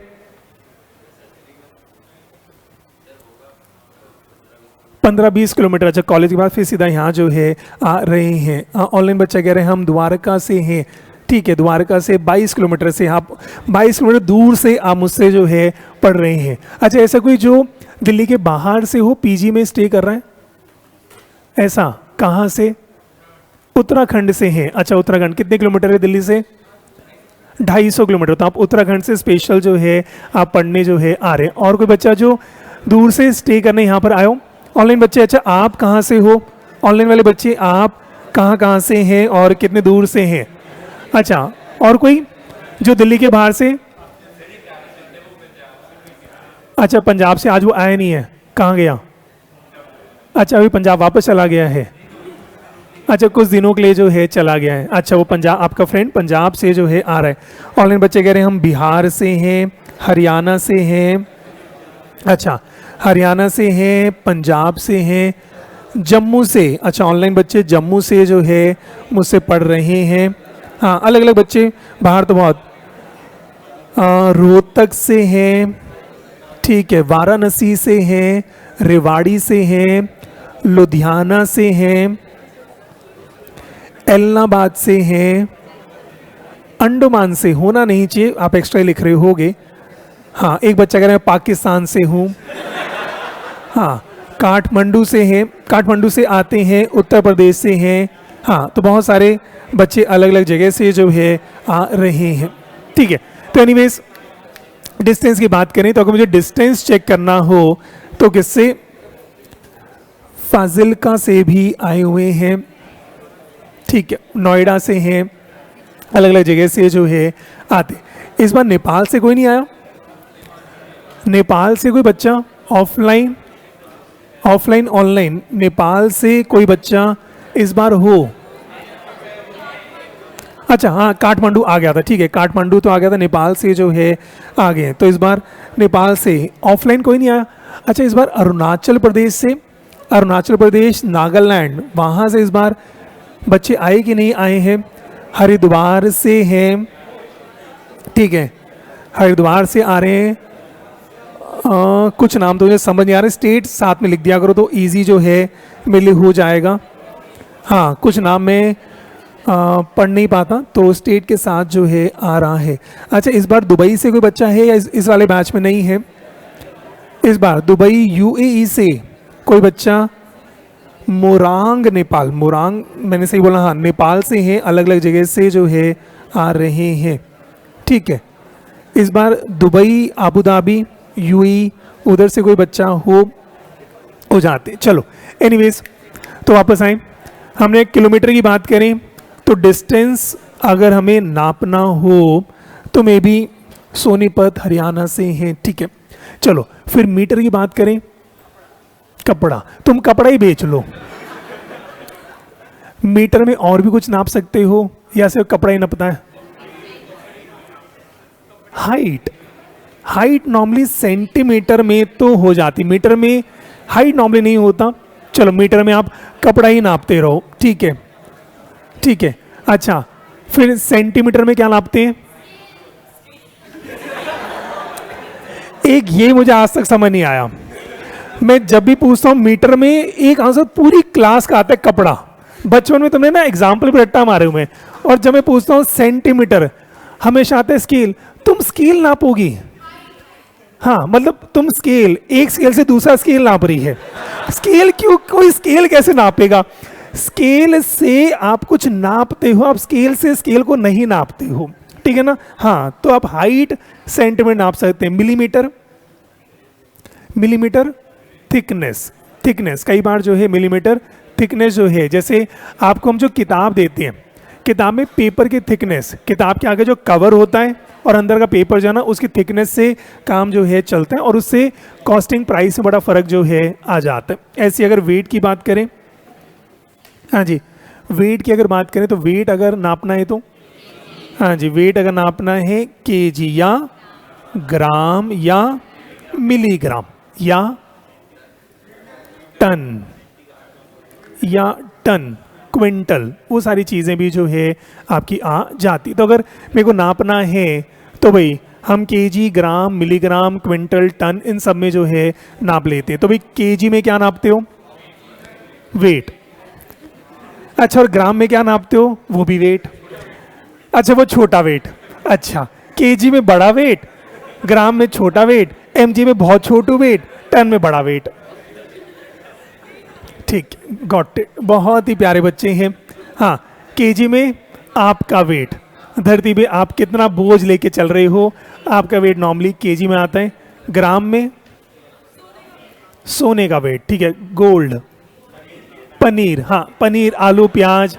15-20 किलोमीटर। अच्छा, कॉलेज के बाद फिर सीधा यहाँ जो है आ रहे हैं। ऑनलाइन बच्चा कह रहे हैं हम द्वारका से हैं। ठीक है, द्वारका से 22 किलोमीटर से, आप 22 किलोमीटर दूर से आप मुझसे जो है पढ़ रहे हैं। अच्छा, ऐसा कोई जो दिल्ली के बाहर से हो, पीजी में स्टे कर रहा है? ऐसा कहाँ से? उत्तराखंड से हैं। अच्छा, उत्तराखंड कितने किलोमीटर है दिल्ली से? 250 किलोमीटर। तो आप उत्तराखंड से स्पेशल जो है आप पढ़ने जो है आ रहे हैं। और कोई बच्चा जो दूर से स्टे करने यहाँ पर आए हो? ऑनलाइन बच्चे, अच्छा आप कहाँ से हो? ऑनलाइन वाले बच्चे आप कहाँ से हैं और कितने दूर से हैं? अच्छा, और कोई जो दिल्ली के बाहर से? अच्छा, पंजाब से। आज वो आया नहीं है, कहाँ गया? अच्छा, अभी पंजाब वापस चला गया है। अच्छा, कुछ दिनों के लिए जो है चला गया है। अच्छा, वो पंजाब, आपका फ्रेंड पंजाब से जो है आ रहा है। ऑनलाइन बच्चे कह रहे हैं हम बिहार से हैं, हरियाणा से हैं। अच्छा, हरियाणा से हैं, पंजाब से हैं, जम्मू से। अच्छा, ऑनलाइन बच्चे जम्मू से जो है मुझसे पढ़ रहे हैं। हाँ, अलग अलग बच्चे बाहर तो बहुत। रोहतक से हैं, ठीक है, वाराणसी से हैं, रेवाड़ी से हैं, लुधियाना से हैं, इलाहाबाद से हैं, अंडमान से। होना नहीं चाहिए, आप एक्स्ट्रा लिख रहे होगे। हाँ, एक बच्चा कह रहा है पाकिस्तान से हूँ। हाँ, काठमांडू से हैं, काठमांडू से आते हैं, उत्तर प्रदेश से हैं। हाँ, तो बहुत सारे बच्चे अलग अलग जगह से जो है आ रहे हैं। ठीक है, तो एनीवेज डिस्टेंस की बात करें तो अगर मुझे डिस्टेंस चेक करना हो तो किससे? फाजिल्का से भी आए हुए हैं। ठीक है, नोएडा से हैं, अलग अलग जगह से जो है आते। इस बार नेपाल से कोई नहीं आया, नेपाल से कोई बच्चा, ऑफलाइन ऑफलाइन ऑनलाइन, नेपाल से कोई बच्चा इस बार हो? अच्छा हाँ, काठमांडू आ गया था, ठीक है, काठमांडू तो आ गया था, नेपाल से जो है आ गए, तो इस बार नेपाल से ऑफलाइन कोई नहीं आया। अच्छा इस बार अरुणाचल प्रदेश से, अरुणाचल प्रदेश, नागालैंड, वहाँ से इस बार बच्चे आए कि नहीं आए हैं? हरिद्वार से हैं, ठीक है, हरिद्वार से आ रहे हैं। कुछ नाम तो मुझे समझ नहीं आ रहे, स्टेट साथ में लिख दिया करो तो इजी जो है मेरे लिए हो जाएगा। हाँ कुछ नाम में पढ़ नहीं पाता तो स्टेट के साथ जो है आ रहा है। अच्छा इस बार दुबई से कोई बच्चा है या इस वाले बैच में नहीं है? इस बार दुबई यूएई से कोई बच्चा, मोरांग नेपाल, मोरांग मैंने सही बोला, हाँ नेपाल से हैं, अलग अलग जगह से जो है आ रहे हैं, ठीक है। इस बार दुबई, अबू धाबी, यूएई उधर से कोई बच्चा हो जाते। चलो एनीवेज, तो वापस आए, हमने किलोमीटर की बात करें तो डिस्टेंस अगर हमें नापना हो तो मे बी सोनीपत हरियाणा से हैं, ठीक है। चलो फिर मीटर की बात करें, कपड़ा, तुम कपड़ा ही बेच लो, मीटर में और भी कुछ नाप सकते हो या सिर्फ कपड़ा ही नापता है? हाइट, हाइट नॉर्मली सेंटीमीटर में तो हो जाती, मीटर में हाइट नॉर्मली नहीं होता। चलो मीटर में आप कपड़ा ही नापते रहो, ठीक है, ठीक है। अच्छा फिर सेंटीमीटर में क्या नापते हैं? एक ये मुझे आज तक समझ नहीं आया, मैं जब भी पूछता हूँ मीटर में एक आंसर पूरी क्लास का आता है कपड़ा। बचपन में तुमने ना एग्जाम्पल पर रट्टा मारे हुए, और जब मैं पूछता हूँ सेंटीमीटर हमेशा आता है स्केल। तुम स्केल नापोगी? हाँ मतलब तुम स्केल, एक स्केल से दूसरा स्केल नाप रही है, स्केल क्यों, कोई स्केल कैसे नापेगा? स्केल से आप कुछ नापते हो, आप स्केल से स्केल को नहीं नापते हो, ठीक है ना। हाँ तो आप हाइट सेंटीमीटर नाप सकते हैं। मिलीमीटर, मिलीमीटर थिकनेस, थिकनेस कई बार जो है मिलीमीटर थिकनेस जो है, जैसे आपको हम जो किताब देते हैं, किताब में पेपर की थिकनेस, किताब के आगे जो कवर होता है और अंदर का पेपर जो है ना, उसकी थिकनेस से काम जो है चलता है, और उससे कॉस्टिंग प्राइस में बड़ा फर्क जो है आ जाता है। ऐसी अगर वेट की बात करें, हाँ जी वेट की अगर बात करें तो वेट अगर नापना है तो, हाँ जी वेट अगर नापना है केजी या ग्राम या मिलीग्राम या टन या टन, क्विंटल, वो सारी चीज़ें भी जो है आपकी आ जाती। तो अगर मेरे को नापना है तो भाई हम केजी, ग्राम, मिलीग्राम, क्विंटल, टन, इन सब में जो है नाप लेते हैं। तो भाई केजी में क्या नापते हो? वेट। अच्छा और ग्राम में क्या नापते हो? वो भी वेट। अच्छा वो छोटा वेट। अच्छा केजी में बड़ा वेट, ग्राम में छोटा वेट, एमजी में बहुत छोटू वेट, टन में बड़ा वेट। ठीक, गॉट इट, बहुत ही प्यारे बच्चे हैं। हाँ केजी में आपका वेट, धरती पे आप कितना बोझ लेके चल रहे हो, आपका वेट नॉर्मली केजी में आता है। ग्राम में सोने का वेट, ठीक है, गोल्ड। पनीर, हाँ पनीर, आलू प्याज,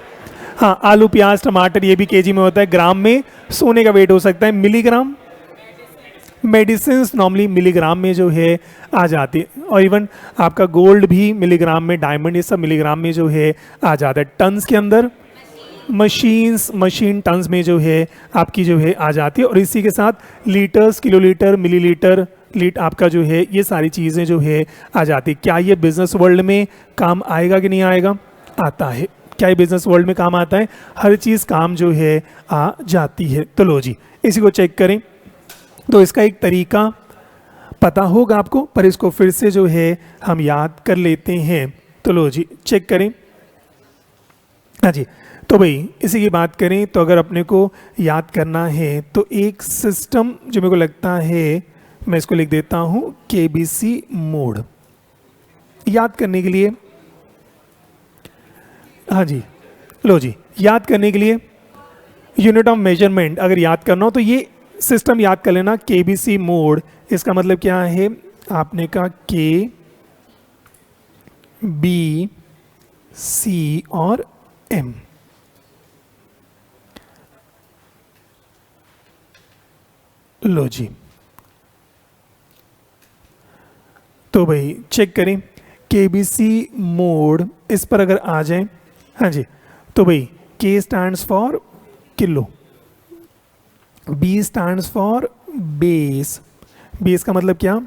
हाँ आलू प्याज टमाटर ये भी केजी में होता है, ग्राम में सोने का वेट हो सकता है। मिलीग्राम, मेडिसिन नॉर्मली मिलीग्राम में जो है आ जाती है, और इवन आपका गोल्ड भी मिलीग्राम में, डायमंड ये सब मिलीग्राम में जो है आ जाता है। टन्स के अंदर मशीन्स, मशीन टन्स में जो है आपकी जो है आ जाती है, और इसी के साथ लीटर्स, किलोलीटर, मिलीलीटर, लीट आपका जो है ये सारी चीज़ें जो है आ जाती है। क्या ये बिजनेस वर्ल्ड में काम आएगा कि नहीं आएगा? आता है। क्या ये बिजनेस वर्ल्ड में काम आता है? हर चीज़ काम जो है आ जाती है। तो लो जी इसी को चेक करें, तो इसका एक तरीका पता होगा आपको, पर इसको फिर से जो है हम याद कर लेते हैं। तो लो जी चेक करें, हाँ जी। तो भाई इसी की बात करें तो अगर अपने को याद करना है तो एक सिस्टम जो मेरे को लगता है, मैं इसको लिख देता हूँ KBC मोड, याद करने के लिए। हाँ जी लो जी, याद करने के लिए यूनिट ऑफ मेजरमेंट अगर याद करना हो तो ये सिस्टम याद कर लेना, KBC मोड। इसका मतलब क्या है? आपने कहा K, B, C और M। लो जी, तो भाई चेक करें केबीसी मोड इस पर अगर आ जाए, हाँ जी, तो भाई के स्टैंड्स फॉर किलो, बी स्टैंड्स फॉर बेस, बेस का मतलब क्या,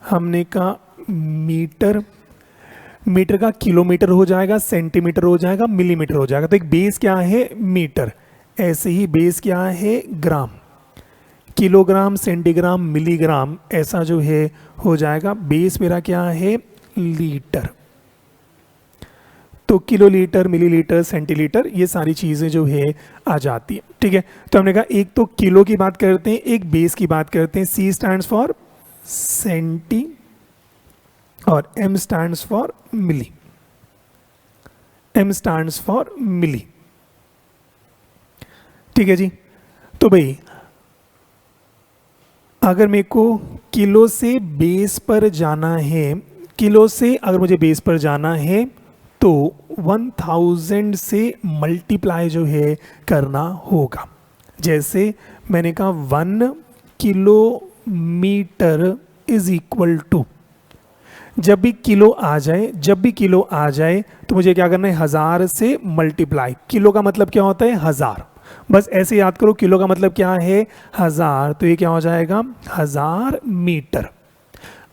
हमने कहा मीटर, मीटर का किलोमीटर हो जाएगा, सेंटीमीटर हो जाएगा, मिलीमीटर हो जाएगा, तो एक बेस क्या है मीटर, ऐसे ही बेस क्या है ग्राम, किलोग्राम, सेंटीग्राम, मिलीग्राम, ऐसा जो है हो जाएगा। बेस मेरा क्या है लीटर, तो किलो लीटर, मिलीलीटर, सेंटीलीटर, ये सारी चीज़ें जो है आ जाती है। ठीक है, तो हमने कहा एक तो किलो की बात करते हैं, एक बेस की बात करते हैं। सी स्टैंड्स फॉर सेंटी और M stands for milli, M stands for milli. ठीक है जी, तो भाई अगर मेरे को किलो से बेस पर जाना है, किलो से अगर मुझे बेस पर जाना है तो 1000 से मल्टीप्लाई जो है करना होगा। जैसे मैंने कहा 1 किलोमीटर इज इक्वल टू, जब भी किलो आ जाए, जब भी किलो आ जाए तो मुझे क्या करना है 1000 से मल्टीप्लाई। किलो का मतलब क्या होता है 1000, बस ऐसे याद करो, किलो का मतलब क्या है 1000, तो ये क्या हो जाएगा 1000 मीटर।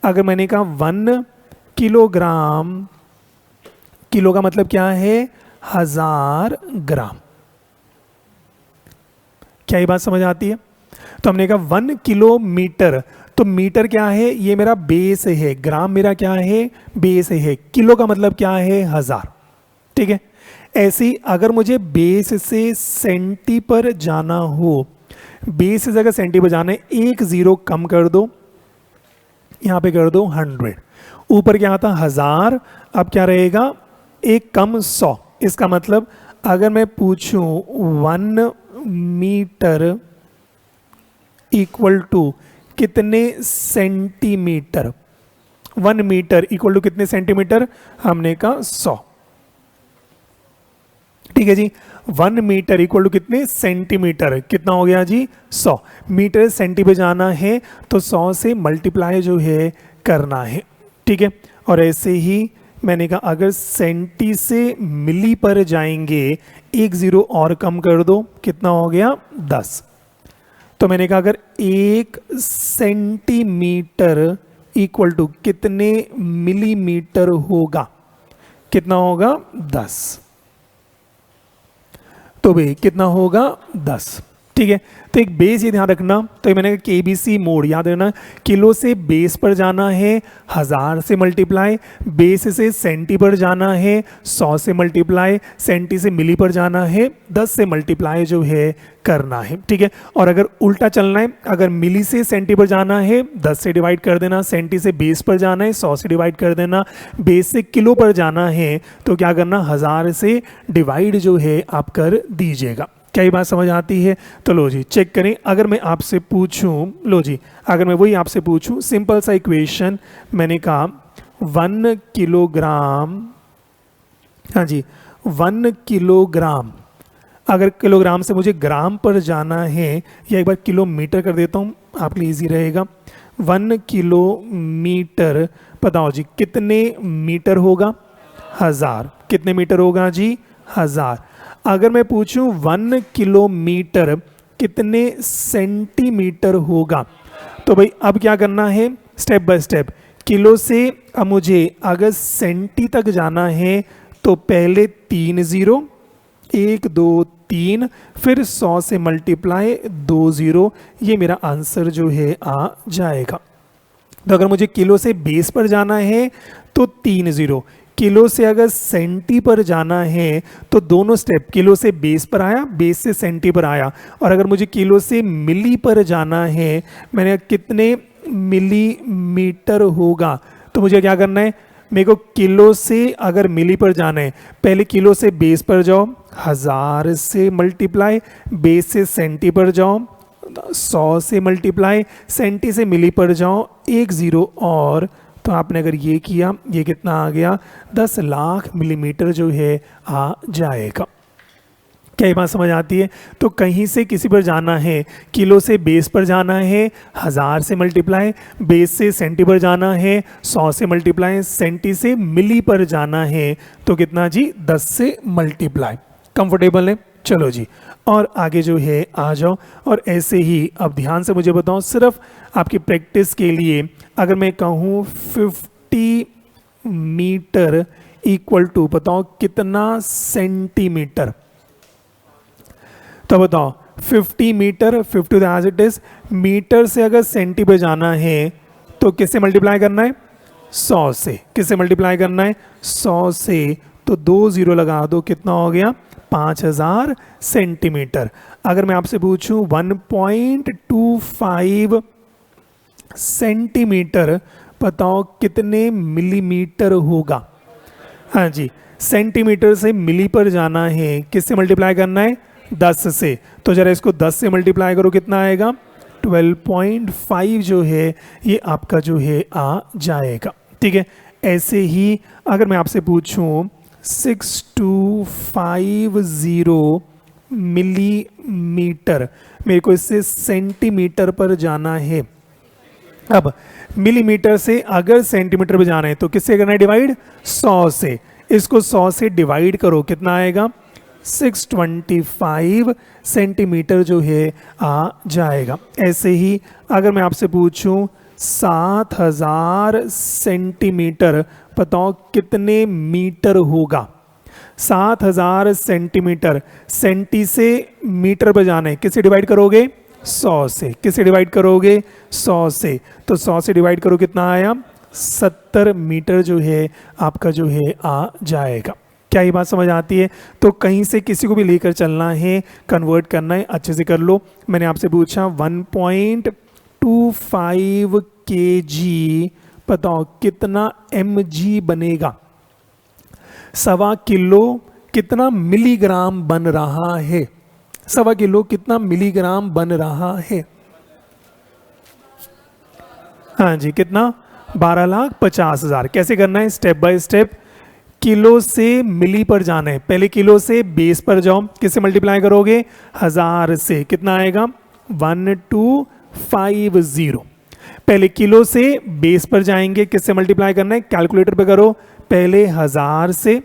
अगर मैंने कहा 1 किलोग्राम, किलो का मतलब क्या है 1000 ग्राम। क्या ये बात समझ आती है? तो हमने कहा 1 किलोमीटर, तो मीटर क्या है, ये मेरा बेस है, ग्राम मेरा क्या है बेस है, किलो का मतलब क्या है 1000। ठीक है, ऐसे ही अगर मुझे बेस से सेंटी पर जाना हो, बेस से अगर सेंटी पर जाना है, एक जीरो कम कर दो, यहाँ पे कर दो 100, ऊपर क्या आता 1000, अब क्या रहेगा एक कम 100। इसका मतलब अगर मैं पूछूं 1 मीटर इक्वल टू कितने सेंटीमीटर, 1 मीटर इक्वल टू कितने सेंटीमीटर, हमने कहा 100। ठीक है जी, 1 मीटर इक्वल टू कितने सेंटीमीटर, कितना हो गया जी 100। मीटर सेंटी पे जाना है तो 100 से मल्टीप्लाई जो है करना है। ठीक है, और ऐसे ही मैंने कहा अगर सेंटी से मिली पर जाएंगे, एक जीरो और कम कर दो, कितना हो गया 10। तो मैंने कहा अगर 1 सेंटीमीटर इक्वल टू कितने मिलीमीटर होगा, कितना होगा 10, तो भाई कितना होगा 10। ठीक है, तो एक बेस ये ध्यान रखना, तो मैंने कहा केबीसी मोड याद रखना, किलो से बेस पर जाना है 1000 से मल्टीप्लाई, बेस से सेंटी पर जाना है 100 से मल्टीप्लाई, सेंटी से मिली पर जाना है 10 से मल्टीप्लाई जो है करना है। ठीक है, और अगर उल्टा चलना है, अगर मिली से सेंटी पर जाना है 10 से डिवाइड कर देना, सेंटी से बेस पर जाना है 100 से डिवाइड कर देना, बेस से किलो पर जाना है तो क्या करना 1000 से डिवाइड जो है आप कर दीजिएगा। क्या ये बात समझ आती है? तो लो जी चेक करें, अगर मैं आपसे पूछूं, लो जी अगर मैं वही आपसे पूछूं सिंपल सा इक्वेशन, मैंने कहा 1 किलोग्राम, हाँ जी 1 किलोग्राम, अगर किलोग्राम से मुझे ग्राम पर जाना है, या एक बार किलोमीटर कर देता हूँ आपके लिए ईजी रहेगा, 1 किलोमीटर, बताओ जी कितने मीटर होगा 1000, कितने मीटर होगा जी 1000। अगर मैं पूछूं 1 किलोमीटर कितने सेंटीमीटर होगा, तो भाई अब क्या करना है स्टेप बाय स्टेप, किलो से अब मुझे अगर सेंटी तक जाना है तो पहले 3 जीरो, 1 2 3, फिर 100 से मल्टीप्लाई 2 जीरो, ये मेरा आंसर जो है आ जाएगा। तो अगर मुझे किलो से बेस पर जाना है तो 3 जीरो, किलो से अगर सेंटी पर जाना है तो दोनों स्टेप, किलो से बेस पर आया, बेस से सेंटी पर आया, और अगर मुझे किलो से मिली पर जाना है, मैंने कितने मिलीमीटर होगा, तो मुझे क्या करना है, मेरे को किलो से अगर मिली पर जाना है, पहले किलो से बेस पर जाओ 1000 से मल्टीप्लाई, बेस से सेंटी पर जाओ 100 से मल्टीप्लाई, सेंटी से मिली पर जाओ 1 जीरो और, तो आपने अगर ये किया, ये कितना आ गया 10 लाख मिलीमीटर जो है आ जाएगा। क्या ये बात समझ आती है? तो कहीं से किसी पर जाना है, किलो से बेस पर जाना है 1000 से मल्टीप्लाई, बेस से सेंटी पर जाना है 100 से मल्टीप्लाई, सेंटी से मिली पर जाना है तो कितना जी 10 से मल्टीप्लाई। कंफर्टेबल है? चलो जी, और आगे जो है आ जाओ। और ऐसे ही अब ध्यान से मुझे बताओ, सिर्फ आपकी प्रैक्टिस के लिए, अगर मैं कहूँ 50 मीटर इक्वल टू बताओ कितना सेंटीमीटर, तो बताओ 50 metre, 50 as it is, metre से अगर सेंटी पे जाना है तो किससे मल्टीप्लाई करना है? 100 से। किससे मल्टीप्लाई करना है? 100 से। तो 2 जीरो लगा दो, कितना हो गया? 5000 सेंटीमीटर। अगर मैं आपसे पूछूं 1.25 सेंटीमीटर, बताओ कितने मिलीमीटर होगा? हाँ जी, सेंटीमीटर से मिली पर जाना है, किससे मल्टीप्लाई करना है? 10 से। तो जरा इसको 10 से मल्टीप्लाई करो, कितना आएगा? 12.5 जो है ये आपका जो है आ जाएगा। ठीक है, ऐसे ही अगर मैं आपसे पूछूं 6250 मिलीमीटर, मेरे को इससे सेंटीमीटर पर जाना है। अब मिलीमीटर से अगर सेंटीमीटर पे जाना है तो किससे करना है डिवाइड? 100 से। इसको 100 से डिवाइड करो, कितना आएगा? 625 सेंटीमीटर जो है आ जाएगा। ऐसे ही अगर मैं आपसे पूछूं 7000 सेंटीमीटर, बताओ कितने मीटर होगा? 7000 सेंटीमीटर, सेंटी से मीटर पर जाना है, किससे डिवाइड करोगे? 100 से। किससे डिवाइड करोगे? 100 से। तो 100 से डिवाइड करो, कितना आया? 70 मीटर जो है आपका जो है आ जाएगा। क्या ये बात समझ आती है? तो कहीं से किसी को भी लेकर चलना है, कन्वर्ट करना है, अच्छे से कर लो। मैंने आपसे पूछा 1.25 kg, बताओ कितना mg बनेगा? 1.25 किलो कितना मिलीग्राम बन रहा है? 1.25 किलो कितना मिलीग्राम बन रहा है? हाँ जी, कितना? 12,50,000। कैसे करना है? Step by step. किलो से मिली पर जाना है, पहले किलो से बेस पर जाओ, किससे मल्टीप्लाई करोगे? 1000 से। कितना आएगा? 1250। पहले किलो से बेस पर जाएंगे, किससे मल्टीप्लाई करना है? कैलकुलेटर पे करो, पहले 1000 से,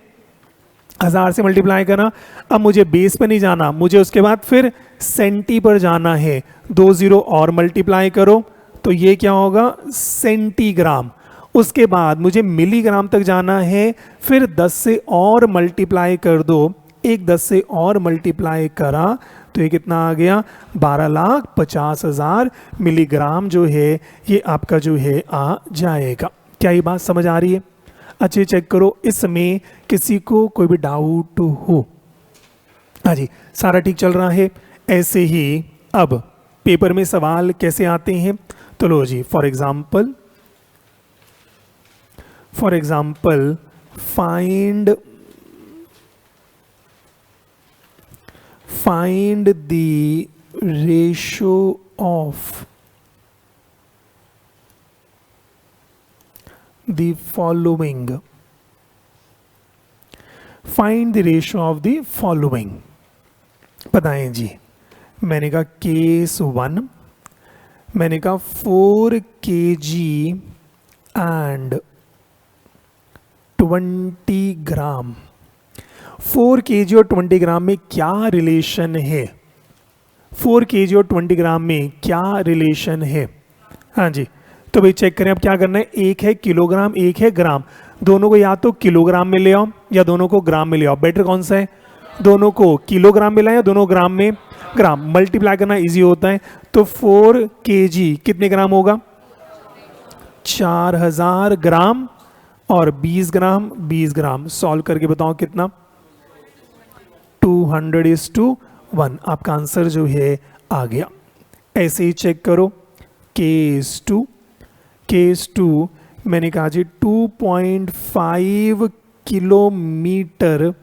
1000 से मल्टीप्लाई करना। अब मुझे बेस पर नहीं जाना, मुझे उसके बाद फिर सेंटी पर जाना है, 2 जीरो और मल्टीप्लाई करो, तो ये क्या होगा? सेंटीग्राम। उसके बाद मुझे मिलीग्राम तक जाना है, फिर 10 से और मल्टीप्लाई कर दो, एक 10 से और मल्टीप्लाई करा तो ये कितना आ गया? 12,50,000 मिलीग्राम जो है ये आपका जो है आ जाएगा। क्या ये बात समझ आ रही है? अच्छे चेक करो, इसमें किसी को कोई भी डाउट हो? हाँ जी, सारा ठीक चल रहा है। ऐसे ही अब पेपर में सवाल कैसे आते हैं, तो लो जी, for example find the ratio of the following. Find the ratio of the following. बताएं जी। मैंने कहा केस 1, मैंने कहा 4 kg एंड 20 ग्राम। 4 kg और 20 ग्राम में क्या रिलेशन है? 4 kg और 20 ग्राम में क्या रिलेशन है? हाँ जी, तो भाई चेक करें। अब क्या करना है? एक है किलोग्राम, एक है ग्राम। दोनों को या तो किलोग्राम में ले आओ या दोनों को ग्राम में ले आओ। बेटर कौन सा है? दोनों को किलोग्राम में लाए या दोनों ग्राम में? ग्राम। मल्टीप्लाई करना इजी होता है। तो 4 kg कितने ग्राम होगा? 4000 ग्राम, और 20 ग्राम 20 ग्राम। सॉल्व करके बताओ कितना? 200:1। आपका आंसर जो है आ गया। ऐसे ही चेक करो केस 2 मैंने कहा जी 2.5 किलोमीटर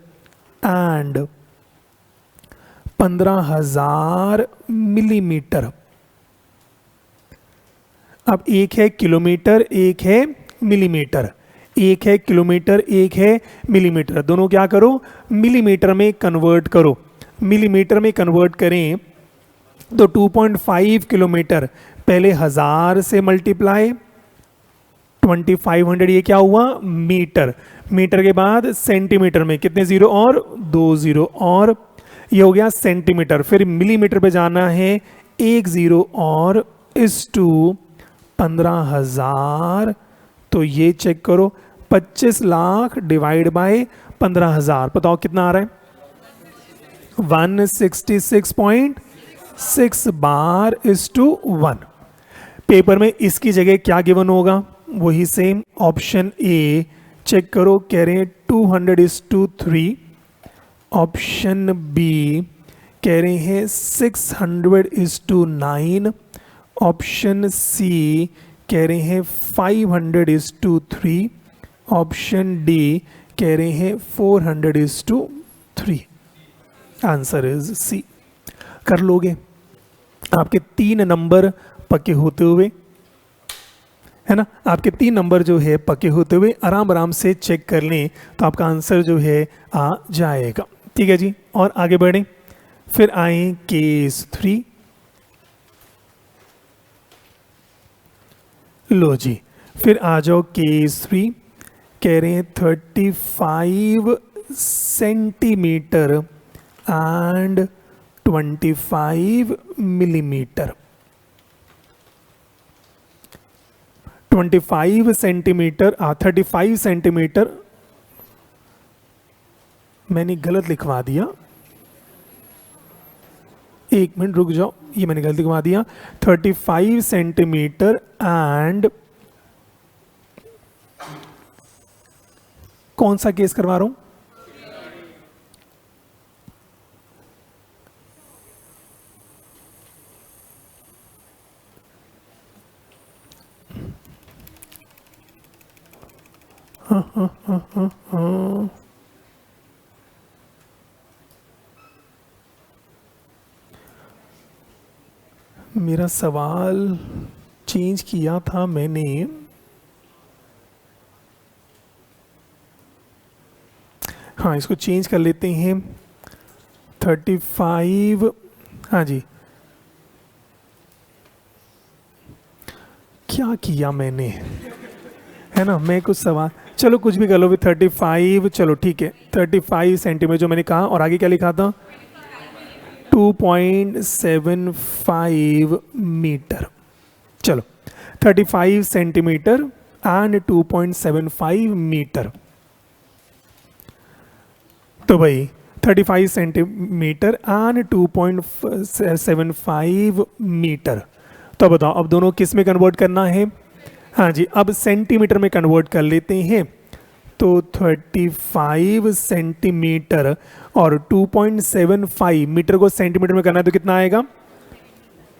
एंड 15,000 मिलीमीटर। अब एक है किलोमीटर, एक है मिलीमीटर। एक है किलोमीटर, एक है मिलीमीटर। दोनों क्या करो? मिलीमीटर में कन्वर्ट करो। मिलीमीटर में कन्वर्ट करें तो 2.5 किलोमीटर पहले 1000 से मल्टीप्लाई 2500, ये क्या हुआ मीटर, मीटर के बाद सेंटीमीटर में कितने जीरो और 2 जीरो और ये हो गया सेंटीमीटर। फिर मिलीमीटर पे जाना है 1 जीरो और इस टू 15,000। तो ये चेक करो 25 लाख डिवाइड बाय 15,000, बताओ कितना आ रहा है 166.6 बार इज टू 1। पेपर में इसकी जगह क्या गिवन होगा, वही सेम ऑप्शन ए चेक करो, कह रहे हैं 200:3। ऑप्शन बी कह रहे हैं 600:9। ऑप्शन सी कह रहे हैं 500:3। ऑप्शन डी कह रहे हैं 400:3। Answer is C. कर लोगे, आपके 3 नंबर पक्के होते हुए, है ना, आपके 3 नंबर जो है पक्के होते हुए आराम आराम से चेक कर लें तो आपका आंसर जो है आ जाएगा। ठीक है जी, और आगे बढ़ें। फिर आए केस 3। लो जी, फिर आ जाओ केस 3। कह रहे हैं 35 centimetre and 25 millimetre. 25 centimetre 35 centimetre मैंने गलत लिखवा दिया, एक मिनट रुक जाओ, ये मैंने गलत लिखवा दिया। 35 सेंटीमीटर एंड कौन सा केस करवा रहा हूं, मेरा सवाल चेंज किया था मैंने, हाँ इसको चेंज कर लेते हैं 35, हाँ जी क्या किया मैंने, है ना, मैं कुछ सवाल, चलो कुछ भी कर लो, 35, चलो ठीक है 35 सेंटीमीटर जो मैंने कहा, और आगे क्या लिखा था 2.75 मीटर। चलो 35 सेंटीमीटर एंड 2.75 मीटर। तो भाई 35 सेंटीमीटर एंड 2.75 मीटर। तो बताओ अब दोनों किस में कन्वर्ट करना है, हाँ जी अब सेंटीमीटर में कन्वर्ट कर लेते हैं। तो 35 सेंटीमीटर और 2.75 मीटर को सेंटीमीटर में करना है तो कितना आएगा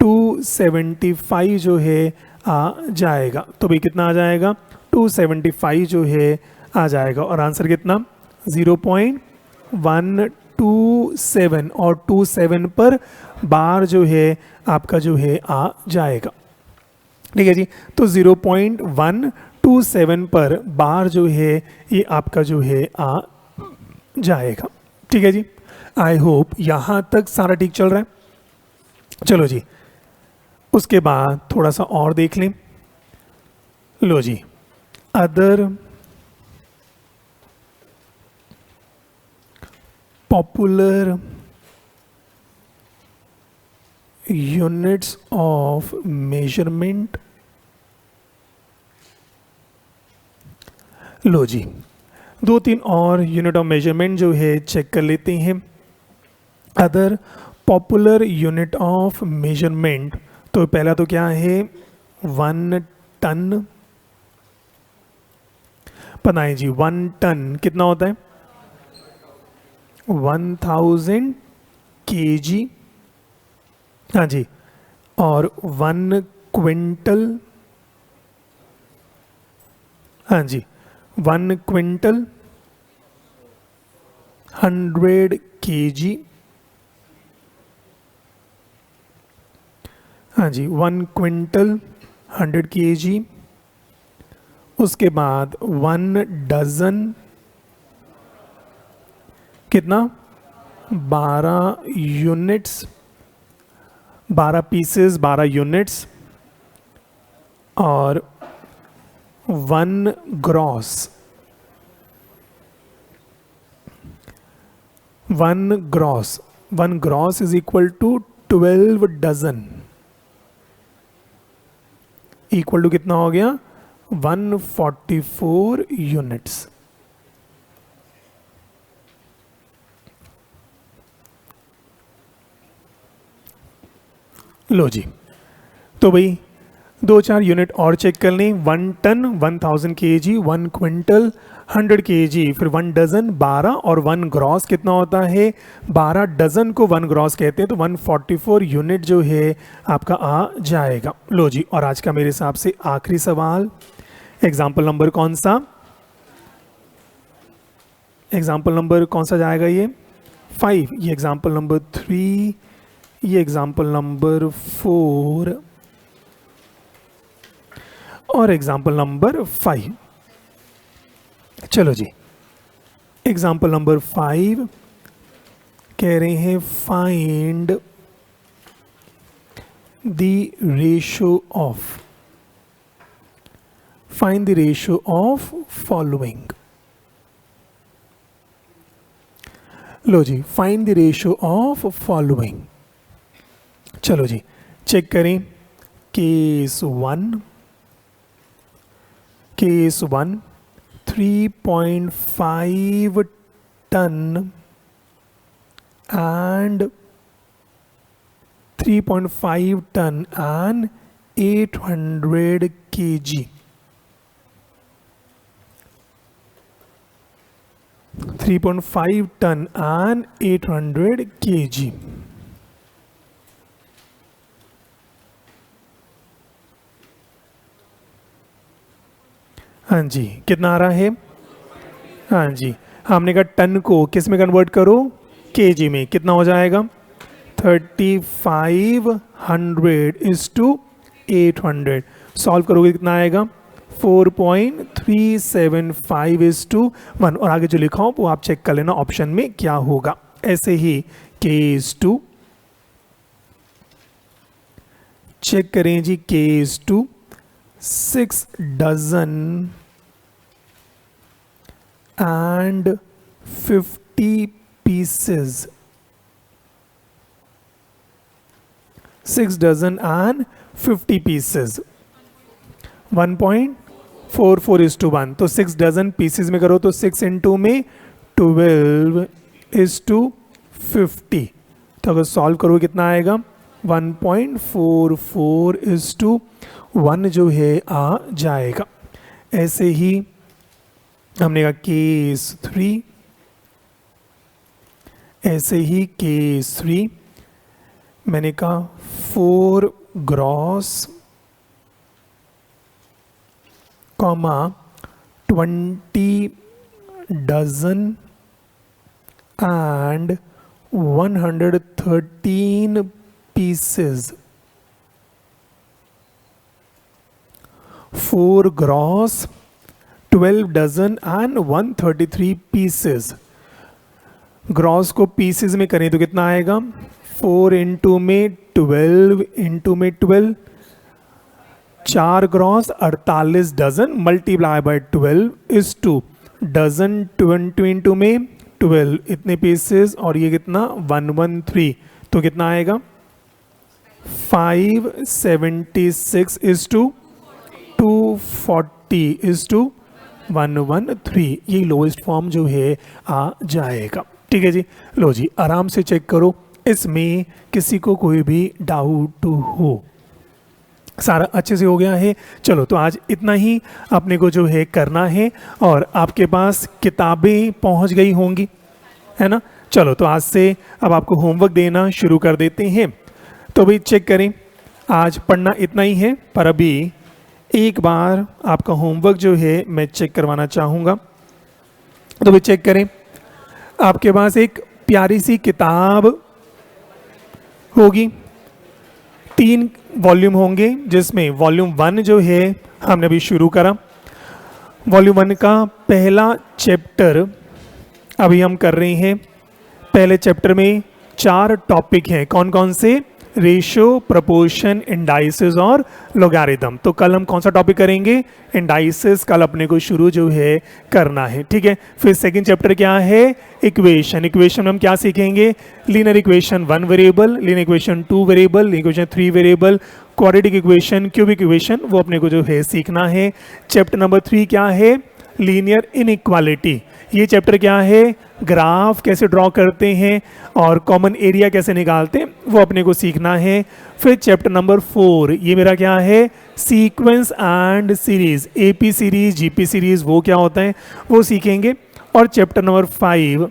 275 जो है आ जाएगा। तो भाई कितना आ जाएगा 275 जो है आ जाएगा, और आंसर कितना 0.127, और 27 पर बार जो है आपका जो है आ जाएगा। ठीक है जी, तो 0.127 पर बार जो है ये आपका जो है आ जाएगा। ठीक है जी, आई होप यहाँ तक सारा ठीक चल रहा है। चलो जी, उसके बाद थोड़ा सा और देख लें। लो जी, other popular units of measurement. लो जी, 2-3 और यूनिट ऑफ मेजरमेंट जो है चेक कर लेते हैं। Other popular unit of measurement, तो पहला तो क्या है 1 टन। पता है जी 1 टन कितना होता है 1000 kg, हाँ जी, और 1 क्विंटल, हाँ जी 1 क्विंटल 100 kg, हाँ जी 1 क्विंटल 100 kg। उसके बाद 1 डजन कितना 12 यूनिट्स, 12 पीसेस, 12 यूनिट्स और 1 gross, 1 gross is equal to 12 dozen, equal to कितना हो गया 144 यूनिट्स। लो जी, तो भाई 2-4 यूनिट और चेक कर लें। 1 टन 1000 kg, 1 क्विंटल 100 kg, फिर 1 डजन 12 और 1 ग्रॉस कितना होता है 12 डजन को 1 ग्रॉस कहते हैं, तो 144 यूनिट जो है आपका आ जाएगा। लो जी, और आज का मेरे हिसाब से आखिरी सवाल, एग्जाम्पल नंबर कौन सा, एग्जाम्पल नंबर कौन सा जाएगा ये 5, ये एग्जाम्पल नंबर 3, ये एग्जाम्पल नंबर 4 और एग्जाम्पल नंबर 5। चलो जी, एग्जाम्पल नंबर 5 कह रहे हैं find the ratio of, find the ratio of following. लो जी, find the ratio of following. चलो जी, चेक करें। Case 1 3.5 ton and 3.5 ton and 800 kg, 3.5 ton and 800 kg। हाँ जी, कितना आ रहा है, हाँ जी, हमने कहा टन को किस में कन्वर्ट करो, केजी में, कितना हो जाएगा 3500 इज टू 800, सॉल्व करोगे कितना आएगा 4.375 इज टू 1, और आगे जो लिखा हो वो आप चेक कर लेना ऑप्शन में क्या होगा। ऐसे ही केस 2 चेक करें जी, case 2 6 dozen and 50 pieces, 6 dozen and 50 pieces, 1.44 is to 1, तो 6 डजन पीसेस में करो तो 6 इंटू में 12 is to 50, तो अगर सॉल्व करो कितना आएगा 1.44 is to 1 जो है आ जाएगा। ऐसे ही हमने कहा केस 3, ऐसे ही केस 3 मैंने कहा 4 gross, 20 dozen and 113 pieces, 4 gross 12 dozen and 133 pieces. Gross को पीसेस में करें तो कितना आएगा 4 इंटू में 12 इंटू में 12, 4 gross 48 dozen multiply by 12 is to dozen 20 into में 12, इतने पीसेस, और ये कितना 113, तो कितना आएगा 576 इज टू 240 इज टू 113, ये लोएस्ट फॉर्म जो है आ जाएगा। ठीक है जी, लो जी आराम से चेक करो, इसमें किसी को कोई भी डाउट हो, सारा अच्छे से हो गया है। चलो तो आज इतना ही अपने को जो है करना है, और आपके पास किताबें पहुंच गई होंगी, है ना। चलो तो आज से अब आपको होमवर्क देना शुरू कर देते हैं। तो भाई चेक करें, आज पढ़ना इतना ही है, पर अभी एक बार आपका होमवर्क जो है मैं चेक करवाना चाहूँगा। तो भाई चेक करें, आपके पास एक प्यारी सी किताब होगी, 3 वॉल्यूम होंगे, जिसमें वॉल्यूम 1 जो है हमने अभी शुरू करा। वॉल्यूम 1 का पहला चैप्टर अभी हम कर रहे हैं, पहले चैप्टर में 4 टॉपिक हैं, कौन कौन से? रेशियो, प्रोपोर्शन, इंडाइसेस और लोगारिथम। तो कल हम कौन सा टॉपिक करेंगे? इंडाइसेस कल अपने को शुरू जो है करना है, ठीक है। फिर सेकंड चैप्टर क्या है? इक्वेशन। इक्वेशन में हम क्या सीखेंगे? Linear equation 1 variable, linear equation 2 variable, linear equation 3 variable, quadratic equation, cubic equation, वो अपने को जो है सीखना है। चैप्टर नंबर 3 क्या है? Linear inequality. ये चैप्टर क्या है? ग्राफ कैसे ड्रॉ करते हैं और कॉमन एरिया कैसे निकालते हैं, वो अपने को सीखना है। फिर चैप्टर नंबर 4, ये मेरा क्या है? Sequence and series, AP series, GP series, वो क्या होता है वो सीखेंगे। और chapter number 5,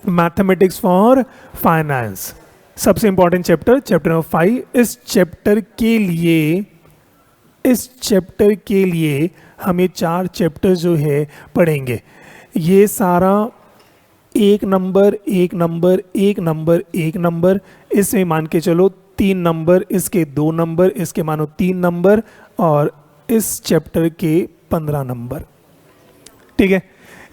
mathematics for finance, सबसे इंपॉर्टेंट चैप्टर, चैप्टर नंबर 5। इस चैप्टर के लिए हमें 4 चैप्टर जो है पढ़ेंगे। ये सारा एक नंबर, इसमें मान के चलो 3 नंबर, इसके 2 नंबर, इसके मानो 3 नंबर, और इस चैप्टर के 15 नंबर, ठीक है।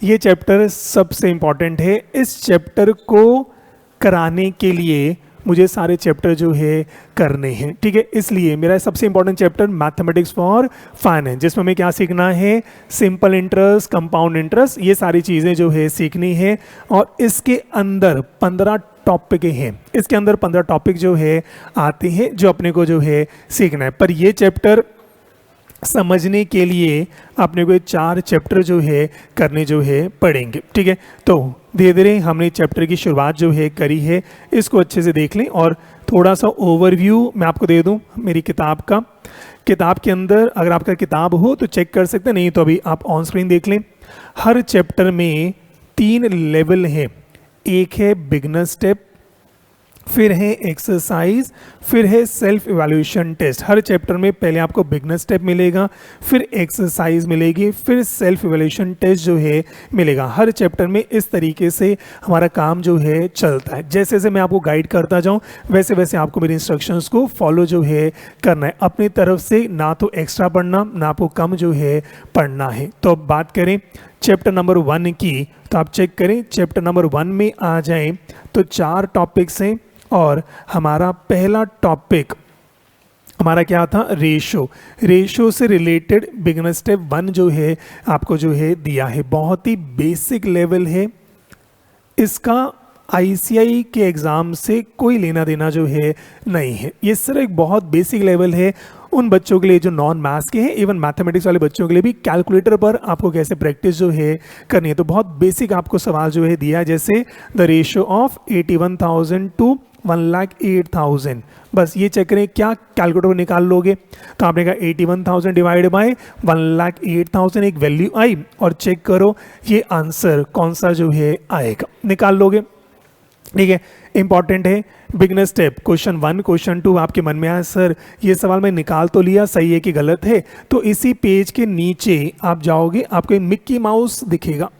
ये चैप्टर सबसे इंपॉर्टेंट है। इस चैप्टर को कराने के लिए मुझे सारे चैप्टर जो है करने हैं, ठीक है। इसलिए मेरा सबसे important chapter mathematics for finance, जिसमें हमें क्या सीखना है? सिंपल इंटरेस्ट, कंपाउंड इंटरेस्ट, ये सारी चीज़ें जो है सीखनी है। और इसके अंदर 15 टॉपिक हैं, इसके अंदर 15 टॉपिक जो है आते हैं जो अपने को जो है सीखना है। पर ये चैप्टर समझने के लिए अपने को 4 चैप्टर जो है करने जो है पढ़ेंगे, ठीक है। तो धीरे धीरे हमने चैप्टर की शुरुआत जो है करी है, इसको अच्छे से देख लें। और थोड़ा सा ओवरव्यू मैं आपको दे दूं मेरी किताब का। किताब के अंदर अगर आपका किताब हो तो चेक कर सकते हैं, नहीं तो अभी आप ऑन स्क्रीन देख लें। हर चैप्टर में 3 लेवल हैं। एक है बिगनर स्टेप, फिर है एक्सरसाइज, फिर है सेल्फ इवैल्यूएशन टेस्ट। हर चैप्टर में पहले आपको बिगनर स्टेप मिलेगा, फिर एक्सरसाइज मिलेगी, फिर सेल्फ इवैल्यूएशन टेस्ट जो है मिलेगा। हर चैप्टर में इस तरीके से हमारा काम जो है चलता है। जैसे जैसे मैं आपको गाइड करता जाऊं वैसे वैसे आपको मेरे इंस्ट्रक्शंस को फॉलो जो है करना है। अपनी तरफ से ना तो एक्स्ट्रा पढ़ना, ना आपको कम जो है पढ़ना है। तो अब बात करें चैप्टर नंबर 1 की, तो आप चेक करें चैप्टर नंबर 1 में आ जाएं तो 4 टॉपिक्स हैं। और हमारा पहला टॉपिक हमारा क्या था? रेशो। रेशो से रिलेटेड बिगिनर स्टेप 1 जो है आपको जो है दिया है। बहुत ही बेसिक लेवल है इसका, आईसीआई के एग्ज़ाम से कोई लेना देना जो है नहीं है। ये सिर्फ एक बहुत बेसिक लेवल है उन बच्चों के लिए जो नॉन मैथ्स के हैं, इवन मैथमेटिक्स वाले बच्चों के लिए भी कैलकुलेटर पर आपको कैसे प्रैक्टिस जो है करनी है। तो बहुत बेसिक आपको सवाल जो है दिया है, जैसे द रेशियो ऑफ 81,000 टू 1,08,000। बस ये चेक करें क्या कैलकुलेटर निकाल लोगे, तो आपने कहा 81,000 डिवाइड बाय 1,08,000 एक वैल्यू आई, और चेक करो ये आंसर कौन सा जो है आएगा, निकाल लोगे, ठीक है। इंपॉर्टेंट है बिगनर स्टेप। क्वेश्चन 1, क्वेश्चन 2 आपके मन में आया सर ये सवाल मैं निकाल तो लिया, सही है कि गलत है? तो इसी पेज के नीचे आप जाओगे, आपको एक मिक्की माउस दिखेगा,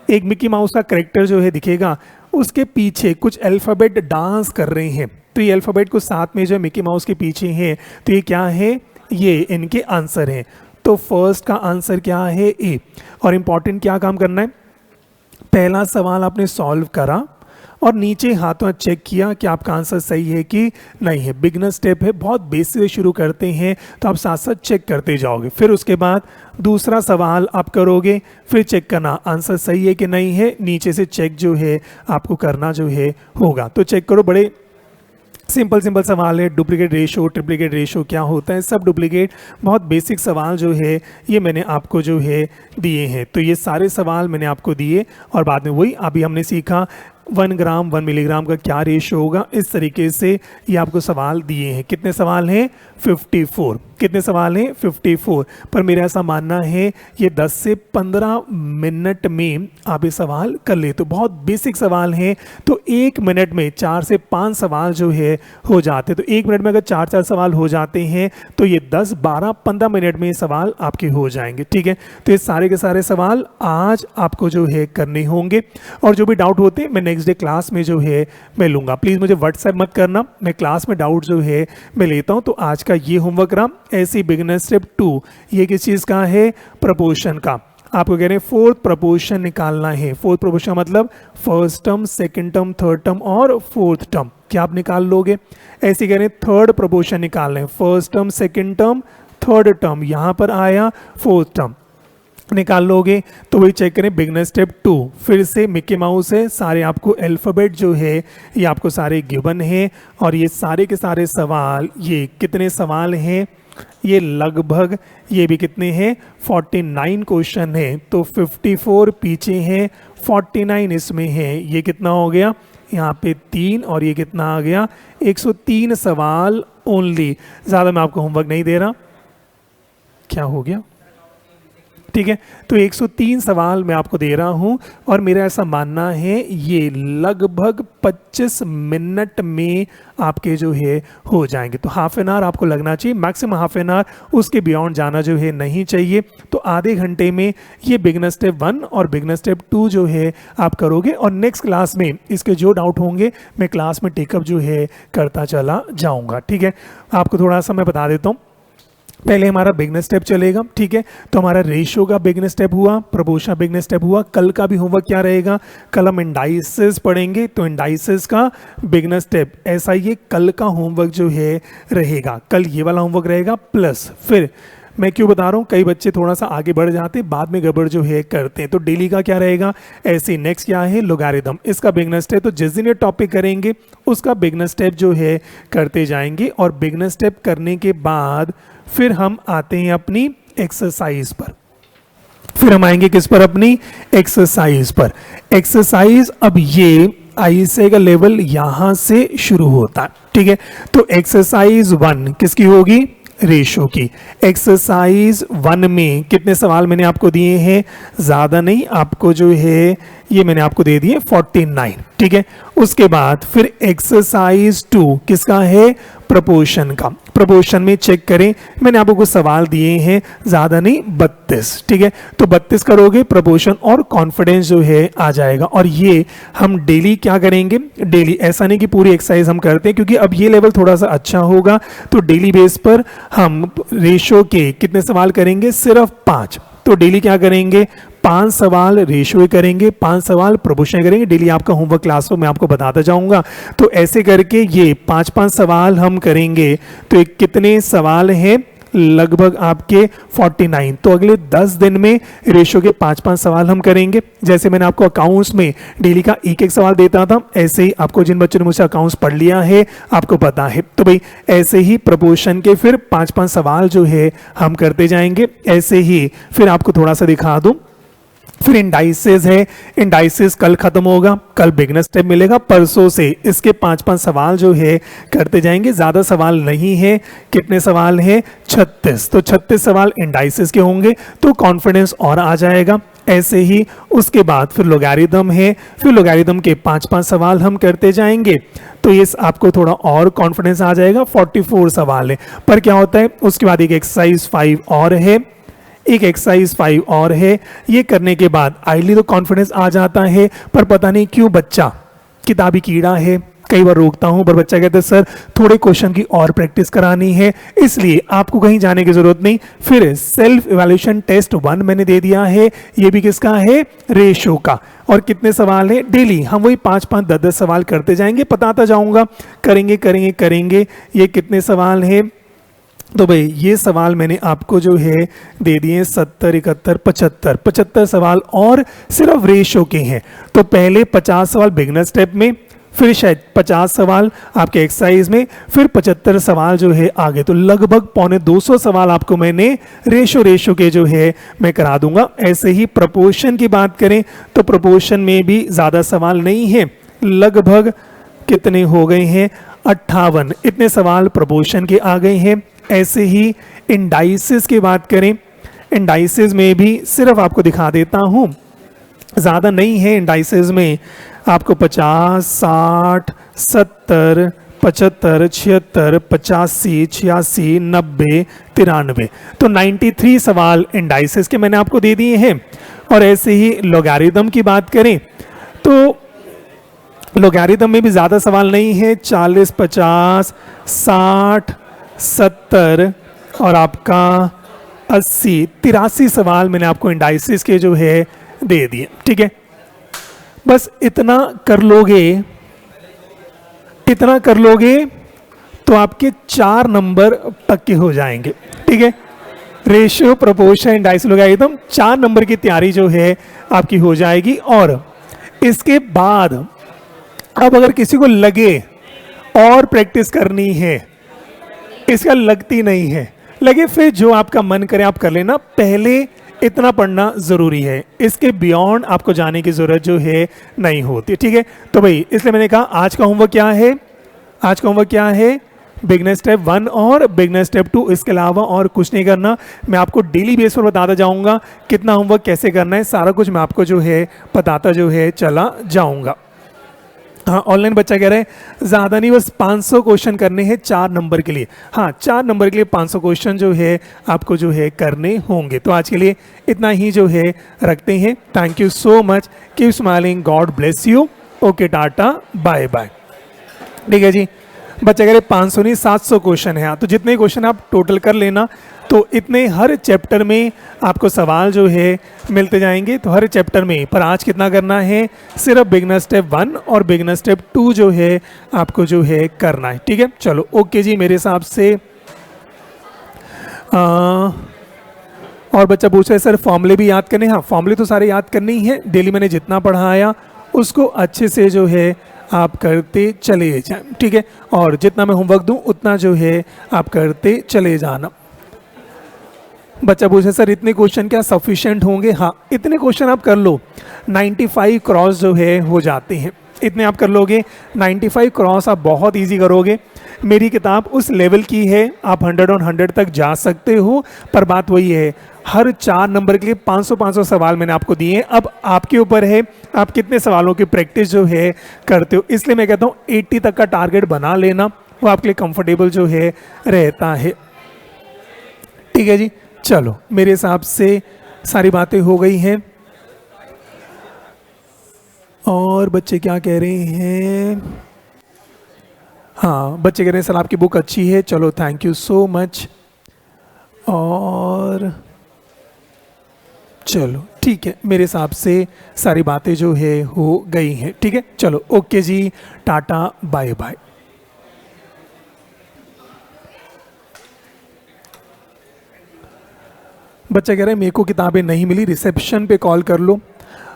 एक मिक्की माउस का कैरेक्टर जो है दिखेगा, उसके पीछे कुछ अल्फ़ाबेट डांस कर रहे हैं। तो ये अल्फ़ाबेट को साथ में जो मिक्की माउस के पीछे हैं, तो ये क्या है? ये इनके आंसर हैं। तो फर्स्ट का आंसर क्या है? ए। और इम्पॉर्टेंट क्या काम करना है? पहला सवाल आपने सॉल्व करा और नीचे हाथों चेक किया कि आपका आंसर सही है कि नहीं है। बिगनर स्टेप है, बहुत बेसिक से शुरू करते हैं, तो आप साथ साथ चेक करते जाओगे। फिर उसके बाद दूसरा सवाल आप करोगे, फिर चेक करना आंसर सही है कि नहीं है, नीचे से चेक जो है आपको करना जो है होगा। तो चेक करो, बड़े सिंपल सवाल है। डुप्लीकेट रेशो, ट्रिप्लीकेट रेशो क्या होता है, सब डुप्लीकेट, बहुत बेसिक सवाल जो है ये मैंने आपको जो है दिए हैं। तो ये सारे सवाल मैंने आपको दिए, और बाद में वही अभी हमने सीखा 1 ग्राम 1 मिलीग्राम का क्या रेशो होगा, इस तरीके से ये आपको सवाल दिए हैं। कितने सवाल हैं? 54। कितने सवाल हैं? 54। पर मेरा ऐसा मानना है ये 10 से 15 मिनट में आप ये सवाल कर ले, तो बहुत बेसिक सवाल हैं। तो 1 मिनट में 4 से 5 सवाल जो है हो जाते, तो 1 मिनट में अगर 4 सवाल हो जाते हैं तो ये 10, 12, 15 मिनट में ये सवाल आपके हो जाएंगे, ठीक है। तो ये सारे के सारे सवाल आज आपको जो है करने होंगे, और जो भी डाउट होते हैं मैं नेक्स्ट डे क्लास में जो है मैं लूँगा। प्लीज़ मुझे व्हाट्सएप मत करना, मैं क्लास में डाउट जो है मैं लेता हूँ। तो आज का ये होमवर्क रहा। ऐसी बिगिनर स्टेप 2 ये किस चीज़ का है? प्रोपोर्शन का। आपको कह रहे हैं फोर्थ प्रपोर्शन निकालना है। फोर्थ प्रपोर्शन मतलब first term, second term, third term और फोर्थ टर्म, क्या आप निकाल लोगे? ऐसे कह रहे हैं थर्ड प्रपोर्शन निकालना है, first term, second term, third term, यहाँ पर आया फोर्थ टर्म, निकाल लोगे। तो वही चेक करें, बिगनर स्टेप 2, फिर से मिक्की माउस है, सारे आपको अल्फ़ाबेट जो है ये आपको सारे गिवन है, और ये सारे के सारे सवाल, ये कितने सवाल हैं? ये लगभग ये भी कितने हैं? 49 क्वेश्चन है। तो 54 पीछे हैं, 49 इसमें है, ये कितना हो गया? यहाँ पे 3, और ये कितना आ गया? 103 सवाल ओनली। ज़्यादा मैं आपको होमवर्क नहीं दे रहा। क्या हो गया? ठीक है, तो 103 सवाल मैं आपको दे रहा हूं, और मेरा ऐसा मानना है ये लगभग 25 मिनट में आपके जो है हो जाएंगे। तो हाफ एन आवर आपको लगना चाहिए, मैक्सिमम हाफ एन आवर, उसके बियॉन्ड जाना जो है नहीं चाहिए। तो आधे घंटे में ये बिगनर स्टेप 1 और बिगनर स्टेप 2 जो है आप करोगे, और नेक्स्ट क्लास में इसके जो डाउट होंगे मैं क्लास में टेकअप जो है करता चला जाऊँगा। ठीक है, आपको थोड़ा सा मैं बता देता हूँ। पहले हमारा बिगनर स्टेप चलेगा, ठीक है, तो हमारा रेशियो का बिगनर स्टेप हुआ, प्रपोर्शन बिगनर स्टेप हुआ। कल का भी होमवर्क क्या रहेगा? कल हम इंडाइसेस पढ़ेंगे, तो इंडाइसेस का बिगनर स्टेप, ऐसा ये कल का होमवर्क जो है रहेगा। कल ये वाला होमवर्क रहेगा, प्लस फिर मैं क्यों बता रहा हूँ, कई बच्चे थोड़ा सा आगे बढ़ जाते हैं, बाद में गड़बड़ जो है करते हैं। तो डेली का क्या रहेगा? ऐसे नेक्स्ट क्या है? लोगारिथम, इसका बिगनर स्टेप, तो जिस दिन ये टॉपिक करेंगे उसका बिगनर स्टेप जो है करते जाएंगे। और बिगनर स्टेप करने के बाद फिर हम आते हैं अपनी एक्सरसाइज पर। फिर हम आएंगे किस पर? अपनी एक्सरसाइज पर। एक्सरसाइज, अब ये आईएसए का लेवल यहां से शुरू होता है, ठीक है। तो एक्सरसाइज 1 किसकी होगी? रेशो की। एक्सरसाइज 1 में कितने सवाल मैंने आपको दिए हैं? ज़्यादा नहीं, आपको जो है ये मैंने आपको दे दिए 49, ठीक है। उसके बाद फिर एक्सरसाइज 2 किसका है? प्रपोर्शन का। प्रपोर्शन में चेक करें, मैंने आपको कुछ सवाल दिए हैं, ज़्यादा नहीं, 32, ठीक है। तो 32 करोगे, प्रपोर्शन और कॉन्फिडेंस जो है आ जाएगा। और ये हम डेली क्या करेंगे? डेली, ऐसा नहीं कि पूरी एक्सरसाइज हम करते हैं, क्योंकि अब ये लेवल थोड़ा सा अच्छा होगा, तो डेली बेस पर हम रेशो के कितने सवाल करेंगे? सिर्फ 5। तो डेली क्या करेंगे? 5 सवाल रेशियो करेंगे, 5 सवाल प्रपोर्शन करेंगे। डेली आपका होमवर्क क्लास में मैं आपको बताता जाऊंगा। तो ऐसे करके ये 5-5 सवाल हम करेंगे। तो एक कितने सवाल हैं? लगभग आपके 49। तो अगले 10 दिन में रेशियो के 5-5 सवाल हम करेंगे। जैसे मैंने आपको अकाउंट्स में डेली का एक सवाल देता था, ऐसे ही आपको जिन बच्चों ने मुझसे अकाउंट्स पढ़ लिया है आपको पता है। तो भाई ऐसे ही प्रपोर्शन के फिर 5-5 सवाल जो है हम करते जाएंगे। ऐसे ही फिर आपको थोड़ा सा दिखा दूं, फिर इंडाइसेस है, इंडाइसेस कल खत्म होगा, कल बिगनर स्टेप मिलेगा, परसों से इसके 5-5 सवाल जो है करते जाएंगे। ज़्यादा सवाल नहीं है, कितने सवाल हैं? 36। तो 36 सवाल इंडाइसेस के होंगे, तो कॉन्फिडेंस और आ जाएगा। ऐसे ही उसके बाद फिर लोगारिथम है, फिर लोगारिथम के 5-5 सवाल हम करते जाएंगे, तो ये आपको थोड़ा और कॉन्फिडेंस आ जाएगा। 44 सवाल है, पर क्या होता है उसके बाद एक एक्सरसाइज 5 और है, एक एक्सरसाइज 5 और है। ये करने के बाद आइडली तो कॉन्फिडेंस आ जाता है, पर पता नहीं क्यों बच्चा किताबी कीड़ा है, कई बार रोकता हूं, पर बच्चा कहता है सर थोड़े क्वेश्चन की और प्रैक्टिस करानी है, इसलिए आपको कहीं जाने की जरूरत नहीं। फिर सेल्फ इवैल्यूएशन टेस्ट 1 मैंने दे दिया है, ये भी किसका है? रेशो का। और कितने सवाल है? डेली हम वही 5-5, 10-10 सवाल करते जाएंगे, बताता जाऊंगा, करेंगे करेंगे करेंगे। ये कितने सवाल है? तो भाई ये सवाल मैंने आपको जो है दे दिए 70, 71, 75 सवाल, और सिर्फ रेशो के हैं। तो पहले 50 सवाल बिगनर स्टेप में, फिर शायद 50 सवाल आपके एक्सरसाइज में, फिर 75 सवाल जो है आगे। तो लगभग 250 सवाल आपको मैंने रेशो के जो है मैं करा दूंगा। ऐसे ही प्रपोर्शन की बात करें तो प्रपोर्शन में भी ज़्यादा सवाल नहीं है, लगभग कितने हो गए हैं? 58। इतने सवाल प्रपोर्शन के आ गए हैं। ऐसे ही इंडाइसेस की बात करें, इंडाइसेस में भी सिर्फ आपको दिखा देता हूं, ज़्यादा नहीं है इंडाइसेस में, आपको 50, 60, 70, 75, 76, 85, 86, 90, 93, तो 93 सवाल इंडाइसेस के मैंने आपको दे दिए हैं। और ऐसे ही लोगारिथम की बात करें तो लोगारिथम में भी ज़्यादा सवाल नहीं है, 40, 50, 60, 70 और आपका 80 83 सवाल मैंने आपको इंडाइसिस के जो है दे दिए, ठीक है। बस इतना कर लोगे, इतना कर लोगे तो आपके 4 नंबर पक्के हो जाएंगे, ठीक है। रेशियो प्रोपोर्शन इंडाइसिस हो गया एकदम, 4 नंबर की तैयारी जो है आपकी हो जाएगी। और इसके बाद अब अगर किसी को लगे और प्रैक्टिस करनी है, इसका लगती नहीं है, लगे फिर जो आपका मन करे आप कर लेना, पहले इतना पढ़ना ज़रूरी है, इसके बियॉन्ड आपको जाने की ज़रूरत जो है नहीं होती, ठीक है। तो भाई इसलिए मैंने कहा आज का होमवर्क क्या है, आज का होमवर्क क्या है, बिगनर स्टेप 1 और बिगनर स्टेप 2, इसके अलावा और कुछ नहीं करना। मैं आपको डेली बेस पर बताता जाऊंगा कितना होमवर्क कैसे करना है, सारा कुछ मैं आपको जो है बताता जो है चला जाऊंगा। हाँ, ऑनलाइन बच्चा कह रहे हैं ज़्यादा नहीं, बस 500 क्वेश्चन करने हैं 4 नंबर के लिए। हाँ, 4 नंबर के लिए 500 क्वेश्चन जो है आपको जो है करने होंगे। तो आज के लिए इतना ही जो है रखते हैं। Thank you so much, keep smiling, God bless you, okay tata bye bye. ठीक है जी, बच्चा कह रहे 500 नहीं 700 क्वेश्चन है, तो जितने क्वेश्चन आप टोटल कर लेना, तो इतने हर चैप्टर में आपको सवाल जो है मिलते जाएंगे। तो हर चैप्टर में, पर आज कितना करना है, सिर्फ बिगनर स्टेप 1 और बिगनर स्टेप 2 जो है आपको जो है करना है, ठीक है। चलो ओके जी, मेरे हिसाब से और बच्चा पूछ रहा है सर फॉर्मूले भी याद करने। हाँ, फॉर्मूले तो सारे याद करने ही हैं, डेली मैंने जितना पढ़ाया उसको अच्छे से जो है आप करते चले जाएं, ठीक है। और जितना मैं होमवर्क दूं उतना जो है आप करते चले जाना। बच्चा पूछे सर इतने क्वेश्चन क्या सफिशिएंट होंगे। हाँ, इतने क्वेश्चन आप कर लो, 95 क्रॉस जो है हो जाते हैं, इतने आप कर लोगे, 95 क्रॉस आप बहुत इजी करोगे। मेरी किताब उस लेवल की है, आप 100 ऑन 100 तक जा सकते हो, पर बात वही है हर 4 नंबर के लिए 500-500 सवाल मैंने आपको दिए हैं। अब आपके ऊपर है आप कितने सवालों की प्रैक्टिस जो है करते हो, इसलिए मैं कहता हूँ 80 तक का टारगेट बना लेना, वो आपके लिए कंफर्टेबल जो है रहता है, ठीक है जी। चलो मेरे हिसाब से सारी बातें हो गई हैं। और बच्चे क्या कह रहे हैं, हाँ बच्चे कह रहे हैं सर आपकी बुक अच्छी है, चलो थैंक यू सो मच। और चलो ठीक है, मेरे हिसाब से सारी बातें जो है हो गई हैं, ठीक है। चलो ओके जी, टाटा बाय बाय। बच्चा कह रहे हैं मेरे को किताबें नहीं मिली, रिसेप्शन पे कॉल कर लो।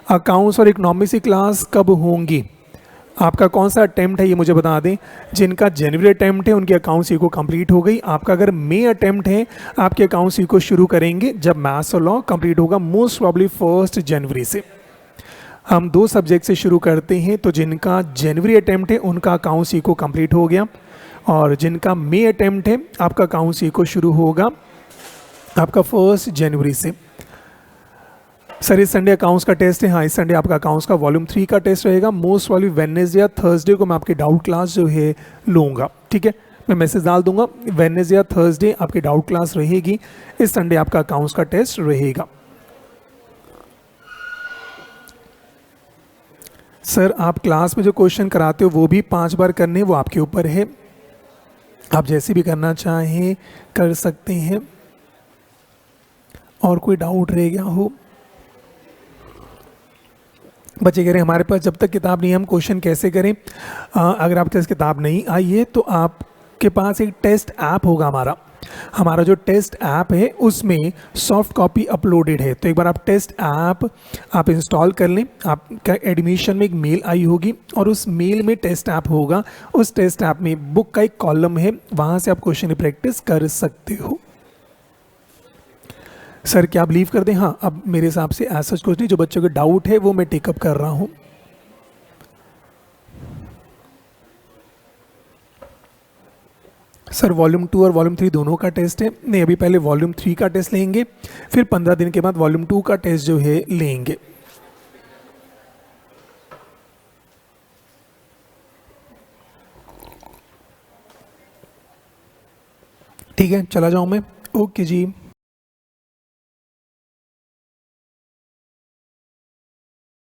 अकाउंट्स और इकोनॉमिक्स की क्लास कब होंगी, आपका कौन सा अटेम्प्ट है ये मुझे बता दें। जिनका जनवरी अटेम्प्ट है उनकी अकाउंट्स को कंप्लीट हो गई। आपका अगर मई अटेम्प्ट है आपके अकाउंट्स को शुरू करेंगे जब मैथ्स और लॉ कंप्लीट होगा, मोस्ट प्रॉब्ली 1 जनवरी से। हम 2 सब्जेक्ट से शुरू करते हैं, तो जिनका जनवरी अटेम्प्ट है उनका अकाउंट्स को कंप्लीट हो गया, और जिनका मई अटेम्प्ट है आपका अकाउंट्स को शुरू होगा आपका 1 जनवरी से। सर इस संडे अकाउंट्स का टेस्ट है। हाँ, इस संडे आपका अकाउंट्स का वॉल्यूम 3 का टेस्ट रहेगा। मोस्ट वाली वेडनेसडे या थर्सडे को मैं आपकी डाउट क्लास जो है लूँगा, ठीक है। मैं मैसेज डाल दूंगा, वेडनेसडे या थर्सडे आपकी डाउट क्लास रहेगी, इस संडे आपका अकाउंट्स का टेस्ट रहेगा। सर आप क्लास में जो क्वेश्चन कराते हो वो भी 5 बार करने, वो आपके ऊपर है, आप जैसे भी करना चाहें कर सकते हैं। और कोई डाउट रह गया हो, बच्चे कह रहे हैं हमारे पास जब तक किताब नहीं है हम क्वेश्चन कैसे करें। अगर आपके पास किताब नहीं आई है तो आपके पास एक टेस्ट ऐप होगा हमारा जो टेस्ट ऐप है उसमें सॉफ्ट कॉपी अपलोडेड है, तो एक बार आप टेस्ट ऐप आप इंस्टॉल कर लें। आपका एडमिशन में एक मेल आई होगी और उस मेल में टेस्ट ऐप होगा, उस टेस्ट ऐप में बुक का एक कॉलम है, वहाँ से आप क्वेश्चन की प्रैक्टिस कर सकते हो। सर क्या आप लीव कर दें। हाँ, अब मेरे हिसाब से ऐसा कुछ नहीं, जो बच्चों के डाउट है वो मैं टेकअप कर रहा हूँ। सर वॉल्यूम 2 और वॉल्यूम 3 दोनों का टेस्ट है। नहीं, अभी पहले वॉल्यूम 3 का टेस्ट लेंगे, फिर 15 दिन के बाद वॉल्यूम 2 का टेस्ट जो है लेंगे। ठीक है, चला जाऊँ मैं। ओके जी।